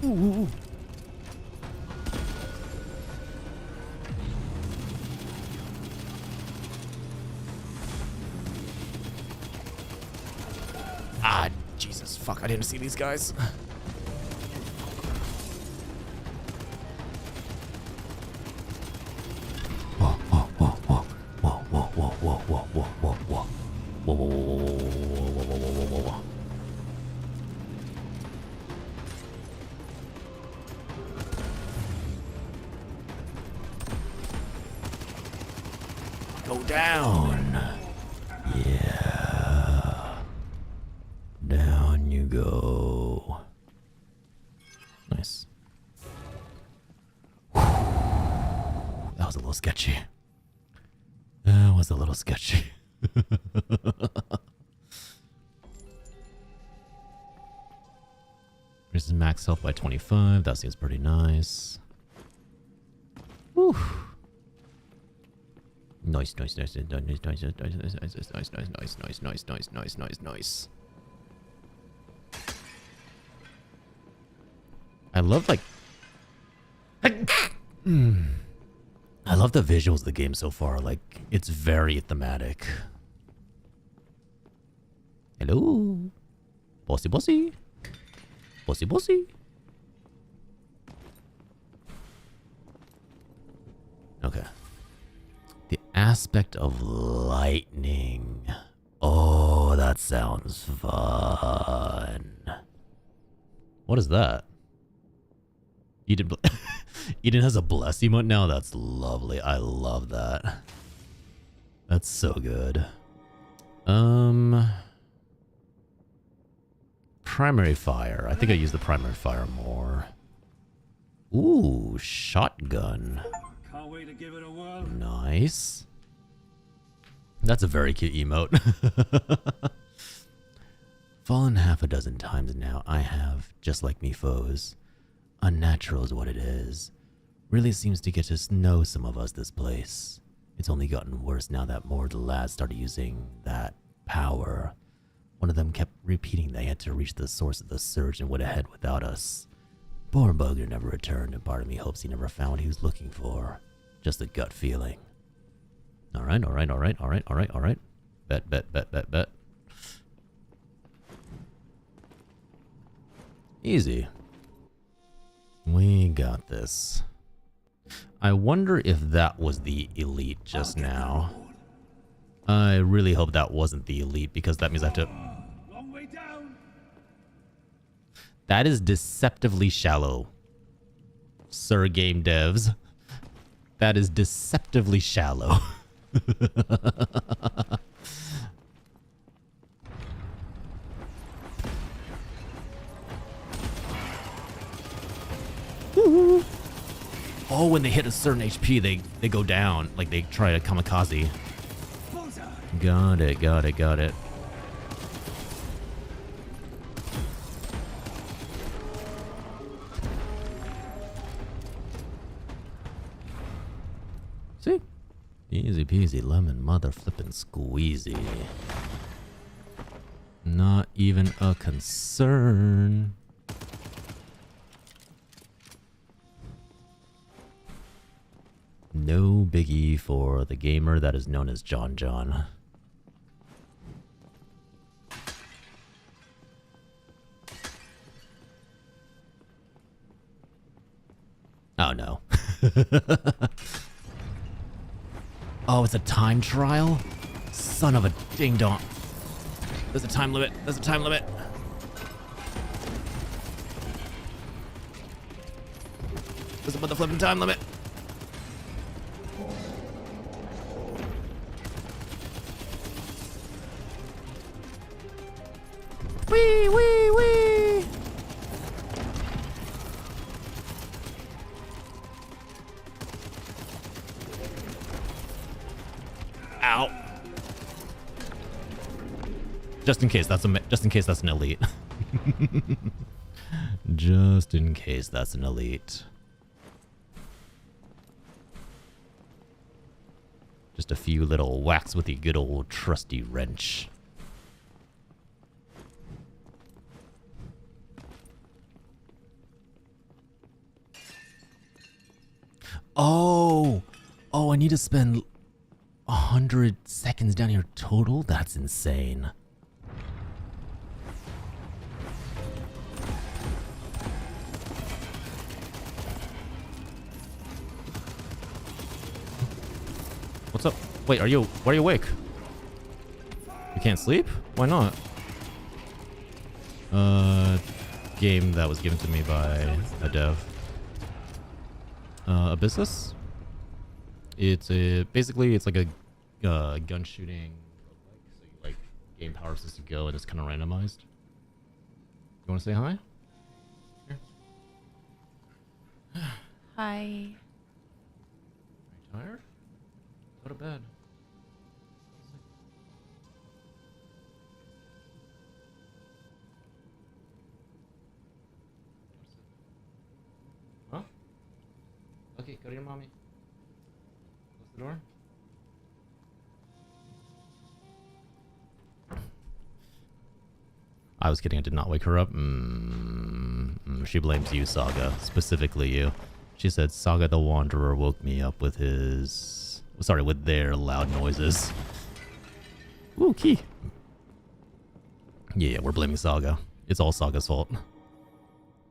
Ooh. Ah, Jesus, fuck, I didn't see these guys. Whoa, whoa, whoa, whoa, whoa, whoa, whoa, whoa, whoa, whoa, whoa, whoa. Whoa, whoa, whoa, whoa, whoa, whoa, whoa, whoa, whoa, whoa. Go down. Yeah. Down you go. Nice. Whew. That was a little sketchy. That was a little sketchy. Increases max health by 25. That seems pretty nice. Whew. Nice, nice, nice, nice, nice, nice, nice, nice, nice, nice, nice, nice, nice, nice, nice, nice, nice, nice. I love like I love the visuals of the game so far. Like, it's very thematic. Hello. Bossy bossy. Bossy bossy. Okay. The aspect of lightning. Oh, that sounds fun. What is that? Eden, Eden has a bless emote now? That's lovely. I love that. That's so good. Primary fire. I think I use the primary fire more. Ooh, shotgun. Can't wait to give it a whirl. Nice. That's a very cute emote. Fallen half a dozen times now, I have, just like me foes. Unnatural is what it is. Really seems to get to know some of us this place. It's only gotten worse now that more of the lads started using that power. One of them kept repeating they had to reach the source of the surge and would ahead without us. Poor bugger never returned, and part of me hopes he never found what he was looking for. Just a gut feeling. Alright. Bet. Easy. We got this. I wonder if that was the elite just now. I really hope that wasn't the elite, because that means I have to... Long way down. That is deceptively shallow. Sir Game Devs. That is deceptively shallow. Oh, when they hit a certain HP, they go down. Like they try to kamikaze. Bullseye. Got it. See? Easy peasy lemon mother flippin' squeezy. Not even a concern. No biggie for the gamer that is known as John John. Oh no. Oh, it's a time trial? Son of a ding dong. There's a time limit. There's a time limit. There's a motherflipping time limit. Wee. Ow. Just in case that's an elite. Just in case that's an elite. Just a few little whacks with the good old trusty wrench. Oh, I need to spend 100 seconds down here total? That's insane. What's up? Wait, why are you awake? You can't sleep? Why not? Game that was given to me by a dev. ABYSSUS? It's basically it's like a gun shooting roguelike, so you like game powers as you go and it's kind of randomized. You want to say hi? Here. Hi. Are you tired? Go to bed. Huh? Okay, go to your mommy. Close the door. I was kidding, I did not wake her up. She blames you, Saga. Specifically you. She said, Saga the Wanderer woke me up with his... Sorry, with their loud noises. Ooh, key. Yeah, we're blaming Saga. It's all Saga's fault.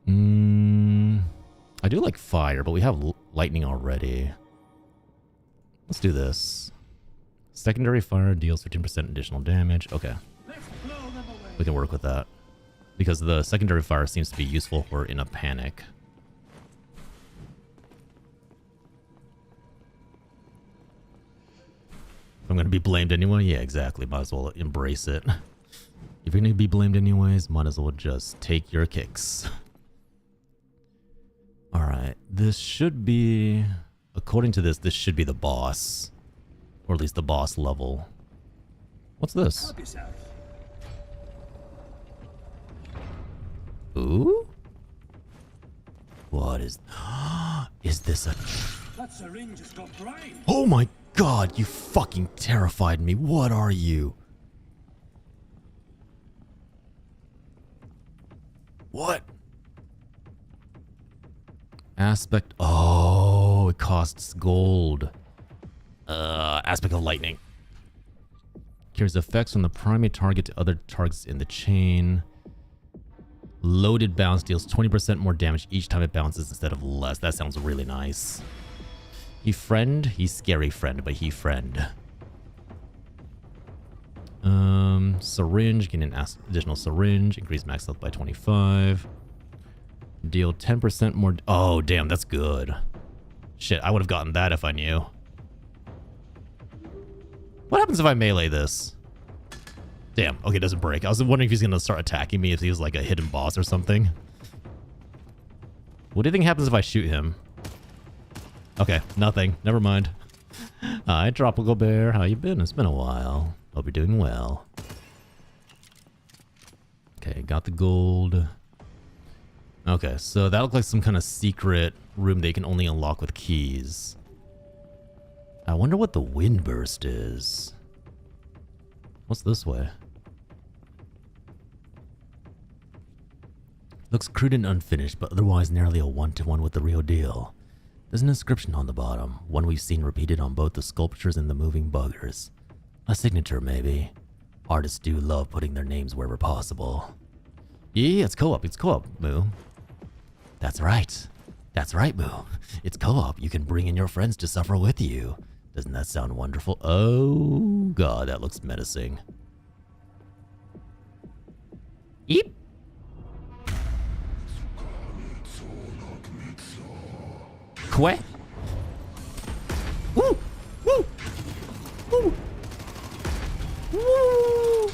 I do like fire, but we have lightning already. Let's do this. Secondary fire deals 15% additional damage. Okay. Let's blow them away. We can work with that. Because the secondary fire seems to be useful if we're in a panic. If I'm going to be blamed anyway? Yeah, exactly. Might as well embrace it. If you're going to be blamed anyways, might as well just take your kicks. Alright, this should be, according to this should be the boss. Or at least the boss level. What's this? Help yourself. Ooh? What is... Is this a... That syringe has got brain. Oh my god, you fucking terrified me. What are you? What? Aspect... Oh, it costs gold. Aspect of lightning. Carries effects from the primary target to other targets in the chain. Loaded bounce deals 20% more damage each time it bounces instead of less. That sounds really nice. He friend? He's scary friend, but he friend. Syringe, gain an additional syringe. Increase max health by 25. Deal 10% more. Oh, damn, that's good. Shit, I would have gotten that if I knew. What happens if I melee this? Damn, okay, it doesn't break. I was wondering if he's going to start attacking me, if he was like a hidden boss or something. What do you think happens if I shoot him? Okay, nothing. Never mind. Hi, Tropical Bear. How you been? It's been a while. Hope you're doing well. Okay, got the gold. Okay, so that looks like some kind of secret room that you can only unlock with keys. I wonder what the wind burst is. What's this way? Looks crude and unfinished, but otherwise nearly a one-to-one with the real deal. There's an inscription on the bottom, one we've seen repeated on both the sculptures and the moving buggers. A signature, maybe. Artists do love putting their names wherever possible. Yeah, it's co-op. It's co-op, Moo. That's right. That's right, Moo. It's co-op. You can bring in your friends to suffer with you. Doesn't that sound wonderful? Oh, God, that looks menacing. Yeep. Quack. Woo! Woo! Woo! Woo!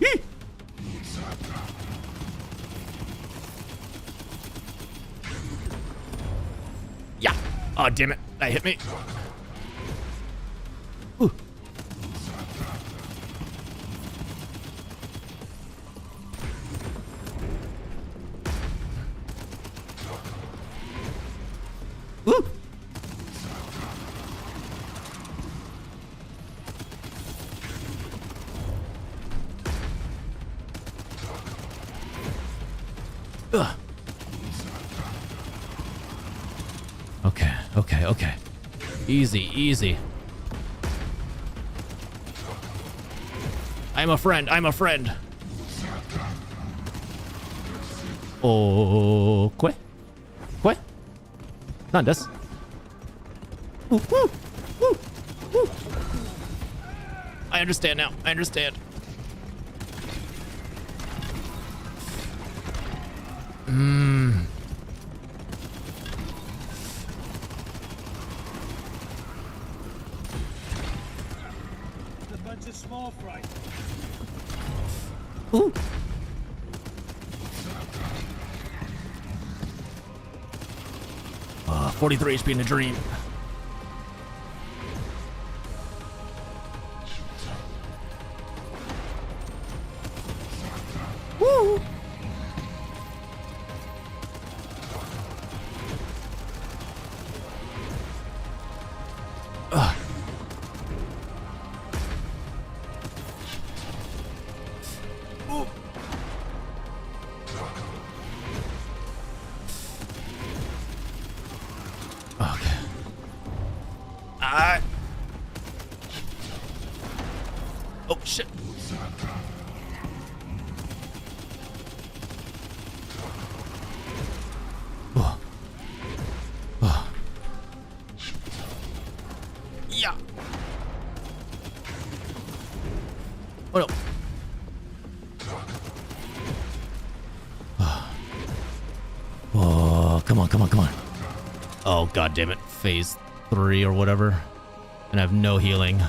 Yee! Yeah! Oh, damn it. That hit me. Ooh. Ooh. Ugh. Okay. Easy, easy. I'm a friend. Oh, quit. Not this. Woo. I understand now. The bunch of small fry. Ooh. 43 HP in a dream. Woo! Ooh. Okay. Oh shit. Yeah. Oh no. Oh, come on. Oh, god damn it. Phase 3 or whatever. And I have no healing.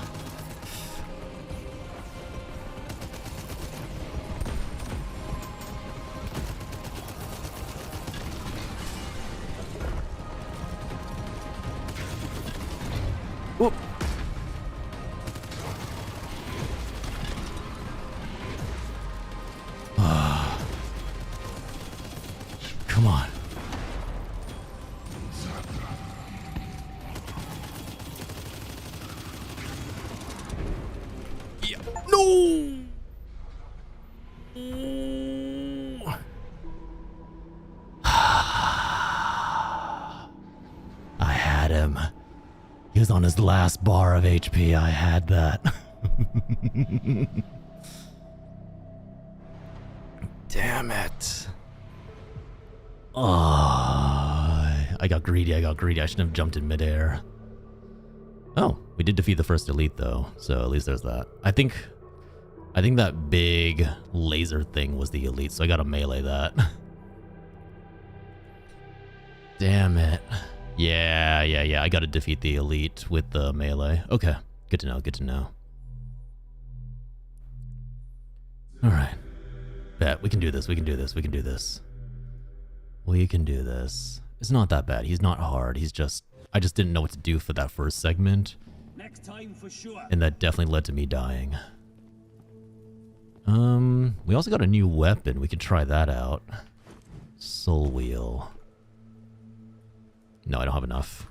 him. He was on his last bar of HP. I had that. Damn it. Oh, I got greedy. I shouldn't have jumped in midair. Oh, we did defeat the first elite though, so at least there's that. I think that big laser thing was the elite, so I gotta melee that. Damn it. Yeah. I gotta defeat the elite with the melee. Okay, good to know. Alright. Bet, we can do this. It's not that bad. He's not hard. I just didn't know what to do for that first segment. Next time for sure. And that definitely led to me dying. We also got a new weapon. We could try that out. Soul Wheel. No, I don't have enough.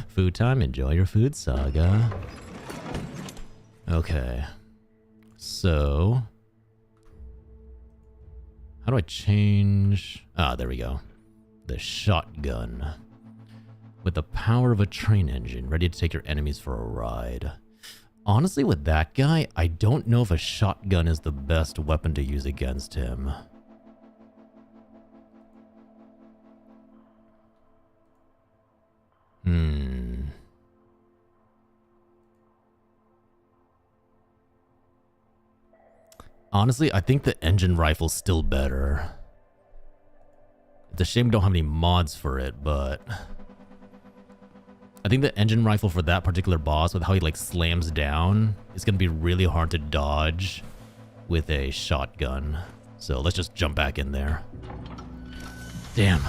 Food time. Enjoy your food, Saga. Okay. So... how do I change... ah, there we go. The shotgun. With the power of a train engine, ready to take your enemies for a ride. Honestly, with that guy, I don't know if a shotgun is the best weapon to use against him. Honestly, I think the engine rifle's still better. It's a shame we don't have any mods for it, but... I think the engine rifle for that particular boss, with how he like slams down, is going to be really hard to dodge with a shotgun. So let's just jump back in there. Damn.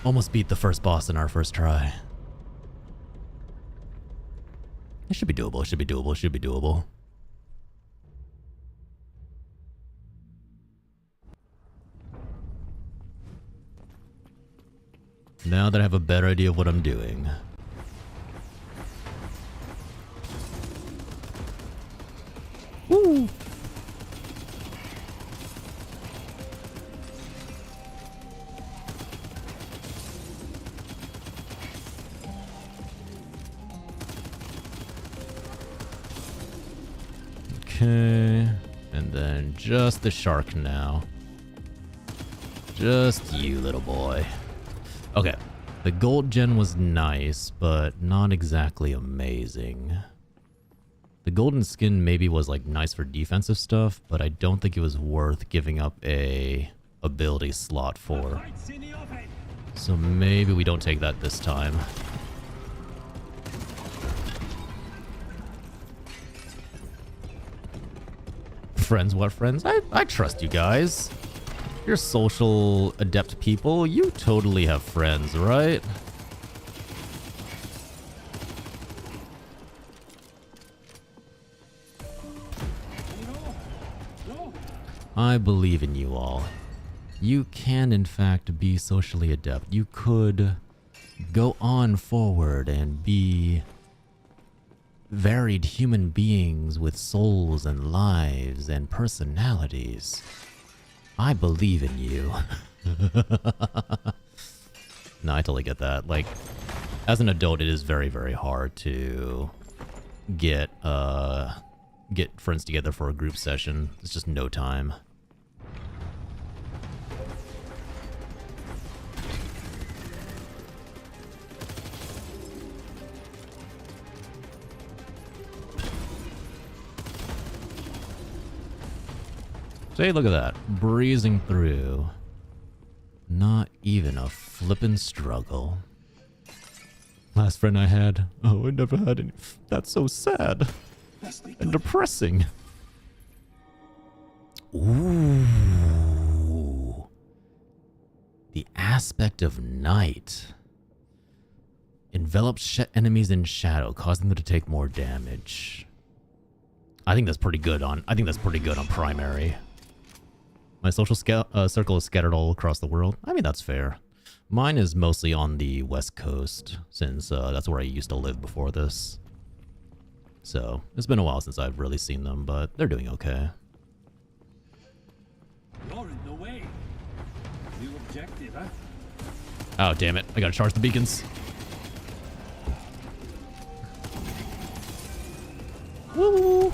Almost beat the first boss in our first try. It should be doable. Now that I have a better idea of what I'm doing. Woo! Okay, and then just the shark now. Just you, little boy. Okay, the gold gen was nice, but not exactly amazing. The golden skin maybe was like nice for defensive stuff, but I don't think it was worth giving up a ability slot for. So maybe we don't take that this time. Friends, what friends? I trust you guys. You're social adept people. You totally have friends, right? I believe in you all. You can, in fact, be socially adept. You could go on forward and be varied human beings with souls and lives and personalities. I believe in you. No, I totally get that. Like, as an adult, it is very, very hard to get friends together for a group session. It's just no time. So hey, look at that. Breezing through. Not even a flippin' struggle. Last friend I had. Oh, I never had any. That's so sad. And depressing. Ooh. The aspect of night. Envelops enemies in shadow, causing them to take more damage. I think that's pretty good on primary. My social circle is scattered all across the world. I mean, that's fair. Mine is mostly on the West Coast, since that's where I used to live before this. So, it's been a while since I've really seen them, but they're doing okay. You're in the way. New objective, huh? Oh, damn it. I gotta charge the beacons. Woo!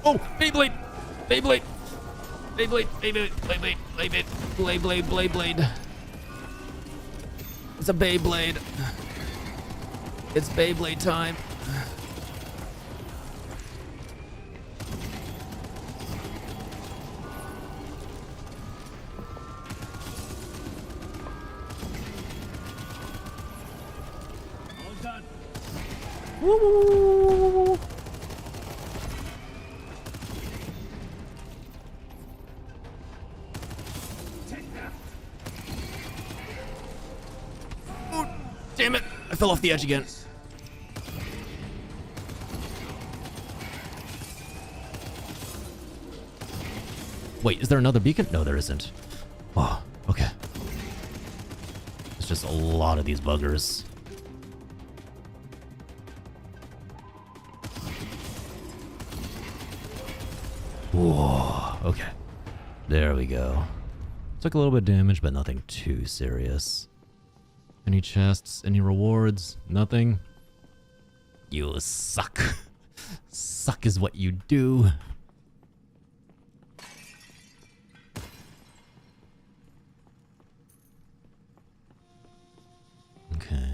Oh, Beyblade! Beyblade! Beyblade! Beyblade! Beyblade! Beyblade! Beyblade! Beyblade! It's a Beyblade. It's Beyblade time. All done. Woo! Take that. Damn it! I fell off the edge again. Wait, is there another beacon? No, there isn't. Oh, okay. It's just a lot of these buggers. Whoa, okay. There we go. Took a little bit of damage, but nothing too serious. Any chests? Any rewards? Nothing? You suck. Suck is what you do. Okay.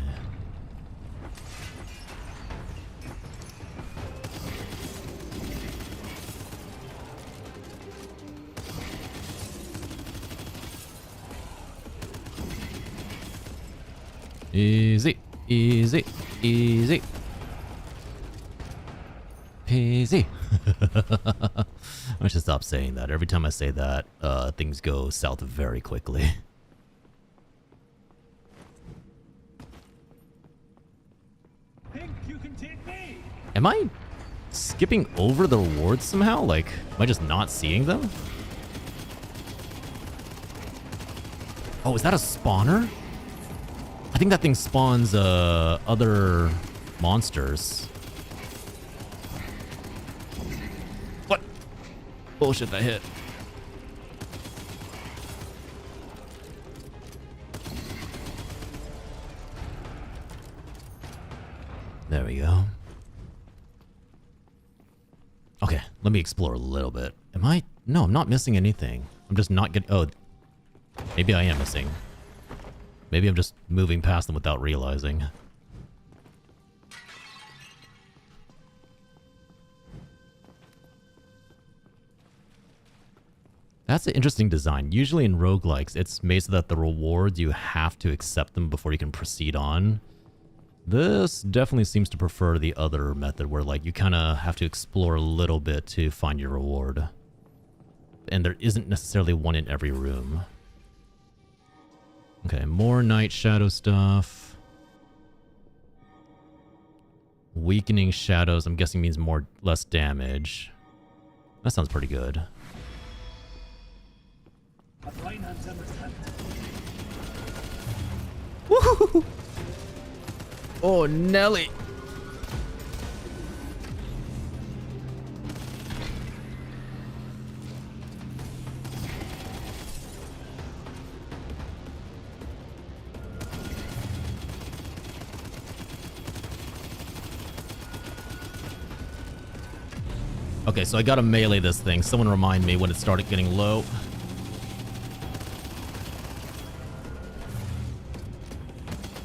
Easy, easy, easy. Easy. I should stop saying that. Every time I say that, things go south very quickly. Think you can take me? Am I skipping over the rewards somehow? Like, am I just not seeing them? Oh, is that a spawner? I think that thing spawns other monsters. What? Bullshit, that hit. There we go. Okay, let me explore a little bit. Am I? No, I'm not missing anything. I'm just not getting... Oh, maybe I am missing. Maybe I'm just moving past them without realizing. That's an interesting design. Usually in roguelikes, it's made so that the rewards, you have to accept them before you can proceed on. This definitely seems to prefer the other method where, like, you kind of have to explore a little bit to find your reward. And there isn't necessarily one in every room. Okay, more night shadow stuff. Weakening shadows, I'm guessing means less damage. That sounds pretty good. A blind hunter must hunt. Woohoo! Oh, Nelly. Okay, so I gotta melee this thing. Someone remind me when it started getting low.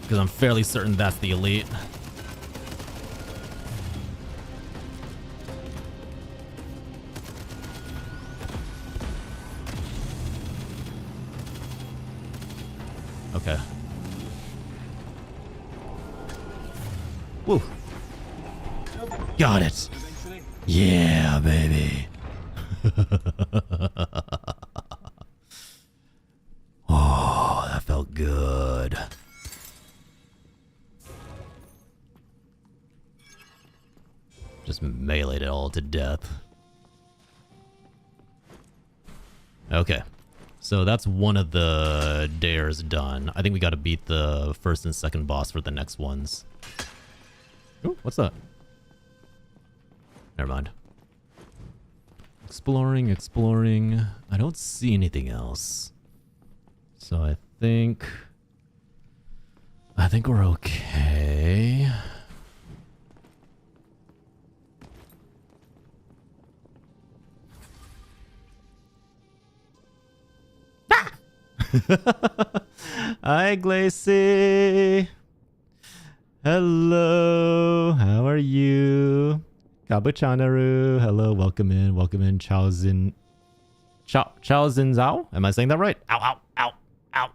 Because I'm fairly certain that's the elite. Okay. Woo. Got it. Yeah, baby. Oh, that felt good. Just meleeed it all to death. Okay. So that's one of the dares done. I think we got to beat the first and second boss for the next ones. Ooh, what's that? Never mind. Exploring, exploring. I don't see anything else. So I think we're okay. Hi, Glacy. Hello. How are you? Kabuchanaru. Hello. Welcome in. Welcome in. Chao Zin Zhao? Am I saying that right? Ow, ow, ow, ow.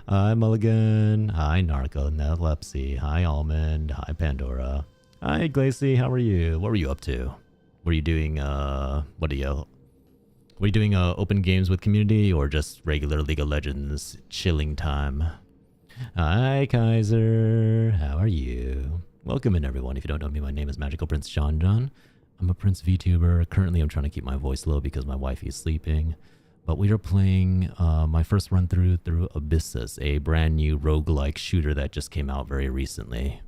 Hi, Mulligan. Hi, Narco Narcolepsy. Hi, Almond. Hi, Pandora. Hi, Glacy. How are you? What were you up to? Were you doing, what are you doing, open games with community or just regular League of Legends chilling time? Hi, Kaiser. How are you? Welcome in, everyone. If you don't know me, my name is Magical Prince John John. I'm a Prince VTuber. Currently, I'm trying to keep my voice low because my wifey is sleeping. But we are playing my first run through ABYSSUS, a brand new roguelike shooter that just came out very recently.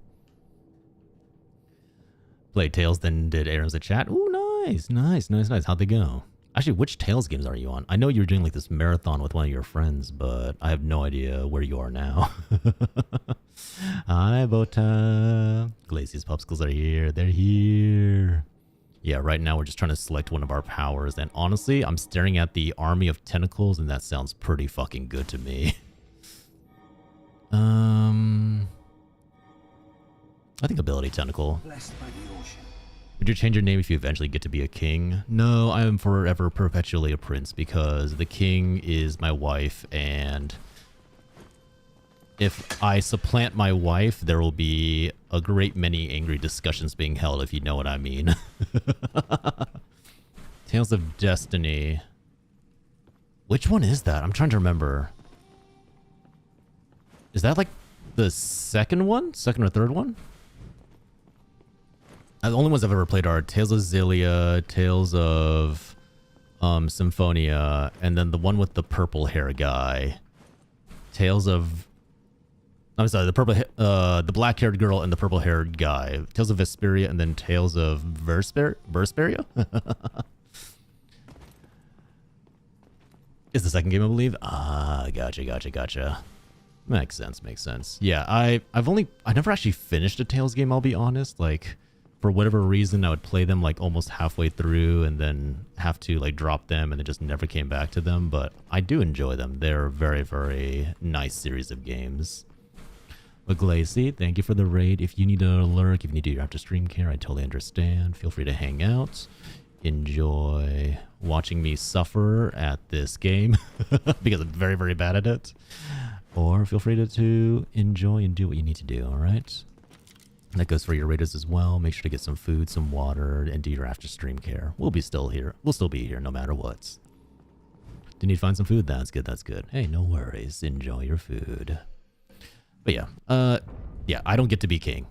Played Tales, then did Aaron's a chat. Ooh, nice, nice, nice, nice. How'd they go? Actually, which Tales games are you on? I know you were doing like this marathon with one of your friends, but I have no idea where you are now. Hi, Bota. Glacy's popsicles are here. They're here. Yeah, right now we're just trying to select one of our powers. And honestly, I'm staring at the army of tentacles, and that sounds pretty fucking good to me. I think ability tentacle. Blessed by the ocean. Would you change your name if you eventually get to be a king? No, I am forever perpetually a prince because the king is my wife, and if I supplant my wife, there will be a great many angry discussions being held, if you know what I mean. Tales of Destiny. Which one is that? I'm trying to remember. Is that like the second one? Second or third one? The only ones I've ever played are Tales of Xillia, Tales of Symphonia, and then the one with the purple hair guy. Tales of... I'm sorry, the black-haired girl and the purple-haired guy. Tales of Vesperia and then Tales of Vesperia? Is the second game, I believe. Ah, gotcha. Makes sense. Yeah, I never actually finished a Tales game, I'll be honest. Like, for whatever reason, I would play them like almost halfway through and then have to like drop them and then just never came back to them. But I do enjoy them. They're a very, very nice series of games. But Glacy, thank you for the raid. If you need a lurk, if you need to do your after stream care, I totally understand. Feel free to hang out. Enjoy watching me suffer at this game because I'm very, very bad at it. Or feel free to enjoy and do what you need to do, all right? That goes for your raiders as well. Make sure to get some food, some water, and do your after stream care. We'll still be here no matter what. Do you need to find some food? That's good. Hey, no worries. Enjoy your food. But yeah, I don't get to be king.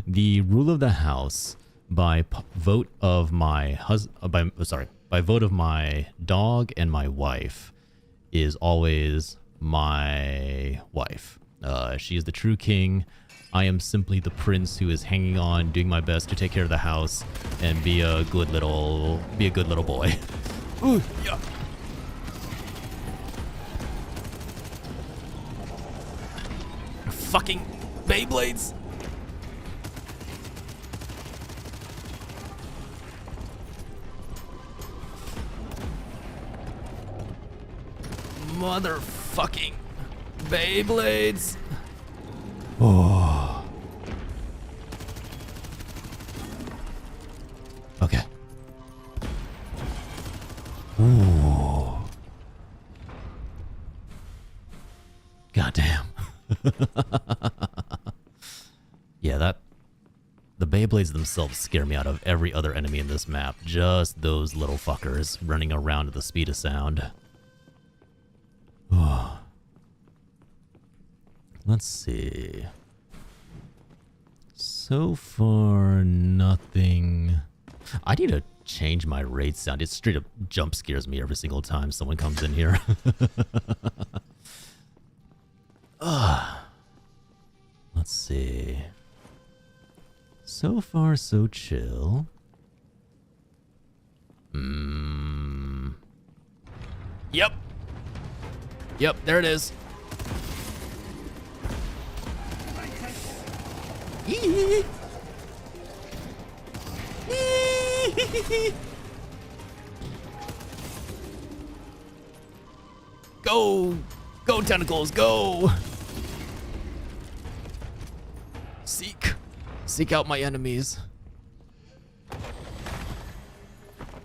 The rule of the house by vote of my by vote of my dog and my wife is always my wife. She is the true king. I am simply the prince who is hanging on, doing my best to take care of the house and be a good little boy. Ooh, yeah. Fucking Beyblades. Motherfucking Beyblades. Oh. Okay. Ooh. Goddamn. Yeah, the Beyblades themselves scare me out of every other enemy in this map. Just those little fuckers running around at the speed of sound. Oh. Let's see. So far, nothing. I need to change my raid sound. It straight up jump scares me every single time someone comes in here. Let's see. So far, so chill. Yep, there it is. Go! Go, tentacles, go! Seek out my enemies.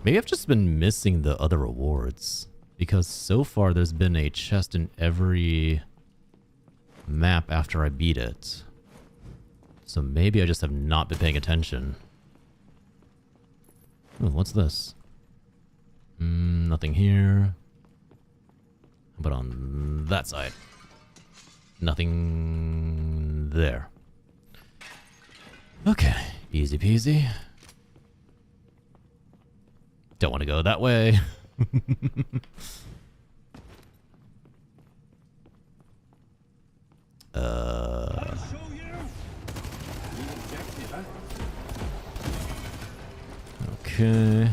Maybe I've just been missing the other rewards. Because so far there's been a chest in every map after I beat it. So maybe I just have not been paying attention. Ooh, what's this? Nothing here. But on that side. Nothing there. Okay, easy peasy. Don't want to go that way. I'll show you. The objective, huh? Okay.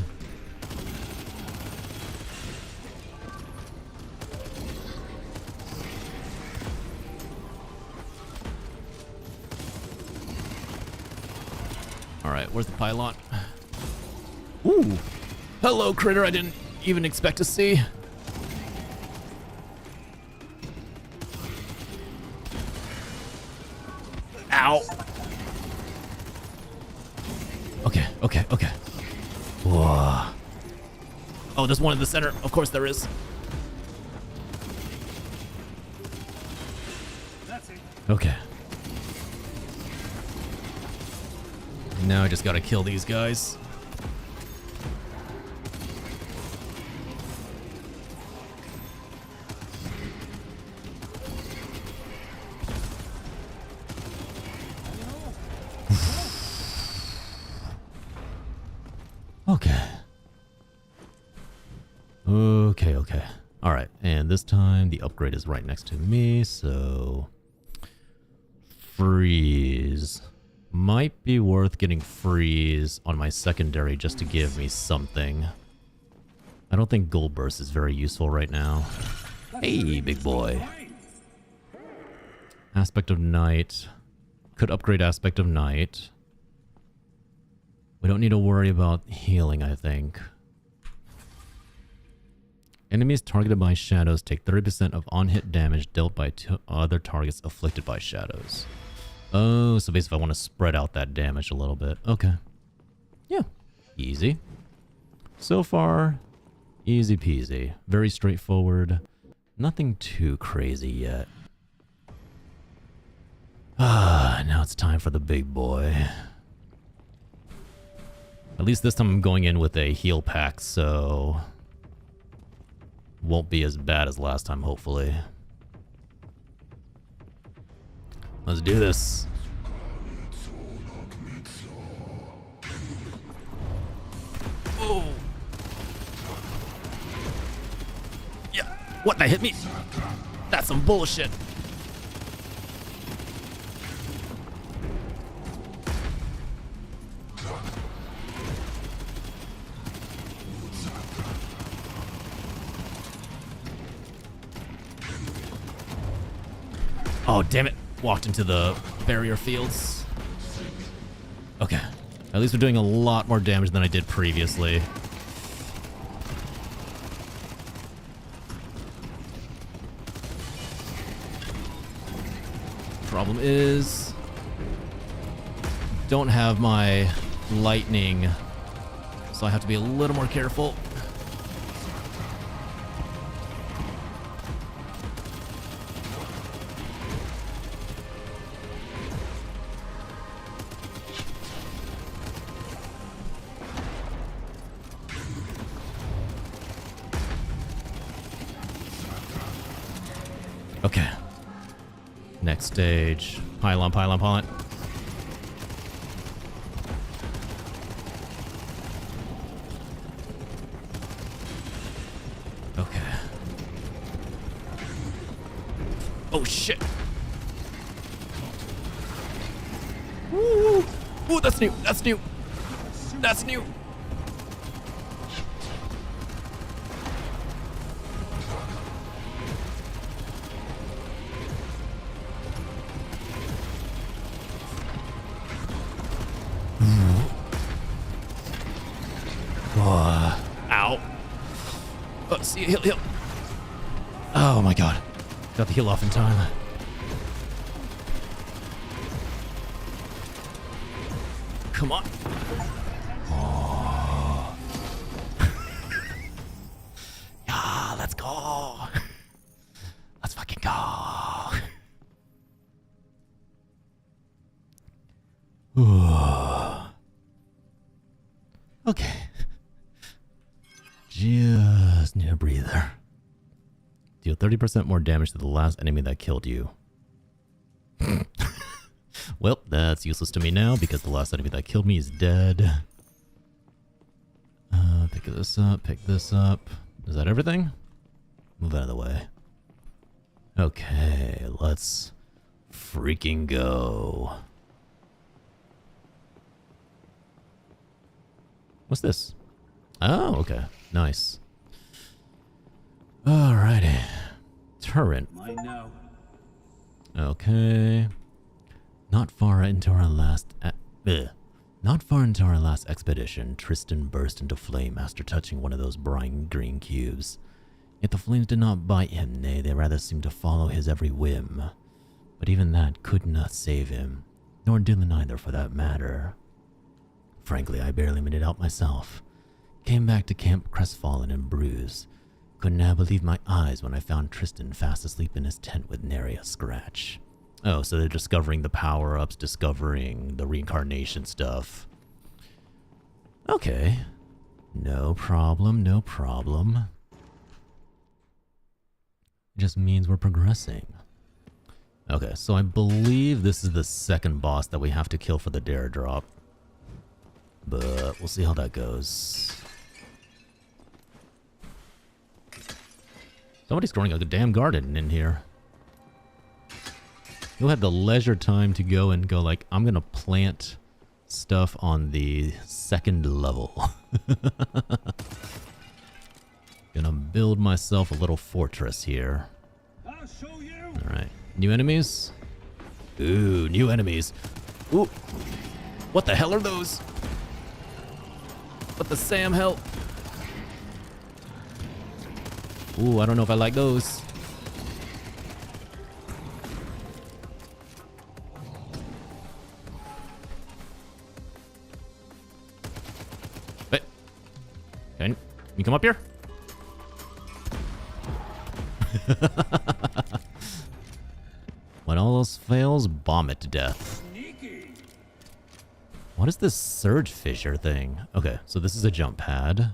Alright, where's the pylon? Ooh! Hello, critter I didn't even expect to see. Ow! Okay. Whoa. Oh, there's one in the center. Of course there is. That's it. Okay. Now I just gotta kill these guys. Okay. Alright, and this time the upgrade is right next to me, so... Freeze. Might be worth getting freeze on my secondary just to give me something. I don't think gold burst is very useful right now. Hey, big boy. Aspect of night. Could upgrade aspect of night. We don't need to worry about healing, I think. Enemies targeted by shadows take 30% of on-hit damage dealt by other targets afflicted by shadows. Oh, so basically I want to spread out that damage a little bit. Okay. Yeah. Easy. So far, easy peasy. Very straightforward. Nothing too crazy yet. Now it's time for the big boy. At least this time I'm going in with a heal pack, so... won't be as bad as last time, hopefully. Let's do this. Oh! Yeah, what, that hit me? That's some bullshit. Oh, damn it. Walked into the barrier fields. Okay. At least we're doing a lot more damage than I did previously. Problem is... don't have my lightning, so I have to be a little more careful. Okay. Next stage. Pylon. Okay. Oh, shit. Ooh, that's new. That's new. Ow. Oh, see, heal. Oh my god. Got the heal off in time. Come on. Oh. Yeah, let's go. Let's fucking go. Okay. Just need a breather. Deal 30% more damage to the last enemy that killed you. Well, that's useless to me now because the last enemy that killed me is dead. Pick this up, pick this up. Is that everything? Move out of the way. Okay, let's freaking go. What's this? Oh, okay. Nice. Alrighty. Turret. Mine now. Okay. Not far into our last expedition, Tristan burst into flame after touching one of those brine green cubes. Yet the flames did not bite him, nay, they rather seemed to follow his every whim. But even that could not save him, nor Dylan either for that matter. Frankly, I barely made it out myself. Came back to camp crestfallen and bruised. Could not believe my eyes when I found Tristan fast asleep in his tent with nary a scratch. Oh, so they're discovering the power-ups, discovering the reincarnation stuff. Okay. No problem, no problem. Just means we're progressing. Okay, so I believe this is the second boss that we have to kill for the dare drop. But we'll see how that goes. Somebody's growing a damn garden in here. You'll have the leisure time to go and go like, I'm gonna plant stuff on the second level. Gonna build myself a little fortress here. I'll show you. Alright. New enemies? Ooh, new enemies. Ooh. What the hell are those? What the Sam hell? Ooh, I don't know if I like those. Hey. Can you come up here? When all else fails, bomb it to death. Sneaky. What is this surge fissure thing? Okay, so this is a jump pad.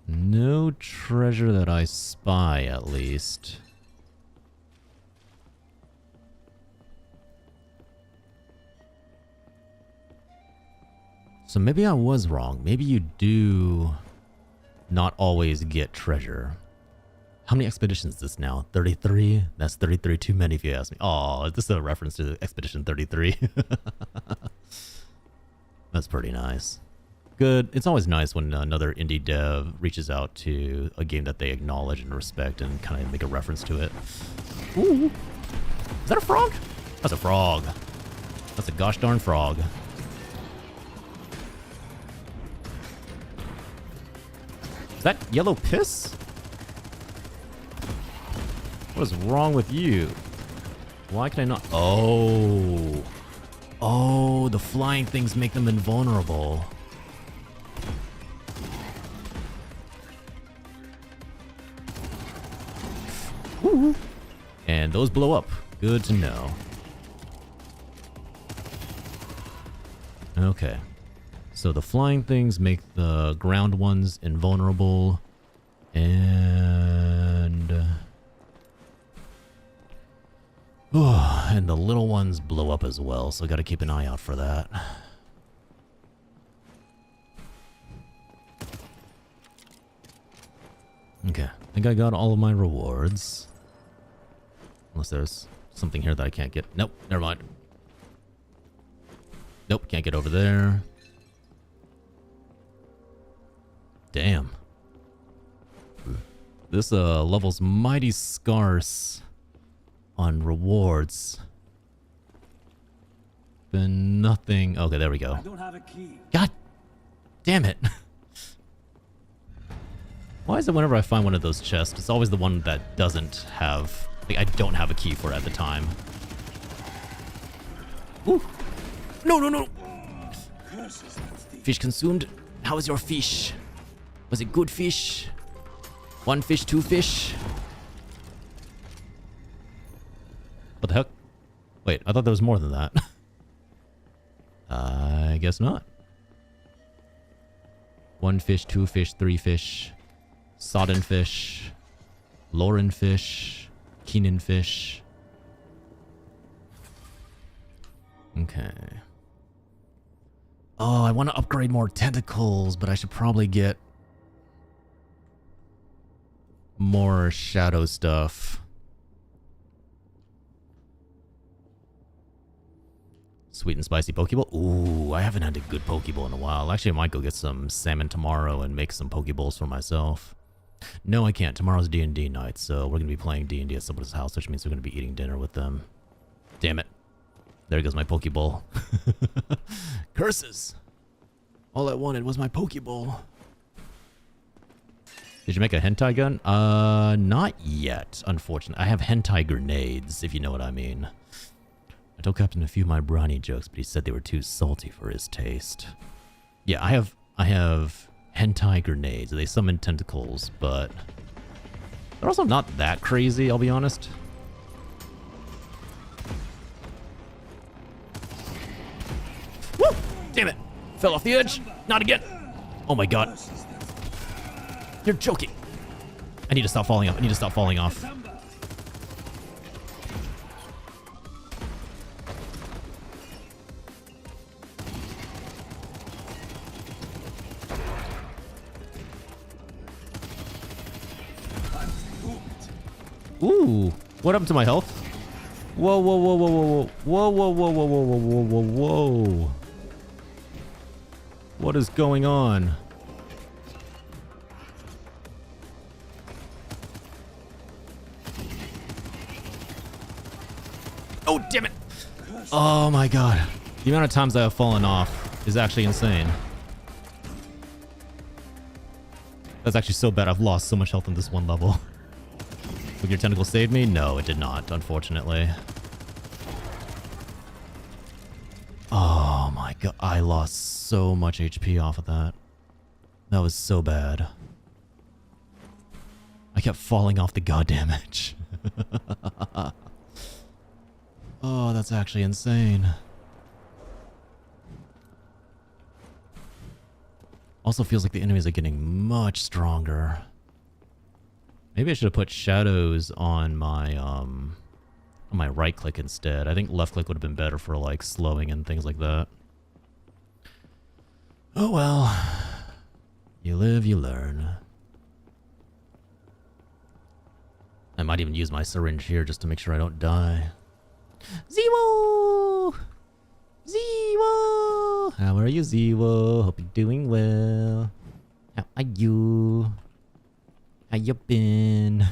No treasure that I spy, at least. So maybe I was wrong. Maybe you do not always get treasure. How many expeditions is this now? 33? That's 33 too many if you ask me. Oh, this is a reference to Expedition 33. That's pretty nice. Good. It's always nice when another indie dev reaches out to a game that they acknowledge and respect and kind of make a reference to it. Ooh. Is that a frog? That's a frog. That's a gosh darn frog. Is that yellow piss? What is wrong with you? Why can I not? Oh. Oh, the flying things make them invulnerable. Ooh. And those blow up. Good to know. Okay. So the flying things make the ground ones invulnerable. And and the little ones blow up as well, so I gotta keep an eye out for that. Okay, I think I got all of my rewards. Unless there's something here that I can't get. Nope, never mind. Nope, can't get over there. Damn. This level's mighty scarce on rewards. Been nothing. Okay, there we go. I don't have a key. God damn it. Why is it whenever I find one of those chests, it's always the one that doesn't have... Like, I don't have a key for it at the time. Ooh. No, no, no. Fish consumed. How is your fish? Was it good fish? One fish, two fish? What the heck? Wait, I thought there was more than that. I guess not. One fish, two fish, three fish. Sodden fish. Lauren fish. Keenan fish. Okay. Oh, I want to upgrade more tentacles, but I should probably get more shadow stuff. Sweet and spicy Pokeball. Ooh, I haven't had a good Pokeball in a while. Actually, I might go get some salmon tomorrow and make some Pokeballs for myself. No, I can't. Tomorrow's D&D night, so we're going to be playing D&D at somebody's house, which means we're going to be eating dinner with them. Damn it. There goes my Pokeball. Curses! All I wanted was my Pokeball. Did you make a hentai gun? Not yet, unfortunately. I have hentai grenades, if you know what I mean. I told Captain a few of my brownie jokes, but he said they were too salty for his taste. Yeah, I have hentai grenades. They summon tentacles, but they're also not that crazy, I'll be honest. Woo! Damn it! Fell off the edge. Not again. Oh my god. You're joking. I need to stop falling off. I need to stop falling off. Ooh, what happened to my health? Whoa, whoa, whoa, whoa, whoa, whoa, whoa, whoa, whoa, whoa, whoa, whoa, whoa, whoa. What is going on? Oh, damn it. Oh my god. The amount of times I have fallen off is actually insane. That's actually so bad. I've lost so much health in this one level. Would your tentacle save me? No, it did not, unfortunately. Oh my god. I lost so much HP off of that. That was so bad. I kept falling off the goddamn edge. Oh, that's actually insane. Also feels like the enemies are getting much stronger. Maybe I should have put shadows on my right click instead. I think left click would have been better for like slowing and things like that. Oh well. You live, you learn. I might even use my syringe here just to make sure I don't die. Zewo! Zewo! How are you, Zewo? Hope you're doing well. How are you? How you been?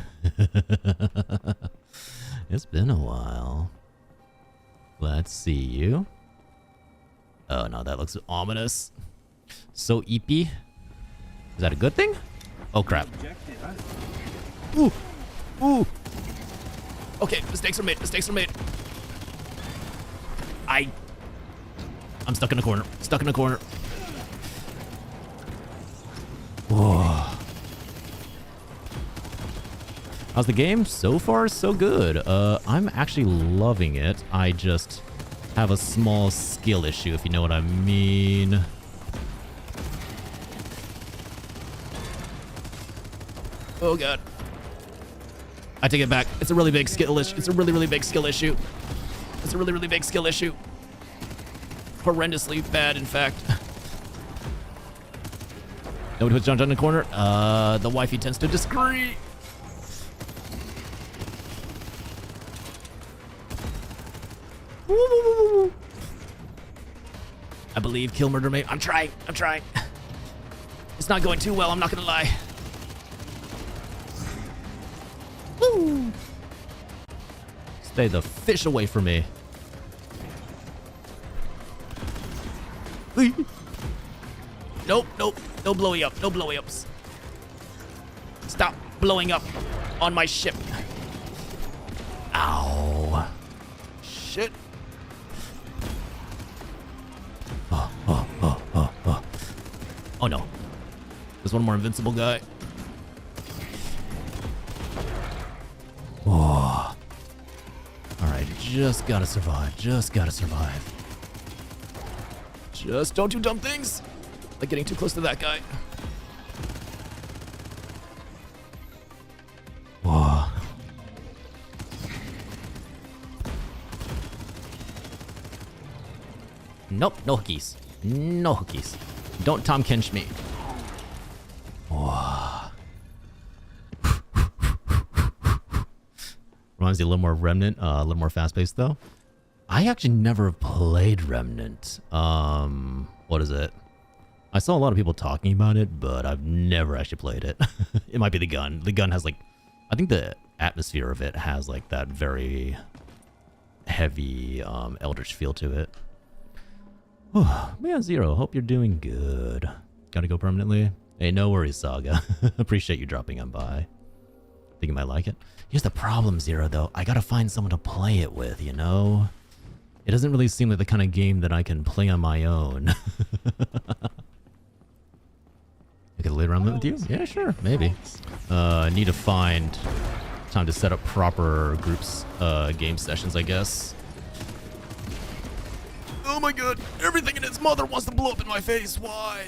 It's been a while. Let's see you. Oh no, that looks ominous. So eepy. Is that a good thing? Oh crap. Ooh! Ooh! Okay, mistakes are made. Mistakes are made. I'm stuck in a corner. Stuck in a corner. Whoa. How's the game? So far, so good. I'm actually loving it. I just have a small skill issue, if you know what I mean. Oh god. I take it back. It's a really big skill issue. It's a really, really big skill issue. It's a really, really big skill issue. Horrendously bad, in fact. Nobody puts John in the corner. The wifey tends to disagree. I believe kill murder mate. I'm trying. I'm trying. It's not going too well, I'm not gonna lie. Woo! Stay the fish away from me. Nope, nope. No blowy up. No blowy ups. Stop blowing up on my ship. Ow. Shit. Oh no. There's one more invincible guy. Oh. Alright, just gotta survive. Just gotta survive. Just don't do dumb things. Like getting too close to that guy. Whoa. Nope, no hookies. No hookies. Don't Tom Kench me. Whoa. Reminds me a little more of Remnant, a little more fast-paced though. I actually never played Remnant. What is it? I saw a lot of people talking about it, but I've never actually played it. It might be the gun. The gun has like, I think the atmosphere of it has like that very heavy eldritch feel to it. Man, Zero, hope you're doing good. Gotta go permanently? Hey, no worries, Saga. Appreciate you dropping on by. Think you might like it. Here's the problem, Zero, though. I gotta find someone to play it with, you know? It doesn't really seem like the kind of game that I can play on my own. I could lay around with you? Yeah, sure, maybe. Need to find time to set up proper groups, game sessions, I guess. Oh my god, everything in its mother wants to blow up in my face. Why?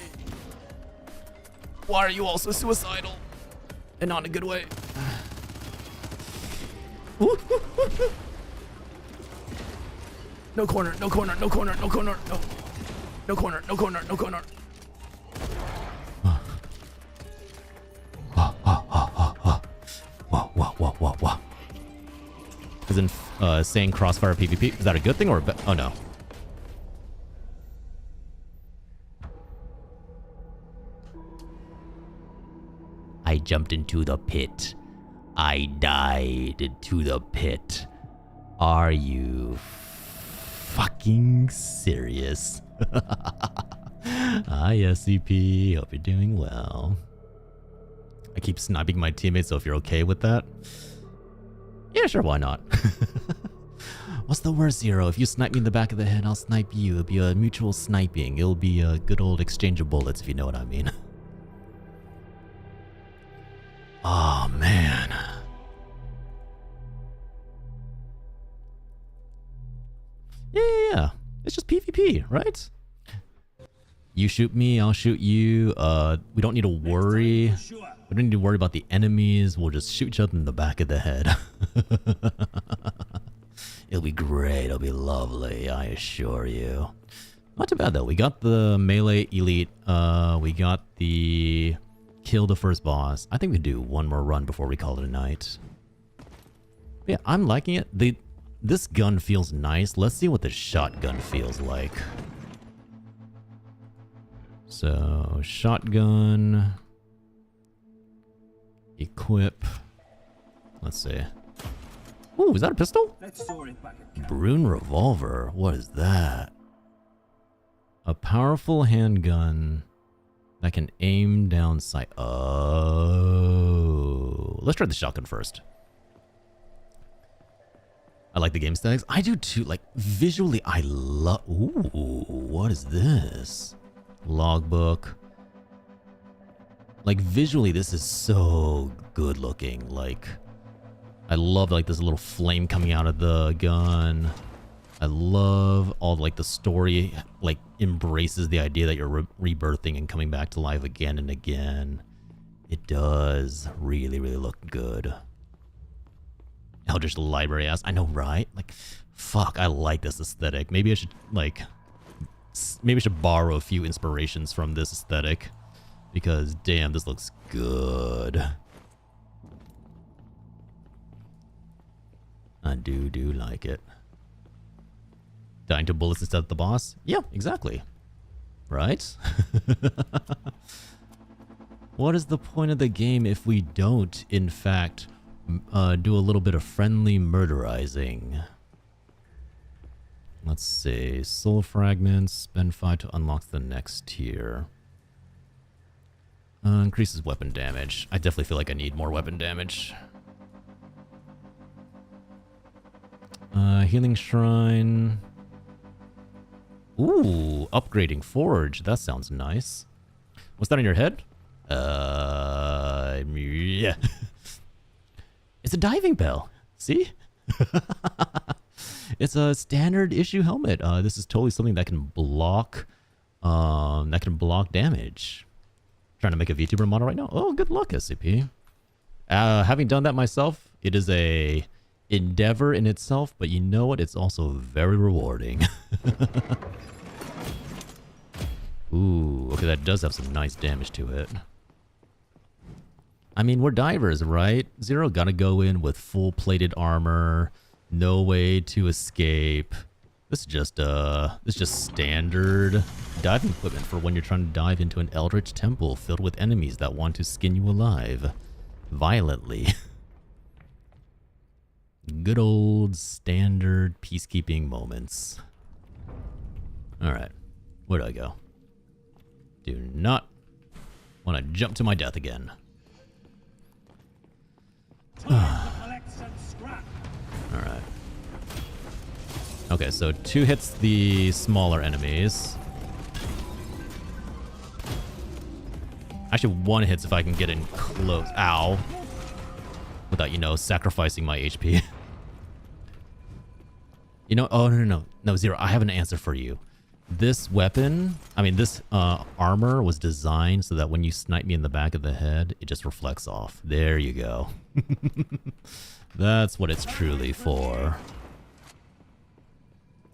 Why are you all so suicidal? And not in a good way. No corner, no corner, no corner, no corner, no. No corner, no corner, no corner. Whoa. As in, saying crossfire PvP. Is that a good thing or a bad? Oh no. I jumped into the pit. I died to the pit. Are you fucking serious? Hi, SCP. Hope you're doing well. I keep sniping my teammates, so if you're okay with that. Yeah, sure, why not? What's the worst, Zero? If you snipe me in the back of the head, I'll snipe you. It'll be a mutual sniping. It'll be a good old exchange of bullets, if you know what I mean. Oh, man. Yeah. It's just PvP, right? You shoot me, I'll shoot you. We don't need to worry. We don't need to worry about the enemies. We'll just shoot each other in the back of the head. It'll be great. It'll be lovely, I assure you. Not too bad, though. We got the melee elite. We got the kill the first boss. I think we do one more run before we call it a night. But yeah, I'm liking it. This gun feels nice. Let's see what the shotgun feels like. So, shotgun. Equip. Let's see. Ooh, is that a pistol? Brune revolver. What is that? A powerful handgun that can aim down sight. Oh. Let's try the shotgun first. I like the game aesthetics. I do too. Like, visually, I love... Ooh, what is this? Logbook. Like, visually, this is so good looking. Like, I love, like, this little flame coming out of the gun. I love all, like, the story, like, embraces the idea that you're rebirthing and coming back to life again and again. It does really, really look good. Eldritch Library ass. I know, right? Like, fuck, I like this aesthetic. Maybe I should, like, maybe I should borrow a few inspirations from this aesthetic. Because, damn, this looks good. I do like it. Dying to bullets instead of the boss? Yeah, exactly. Right? What is the point of the game if we don't, in fact, do a little bit of friendly murderizing? Let's see. Soul fragments. Spend 5 to unlock the next tier. Increases weapon damage. I definitely feel like I need more weapon damage. Healing Shrine. Ooh, upgrading Forge. That sounds nice. What's that on your head? Yeah. It's a diving bell. See? It's a standard issue helmet. This is totally something that can block damage. Trying to make a VTuber model right now. Oh, good luck, SCP. Having done that myself, it is a endeavor in itself, but you know what? It's also very rewarding. Ooh, okay, that does have some nice damage to it. I mean, we're divers, right? Zero gotta go in with full plated armor, no way to escape. This is just standard diving equipment for when you're trying to dive into an eldritch temple filled with enemies that want to skin you alive violently. Good old standard peacekeeping moments. Alright, where do I go? Do not want to jump to my death again. Alright. Okay, so 2 hits the smaller enemies. Actually, 1 hits if I can get in close. Ow. Without, you know, sacrificing my HP. You know, oh, no, Zero, I have an answer for you. This weapon, I mean, this armor was designed so that when you snipe me in the back of the head, it just reflects off. There you go. That's what it's truly for.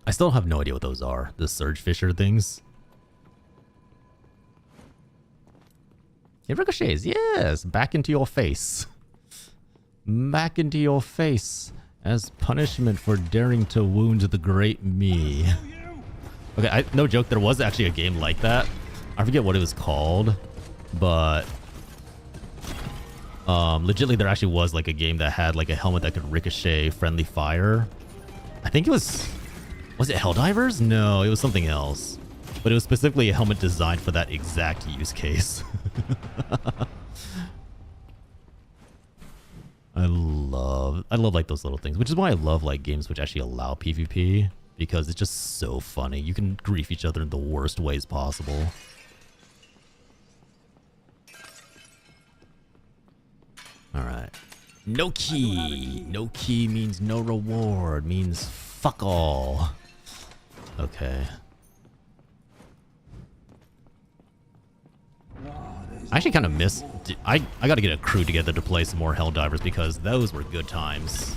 I still have no idea what those are. The Surge Fisher things. It ricochets, yes! Back into your face. Back into your face. As punishment for daring to wound the great me. Okay, no joke, there was actually a game like that. I forget what it was called, but legitimately there actually was like a game that had like a helmet that could ricochet friendly fire. I think it was it Helldivers? No, it was something else. But it was specifically a helmet designed for that exact use case. I love like those little things, which is why I love like games which actually allow PvP, because it's just so funny. You can grief each other in the worst ways possible. All right. No key. No key means no reward, means fuck all. Okay. I actually kind of miss... I got to get a crew together to play some more Helldivers because those were good times.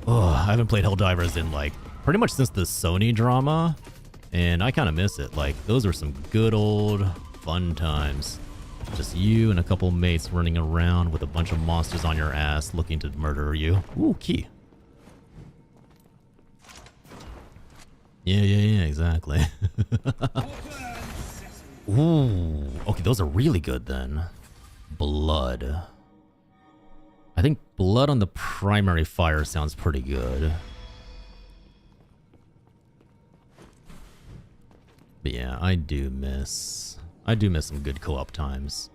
Oh, I haven't played Helldivers in like pretty much since the Sony drama, and I kind of miss it. Like, those are some good old fun times. Just you and a couple mates running around with a bunch of monsters on your ass looking to murder you. Ooh, key. Yeah, exactly. Ooh, okay, those are really good then. Blood. I think blood on the primary fire sounds pretty good. But yeah, I do miss some good co-op times.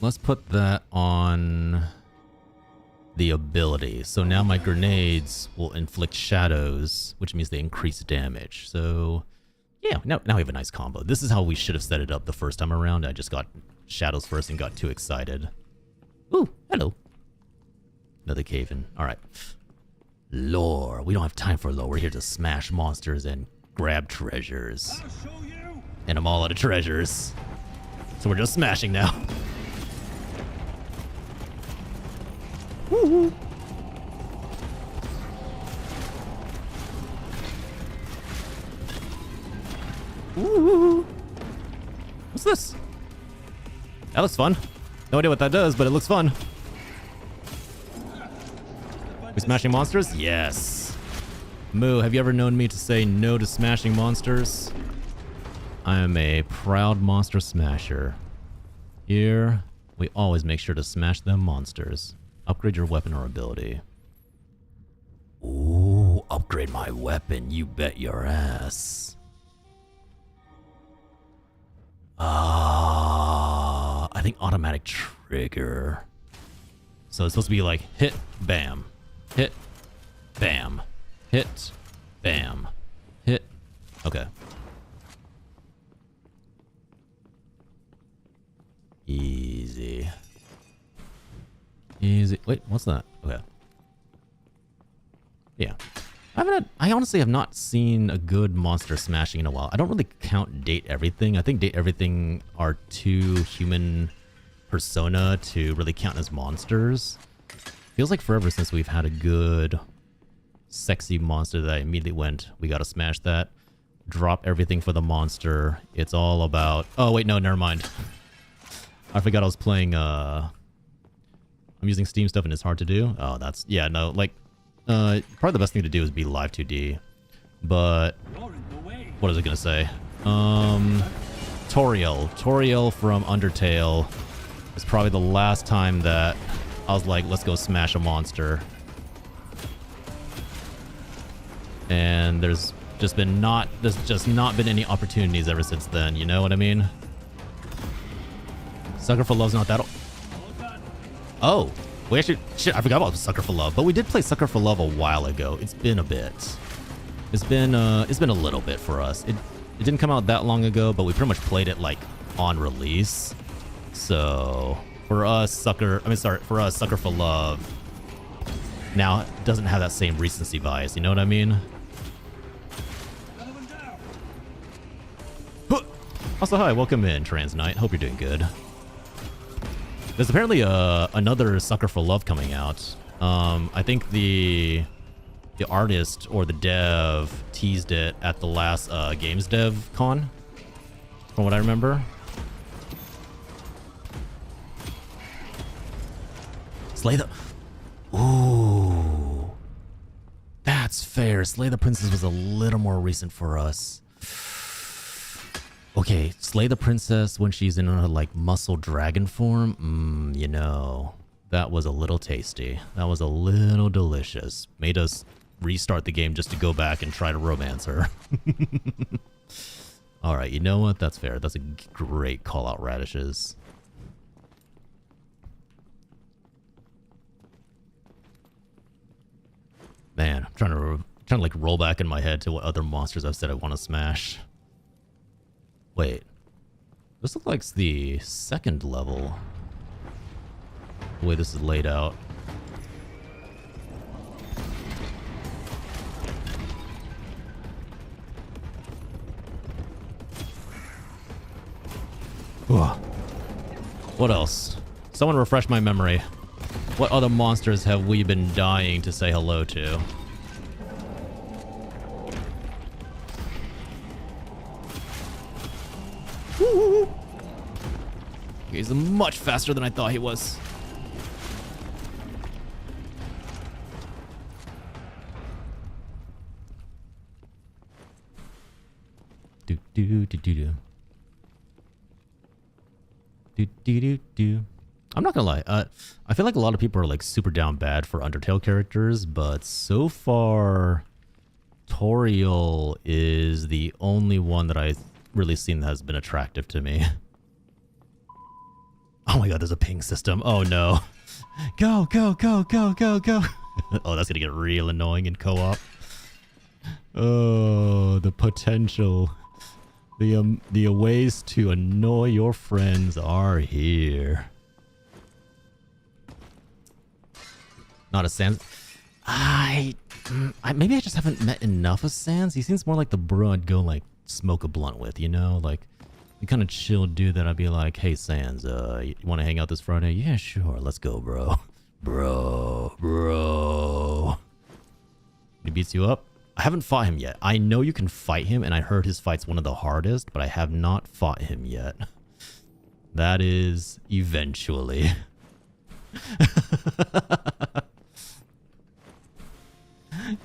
Let's put that on the ability. So now my grenades will inflict shadows, which means they increase damage. So yeah, now we have a nice combo. This is how we should have set it up the first time around. I just got shadows first and got too excited. Ooh, hello. Another cave-in. All right. Lore. We don't have time for lore. We're here to smash monsters and grab treasures. And I'm all out of treasures. So we're just smashing now. Woo-hoo. Woo-hoo. What's this? That looks fun. No idea what that does, but it looks fun. We smashing monsters? Yes. Moo, have you ever known me to say no to smashing monsters? I am a proud monster smasher. Here, we always make sure to smash them monsters. Upgrade your weapon or ability. Ooh, upgrade my weapon, you bet your ass. I think automatic trigger. So it's supposed to be like hit, bam, hit, bam, hit, bam, hit. Okay. Easy. Easy. Wait, what's that? Okay. Yeah. I honestly have not seen a good monster smashing in a while. I don't really count Date Everything. I think Date Everything are too human persona to really count as monsters. Feels like forever since we've had a good sexy monster that I immediately went, we gotta smash that. Drop everything for the monster. It's all about... Oh, wait, no, never mind. I forgot I was playing... I'm using Steam stuff and it's hard to do. Oh, that's... Yeah, no, like... probably the best thing to do is be live 2D. But... What is it gonna say? Toriel from Undertale is probably the last time that I was like, let's go smash a monster. And there's just not been any opportunities ever since then, you know what I mean? Sucker for Love's not that... Oh! We actually... Shit, I forgot about Sucker for Love, but we did play Sucker for Love a while ago. It's been a bit. It's been a little bit for us. It didn't come out that long ago, but we pretty much played it, like, on release. So... For us, Sucker for Love now doesn't have that same recency bias, you know what I mean? Also, hi, welcome in, Trans Knight. Hope you're doing good. There's apparently another Sucker for Love coming out. I think the artist or the dev teased it at the last Games Dev Con, from what I remember. Slay the... Ooh. That's fair. Slay the Princess was a little more recent for us. Okay, Slay the Princess when she's in her, like, muscle dragon form. You know, that was a little tasty. That was a little delicious. Made us restart the game just to go back and try to romance her. Alright, you know what? That's fair. That's a great call out, Radishes. Man, I'm trying to like roll back in my head to what other monsters I've said I want to smash. Wait, this looks like the second level. The way this is laid out. Ugh. What else? Someone refresh my memory. What other monsters have we been dying to say hello to? Woo! He's much faster than I thought he was. Do do do do do. Do do do do. I'm not gonna lie, I feel like a lot of people are like super down bad for Undertale characters, but so far, Toriel is the only one that I've really seen that has been attractive to me. Oh my god, there's a ping system. Oh no. Go, go, go, go, go, go. Oh, that's gonna get real annoying in co-op. Oh, the potential. The ways to annoy your friends are here. Not a Sans. Maybe I just haven't met enough of Sans. He seems more like the bro I'd go like smoke a blunt with, you know? Like the kind of chill dude that I'd be like, hey Sans, you want to hang out this Friday? Yeah, sure. Let's go, bro. Bro. He beats you up? I haven't fought him yet. I know you can fight him, and I heard his fight's one of the hardest, but I have not fought him yet. That is eventually.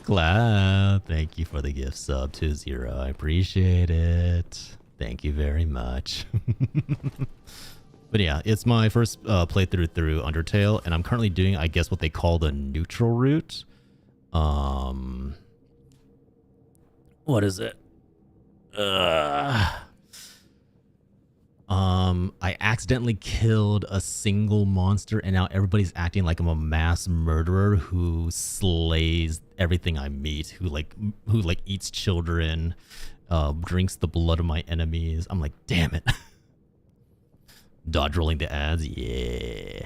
Cloud, thank you for the gift sub to 0. I appreciate it. Thank you very much. But yeah, it's my first playthrough through Undertale, and I'm currently doing, I guess, what they call the neutral route. What is it? I accidentally killed a single monster, and now everybody's acting like I'm a mass murderer who slays everything I meet, who eats children, drinks the blood of my enemies. I'm like, damn it. Dodge rolling the ads, yeah.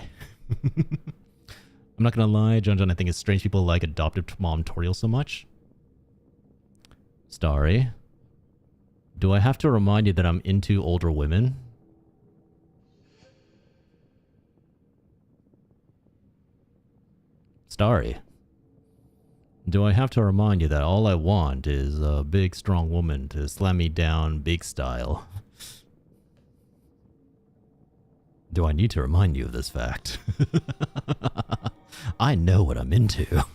I'm not gonna lie, John, I think it's strange people like adoptive mom tutorials so much. Starry, do I have to remind you that I'm into older women? Starry, do I have to remind you that all I want is a big, strong woman to slam me down big style? Do I need to remind you of this fact? I know what I'm into. Get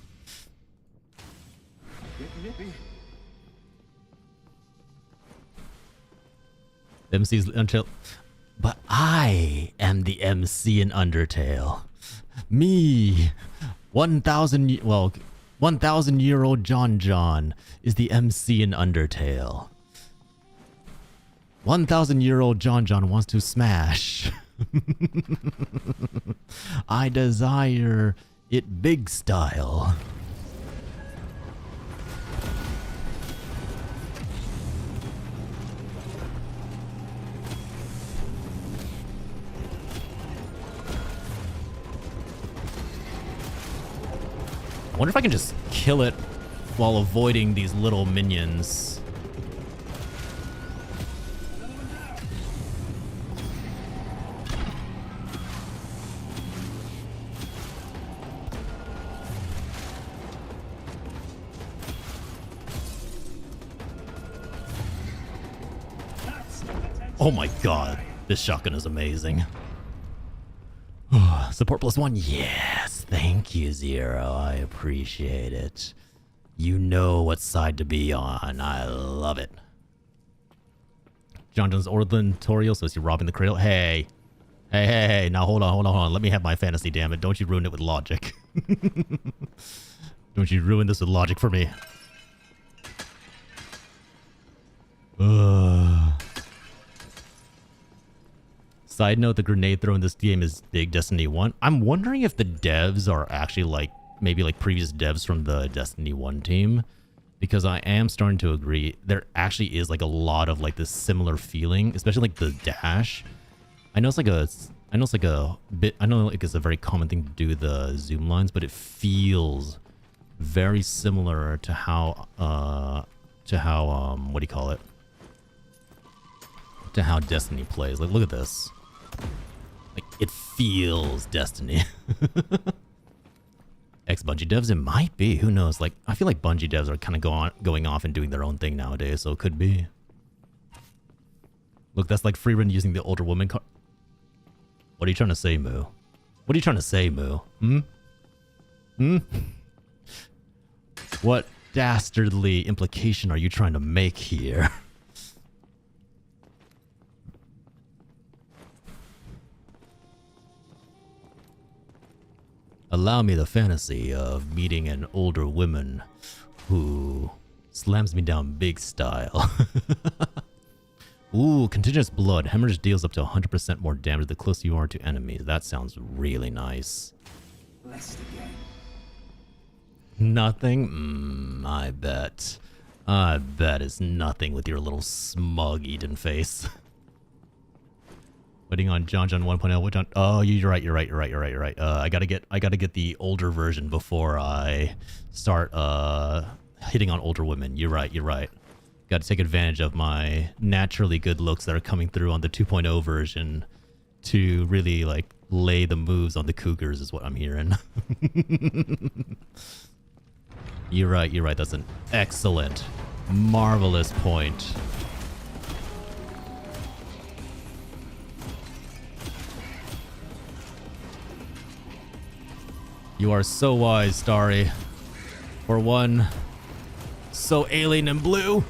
nippy. MC's Undertale. But I am the MC in Undertale. Me, 1,000-year-old John is the MC in Undertale. 1,000-year-old John wants to smash. I desire it big style. I wonder if I can just kill it while avoiding these little minions. Oh my god, this shotgun is amazing. Support +1, yes, thank you, Zero, I appreciate it. You know what side to be on, I love it. John's Orland tutorial, so is he robbing the cradle? Hey, now hold on, let me have my fantasy, damn it, don't you ruin it with logic. Don't you ruin this with logic for me. Side note, the grenade throw in this game is big Destiny 1. I'm wondering if the devs are actually maybe previous devs from the Destiny 1 team. Because I am starting to agree, there actually is a lot of this similar feeling, especially the dash. I know it's it's a very common thing to do the zoom lines, but it feels very similar to how what do you call it? To how Destiny plays. Look at this. It feels Destiny. Ex-Bungie devs, it might be. Who knows? I feel like Bungie devs are kind of going off and doing their own thing nowadays, so it could be. Look, that's like Freerun using the older woman card. What are you trying to say, Moo? What are you trying to say, Moo? What dastardly implication are you trying to make here? Allow me the fantasy of meeting an older woman who slams me down big style. Ooh, continuous blood. Hemorrhage deals up to 100% more damage the closer you are to enemies. That sounds really nice. Blessed again. Nothing? I bet. I bet it's nothing with your little smug Eden face. Waiting on John 1.0. What John? Oh, you're right. I gotta get the older version before I start hitting on older women. You're right. Got to take advantage of my naturally good looks that are coming through on the 2.0 version to really lay the moves on the cougars is what I'm hearing. You're right. That's an excellent, marvelous point. You are so wise, Starry. For one, so alien and blue.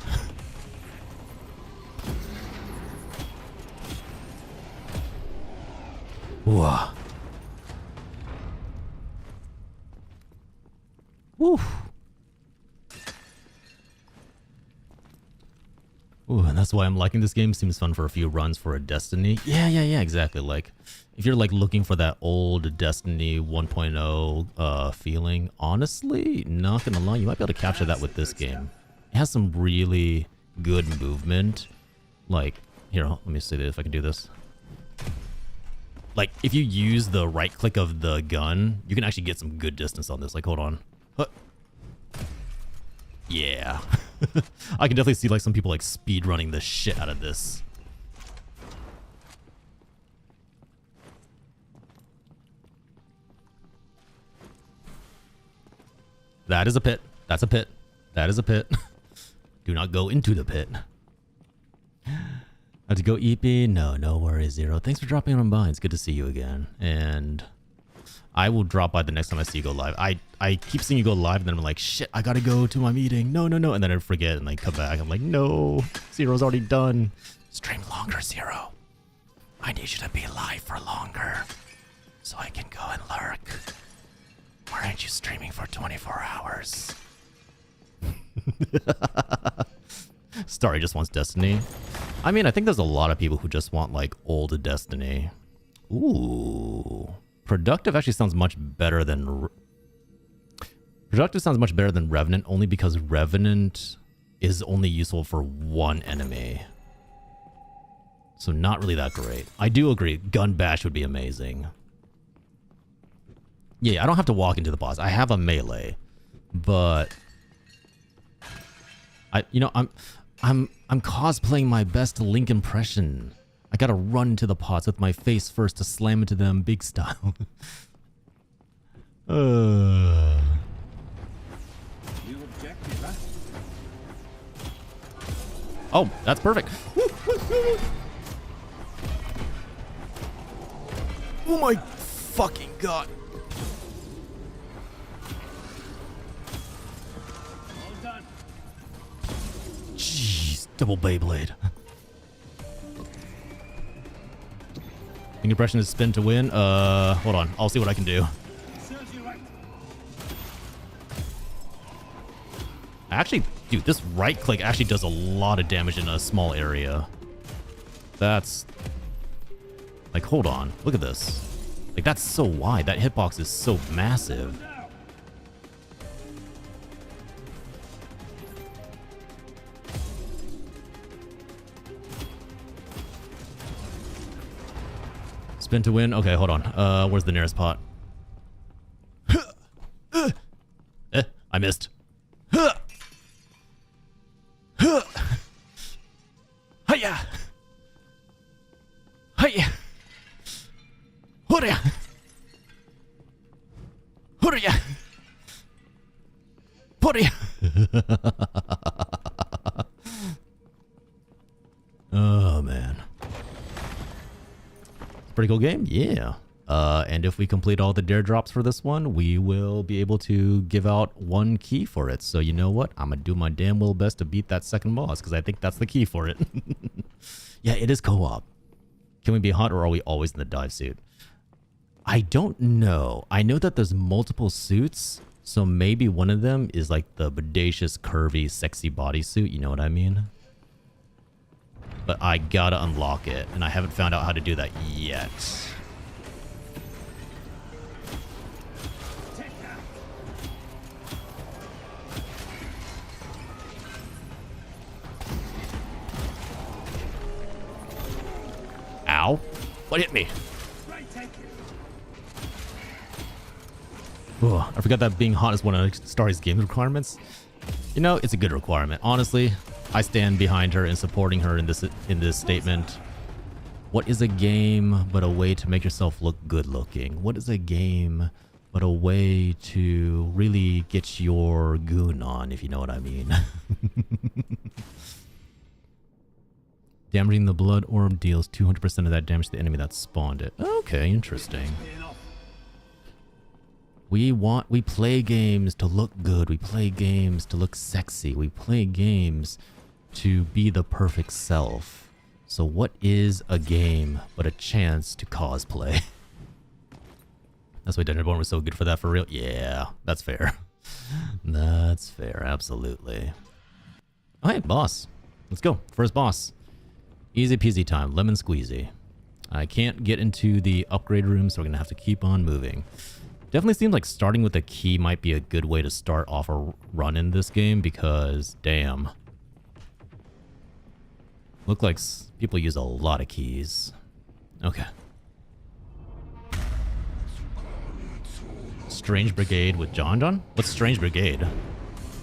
Whoa. Woo. Ooh, and that's why I'm liking this game. Seems fun for a few runs for a Destiny. Yeah, exactly. Like, if you're like looking for that old Destiny 1.0 feeling, honestly, not gonna lie, you might be able to capture that with this game. It has some really good movement. Like, here, let me see if I can do this. Like, if you use the right click of the gun, you can actually get some good distance on this. Like, hold on. Huh. Yeah. I can definitely see like some people like speed running the shit out of this. That is a pit. That's a pit. That is a pit. Do not go into the pit. Have to go EP? No worries, Zero. Thanks for dropping on by. It's good to see you again. And I will drop by the next time I see you go live. I keep seeing you go live and then I'm like, shit, I gotta go to my meeting. No. And then I forget and like come back. I'm like, no, Zero's already done. Stream longer, Zero. I need you to be live for longer so I can go and lurk. Why aren't you streaming for 24 hours? Starry just wants Destiny. I mean, I think there's a lot of people who just want like old Destiny. Ooh. Productive actually sounds much better than... Productive sounds much better than Revenant only because Revenant is only useful for one enemy. So not really that great. I do agree. Gun Bash would be amazing. Yeah, I don't have to walk into the boss. I have a melee. But... I'm cosplaying my best Link impression. I gotta run into the pots with my face first to slam into them big style. New objective, huh? Oh, that's perfect. Oh my fucking god. All done. Jeez, double Beyblade. Impression is spin to win. Hold on. I'll see what I can do. Serves you right. Actually, dude, this right click actually does a lot of damage in a small area. That's... Like, hold on. Look at this. Like, that's so wide. That hitbox is so massive. Now. Spin to win. Okay, hold on. Where's the nearest pot? I missed. Hiya! Hiya! Hoorya! Hoorya! Hoorya! Oh, man. Pretty cool game, yeah. And if we complete all the dare drops for this one, we will be able to give out one key for it. So you know what? I'm gonna do my damn well best to beat that second boss because I think that's the key for it. Yeah, it is co-op. Can we be hot or are we always in the dive suit? I don't know. I know that there's multiple suits, so maybe one of them is like the bodacious, curvy, sexy bodysuit. You know what I mean? But I gotta unlock it, and I haven't found out how to do that yet. Ow. What hit me? Right, take it. Oh, I forgot that being hot is one of Starry's game requirements. You know, it's a good requirement. Honestly, I stand behind her and supporting her in this statement. What is a game but a way to make yourself look good looking? What is a game but a way to really get your goon on, if you know what I mean? Damaging the blood orb deals 200% of that damage to the enemy that spawned it. Okay, interesting. We play games to look good. We play games to look sexy. We play games to be the perfect self. So what is a game but a chance to cosplay? That's why Dungeonborn was so good for that for real. Yeah, that's fair. That's fair, absolutely. Oh, hey, boss. Let's go. First boss. Easy peasy time. Lemon squeezy. I can't get into the upgrade room, so we're going to have to keep on moving. Definitely seems like starting with a key might be a good way to start off a run in this game because, damn. Look like people use a lot of keys. Okay. Strange Brigade with John John? What's Strange Brigade?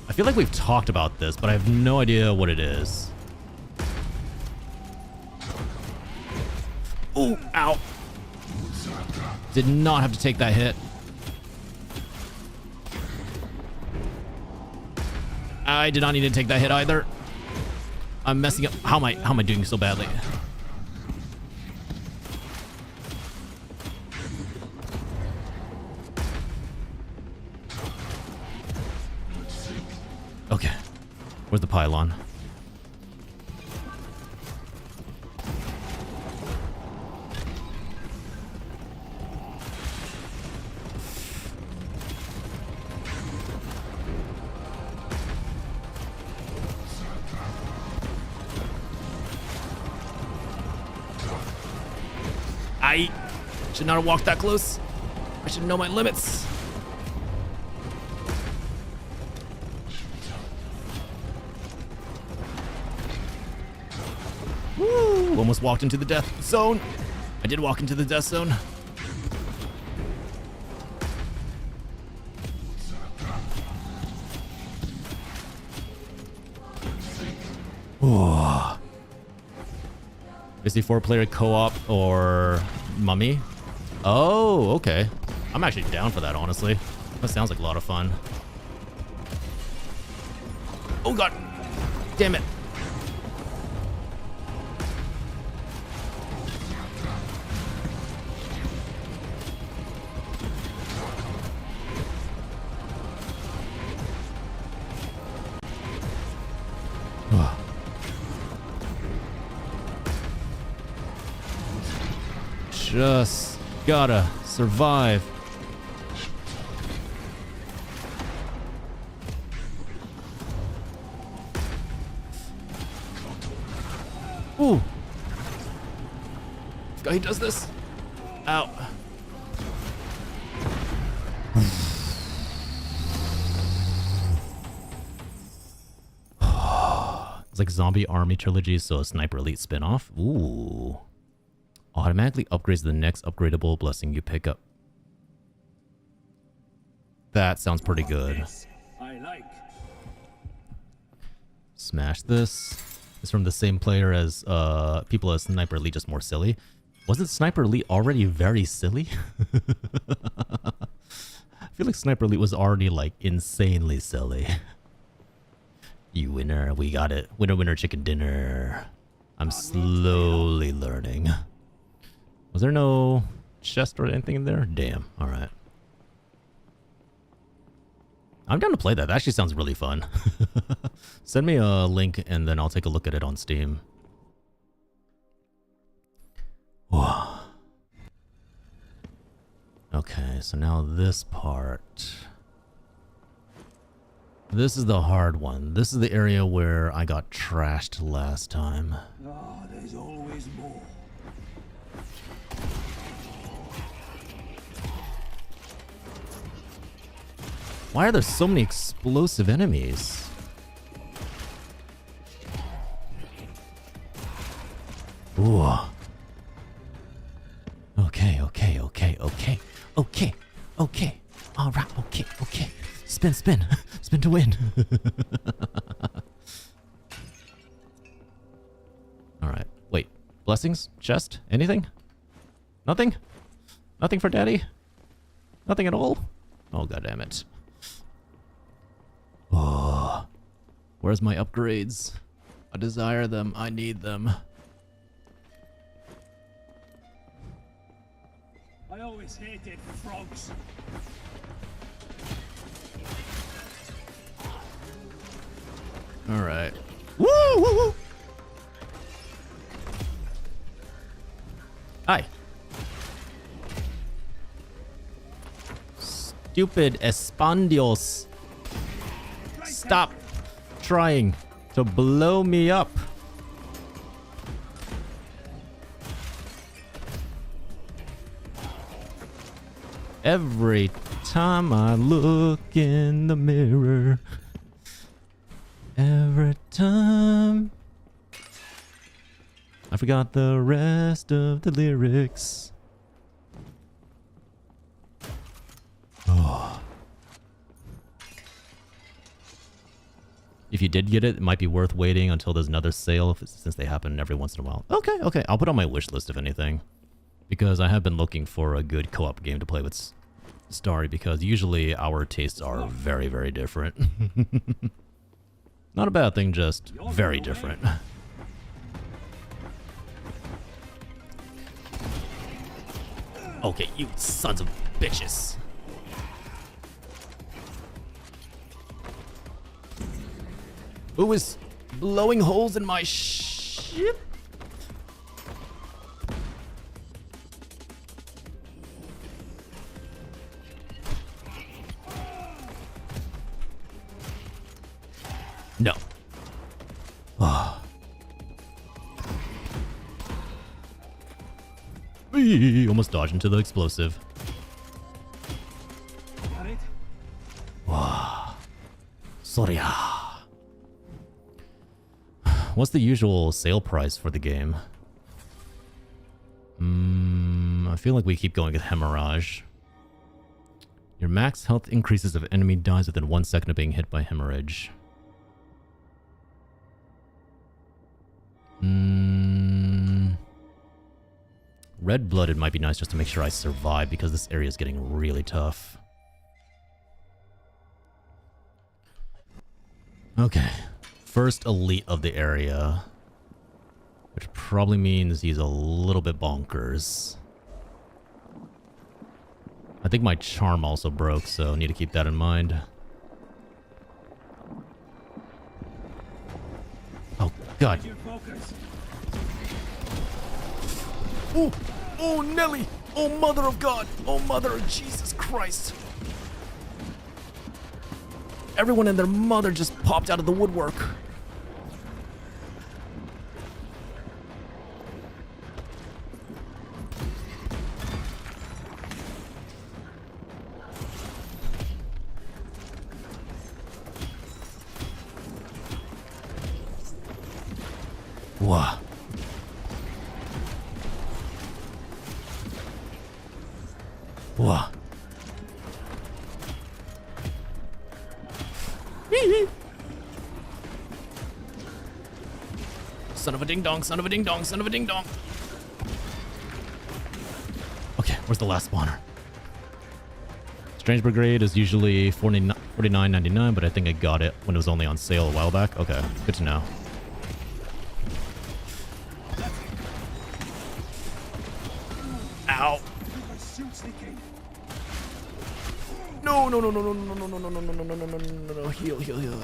I feel like we've talked about this, but I have no idea what it is. Ooh, ow. Did not have to take that hit. I did not need to take that hit either. I'm messing up. How am I doing so badly? Okay. Where's the pylon? I should not have walked that close. I should know my limits. Woo! Almost walked into the death zone. I did walk into the death zone. Ooh. Is the 4-player co-op or mummy? Oh, okay. I'm actually down for that, honestly. That sounds like a lot of fun. Oh god. Damn it. Just gotta survive. Ooh. This guy does this. Ow. It's like Zombie Army Trilogy, so a Sniper Elite spinoff. Ooh. Automatically upgrades the next upgradable blessing you pick up. That sounds pretty good. I like. Smash this. It's from the same player as people as Sniper Elite, just more silly. Wasn't Sniper Elite already very silly? I feel like Sniper Elite was already like insanely silly. You winner, we got it. Winner, winner, chicken dinner. I'm slowly learning. Was there no chest or anything in there? Damn. All right. I'm down to play that. That actually sounds really fun. Send me a link and then I'll take a look at it on Steam. Whoa. Okay, so now this part. This is the hard one. This is the area where I got trashed last time. Oh, there's always more. Why are there so many explosive enemies? Ooh. Okay. Alright, okay. Spin. Spin to win. Alright, wait. Blessings? Chest? Anything? Nothing? Nothing for daddy? Nothing at all? Oh, god damn it. Oh, where's my upgrades? I desire them. I need them. I always hated frogs. All right. Woo! Hi. Stupid Espandios. Stop trying to blow me up. Every time I look in the mirror. Every time. I forgot the rest of the lyrics. Oh. If you did get it, it might be worth waiting until there's another sale since they happen every once in a while. Okay, okay. I'll put on my wish list if anything. Because I have been looking for a good co-op game to play with Starry because usually our tastes are very, very different. Not a bad thing, just very different. Okay, you sons of bitches. Who is blowing holes in my ship? No. Oh. Almost dodged into the explosive. Got it? Wow. Sorry. What's the usual sale price for the game? I feel like we keep going with hemorrhage. Your max health increases if enemy dies within 1 second of being hit by hemorrhage. Red-blooded might be nice just to make sure I survive because this area is getting really tough. Okay. First elite of the area. Which probably means he's a little bit bonkers. I think my charm also broke, so need to keep that in mind. Oh, God. Your focus. Oh, oh, Nelly! Oh, Mother of God! Oh, Mother of Jesus Christ! Everyone and their mother just popped out of the woodwork. Whoa. Whoa. Son of a ding dong, son of a ding dong, son of a ding dong. Okay, where's the last spawner? Strange Brigade is usually $49.99, but I think I got it when it was only on sale a while back. Okay, good to know. Ow. No, no, no, no, no, no, no, no, no, no, no, no, no, no, no, no, heal, heal, heal.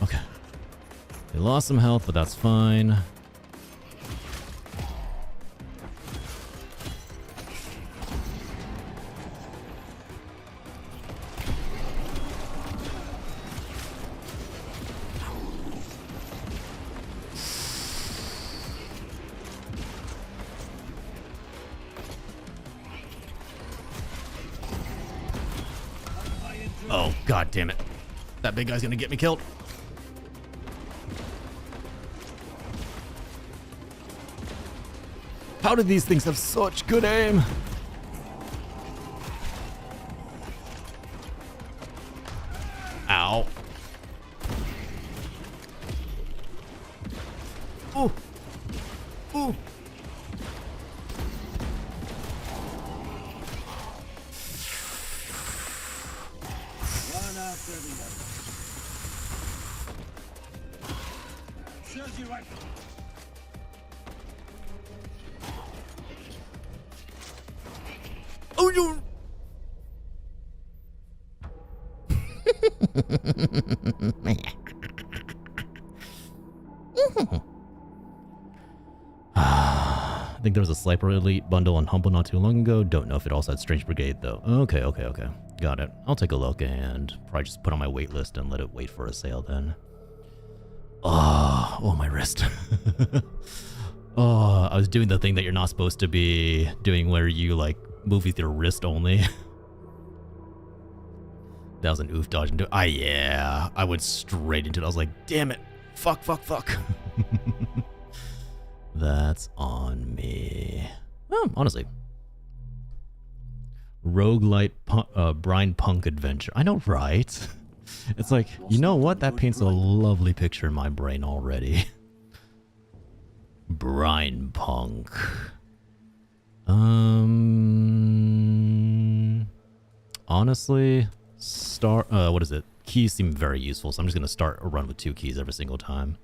Okay. They lost some health, but that's fine. Oh, God damn it. That big guy's gonna get me killed. How do these things have such good aim? Ow. Ooh. Ooh. One after the other. Serves you right. Oh, you. I think there was a Sniper Elite bundle on Humble not too long ago. Don't know if it also had Strange Brigade though. Okay, okay, okay. Got it. I'll take a look and probably just put on my wait list and let it wait for a sale then. Oh, my wrist. Oh, I was doing the thing that you're not supposed to be doing where you like movie theater wrist only. That was an oof dodge into. Yeah, I went straight into it. I was like, damn it, fuck. That's on me. Well, honestly, roguelike brine punk adventure. I know, right? It's like, you know what? That paints a lovely picture in my brain already. Brine punk. Honestly, what is it? Keys seem very useful, so I'm just gonna start a run with 2 keys every single time.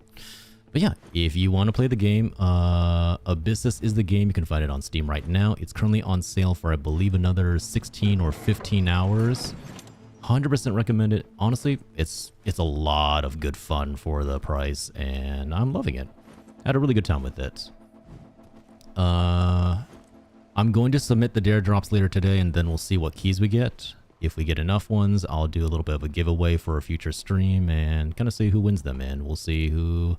But yeah, if you want to play the game, ABYSSUS is the game. You can find it on Steam right now. It's currently on sale for, I believe, another 16 or 15 hours. 100% recommend it. Honestly, it's a lot of good fun for the price, and I'm loving it. Had a really good time with it. I'm going to submit the dare drops later today, and then we'll see what keys we get. If we get enough ones, I'll do a little bit of a giveaway for a future stream and kind of see who wins them, and we'll see who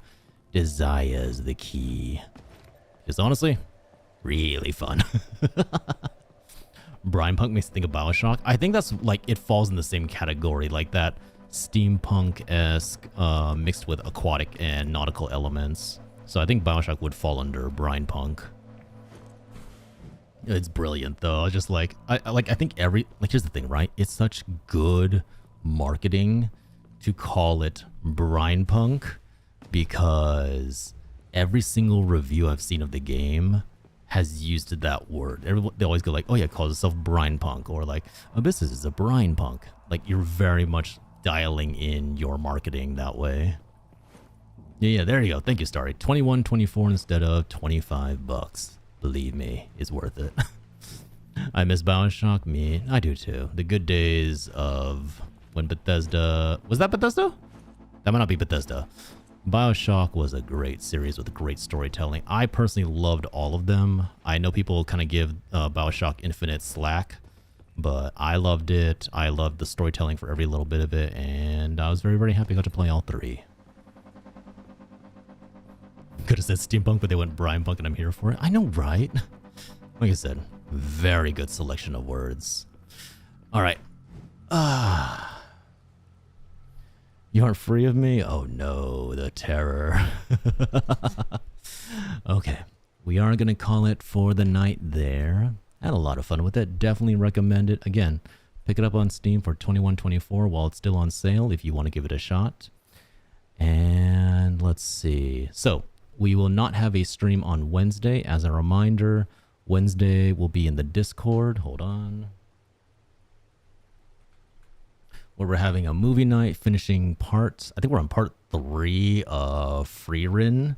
desires the key. It's honestly really fun. Brine punk makes me think of BioShock. I think that's like, it falls in the same category, like that steampunk-esque mixed with aquatic and nautical elements. So I think BioShock would fall under brine punk. It's brilliant though. Just like I think here's the thing, right? It's such good marketing to call it brine punk, because every single review I've seen of the game has used that word. They always go like, oh yeah, calls itself brine punk, or like ABYSSUS is a brine punk. Like, you're very much dialing in your marketing that way. Yeah, there you go. Thank you, Starry. 21.24 instead of $25. Believe me, it's worth it. I miss BioShock. Me, I do too. The good days of when Bethesda... Was that Bethesda? That might not be Bethesda. BioShock was a great series with great storytelling. I personally loved all of them. I know people kind of give BioShock Infinite slack, but I loved it. I loved the storytelling for every little bit of it, and I was very, very happy I got to play all 3. Could have said steampunk, but they went brine punk, and I'm here for it. I know, right? Like I said, very good selection of words. All right. You aren't free of me? Oh no, the terror. Okay, we are going to call it for the night there. Had a lot of fun with it. Definitely recommend it. Again, pick it up on Steam for $21.24 while it's still on sale if you want to give it a shot. And let's see. So, we will not have a stream on Wednesday. As a reminder, Wednesday will be in the Discord. Hold on. Where we're having a movie night, finishing parts. I think we're on part 3 of Freerin,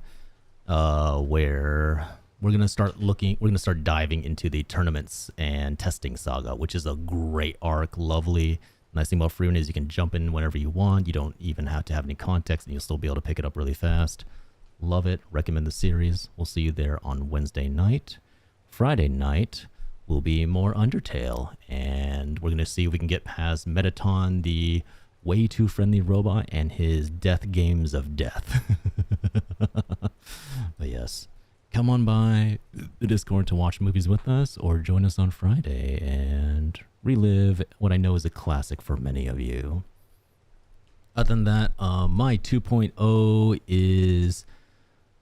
where we're gonna start diving into the tournaments and testing saga, which is a great arc. Lovely. Nice thing about Freerin is you can jump in whenever you want. You don't even have to have any context, and you'll still be able to pick it up really fast. Love it. Recommend the series. We'll see you there on Wednesday night. Friday night will be more Undertale, and we're going to see if we can get past Metaton, the way too friendly robot, and his death games of death. But yes, come on by the Discord to watch movies with us, or join us on Friday and relive what I know is a classic for many of you. Other than that, my 2.0 is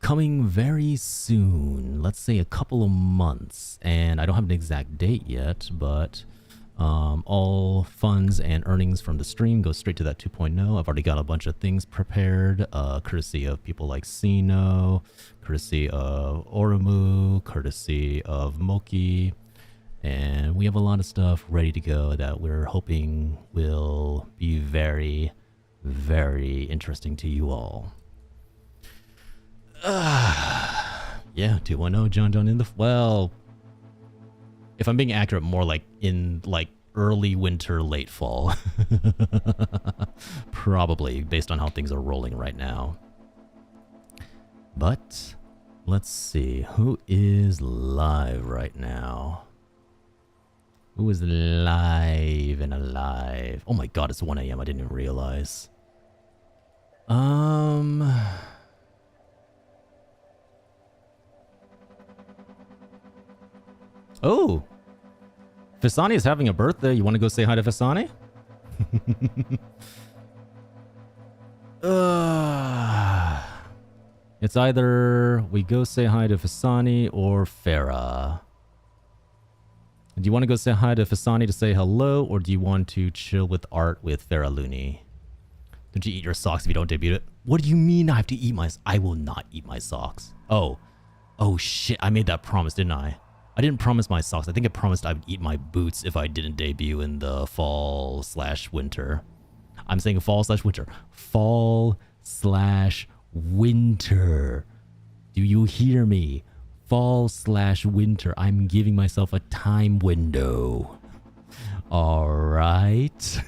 coming very soon. Let's say a couple of months, and I don't have an exact date yet, but all funds and earnings from the stream go straight to that 2.0. I've already got a bunch of things prepared, courtesy of people like Sino, courtesy of Oromu, courtesy of Moki, and we have a lot of stuff ready to go that we're hoping will be very, very interesting to you all. Yeah, 2.0, John in the... Well, if I'm being accurate, more like in like early winter, late fall. Probably, based on how things are rolling right now. But, let's see, who is live right now? Who is live and alive? Oh my god, it's 1 a.m. I didn't even realize. Oh, Fisani is having a birthday. You want to go say hi to Fisani? It's either we go say hi to Fisani or Farah. Do you want to go say hi to Fisani to say hello, or do you want to chill with Art with Farah Looney? Don't you eat your socks if you don't debut it? What do you mean I have to eat my... I will not eat my socks. Oh. Oh shit, I made that promise, didn't I? I didn't promise my socks. I think I promised I would eat my boots if I didn't debut in the fall/winter. I'm saying fall/winter. Fall/winter. Do you hear me? Fall/winter. I'm giving myself a time window. All right.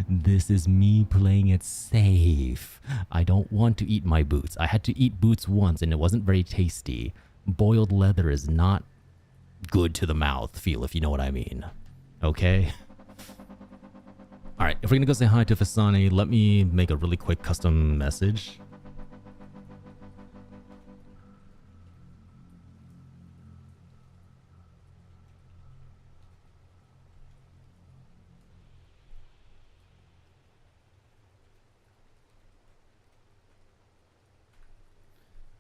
This is me playing it safe. I don't want to eat my boots. I had to eat boots once and it wasn't very tasty. Boiled leather is not good to the mouth feel, if you know what I mean. Okay? Alright, if we're gonna go say hi to Fisani, let me make a really quick custom message.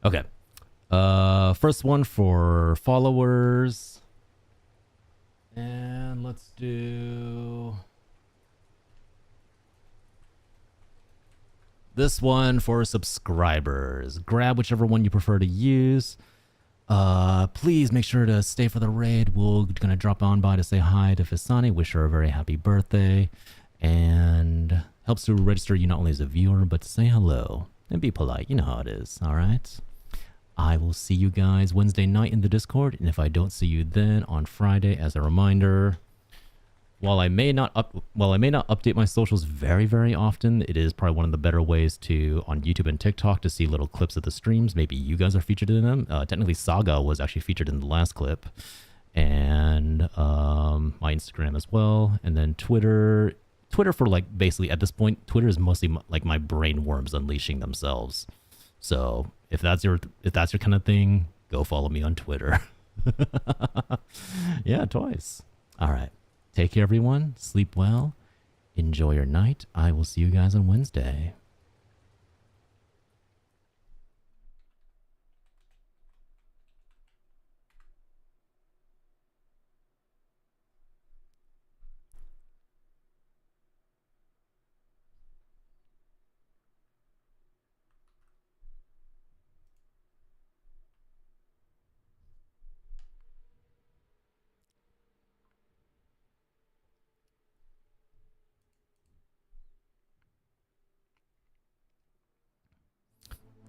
Okay. First one for followers. And let's do this one for subscribers. Grab whichever one you prefer to use. Please make sure to stay for the raid. We're gonna drop on by to say hi to Fisani, wish her a very happy birthday, and helps to register you not only as a viewer, but to say hello and be polite. You know how it is, all right? I will see you guys Wednesday night in the Discord, and if I don't see you then, on Friday, as a reminder, while I may not update my socials very, very often, it is probably one of the better ways to, on YouTube and TikTok, to see little clips of the streams. Maybe you guys are featured in them. Technically, Saga was actually featured in the last clip, and my Instagram as well, and then Twitter. Twitter for, like, basically at this point, Twitter is mostly like my brain worms unleashing themselves. So if that's your kind of thing, go follow me on Twitter. Yeah, twice. All right. Take care, everyone. Sleep well. Enjoy your night. I will see you guys on Wednesday.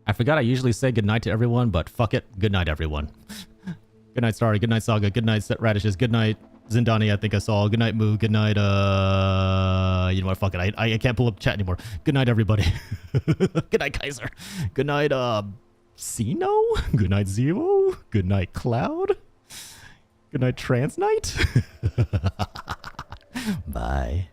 I forgot I usually say goodnight to everyone, but fuck it. Good night, everyone. Good night, Starry. Good night, Saga. Good night, Set Radishes. Good night, Zindani. I think I saw. Good night, Moo. Good night, you know what? Fuck it. I can't pull up chat anymore. Good night, everybody. Good night, Kaiser. Good night, Sino. Good night, Zero. Good night, Cloud. Good night, Trans Night. Bye.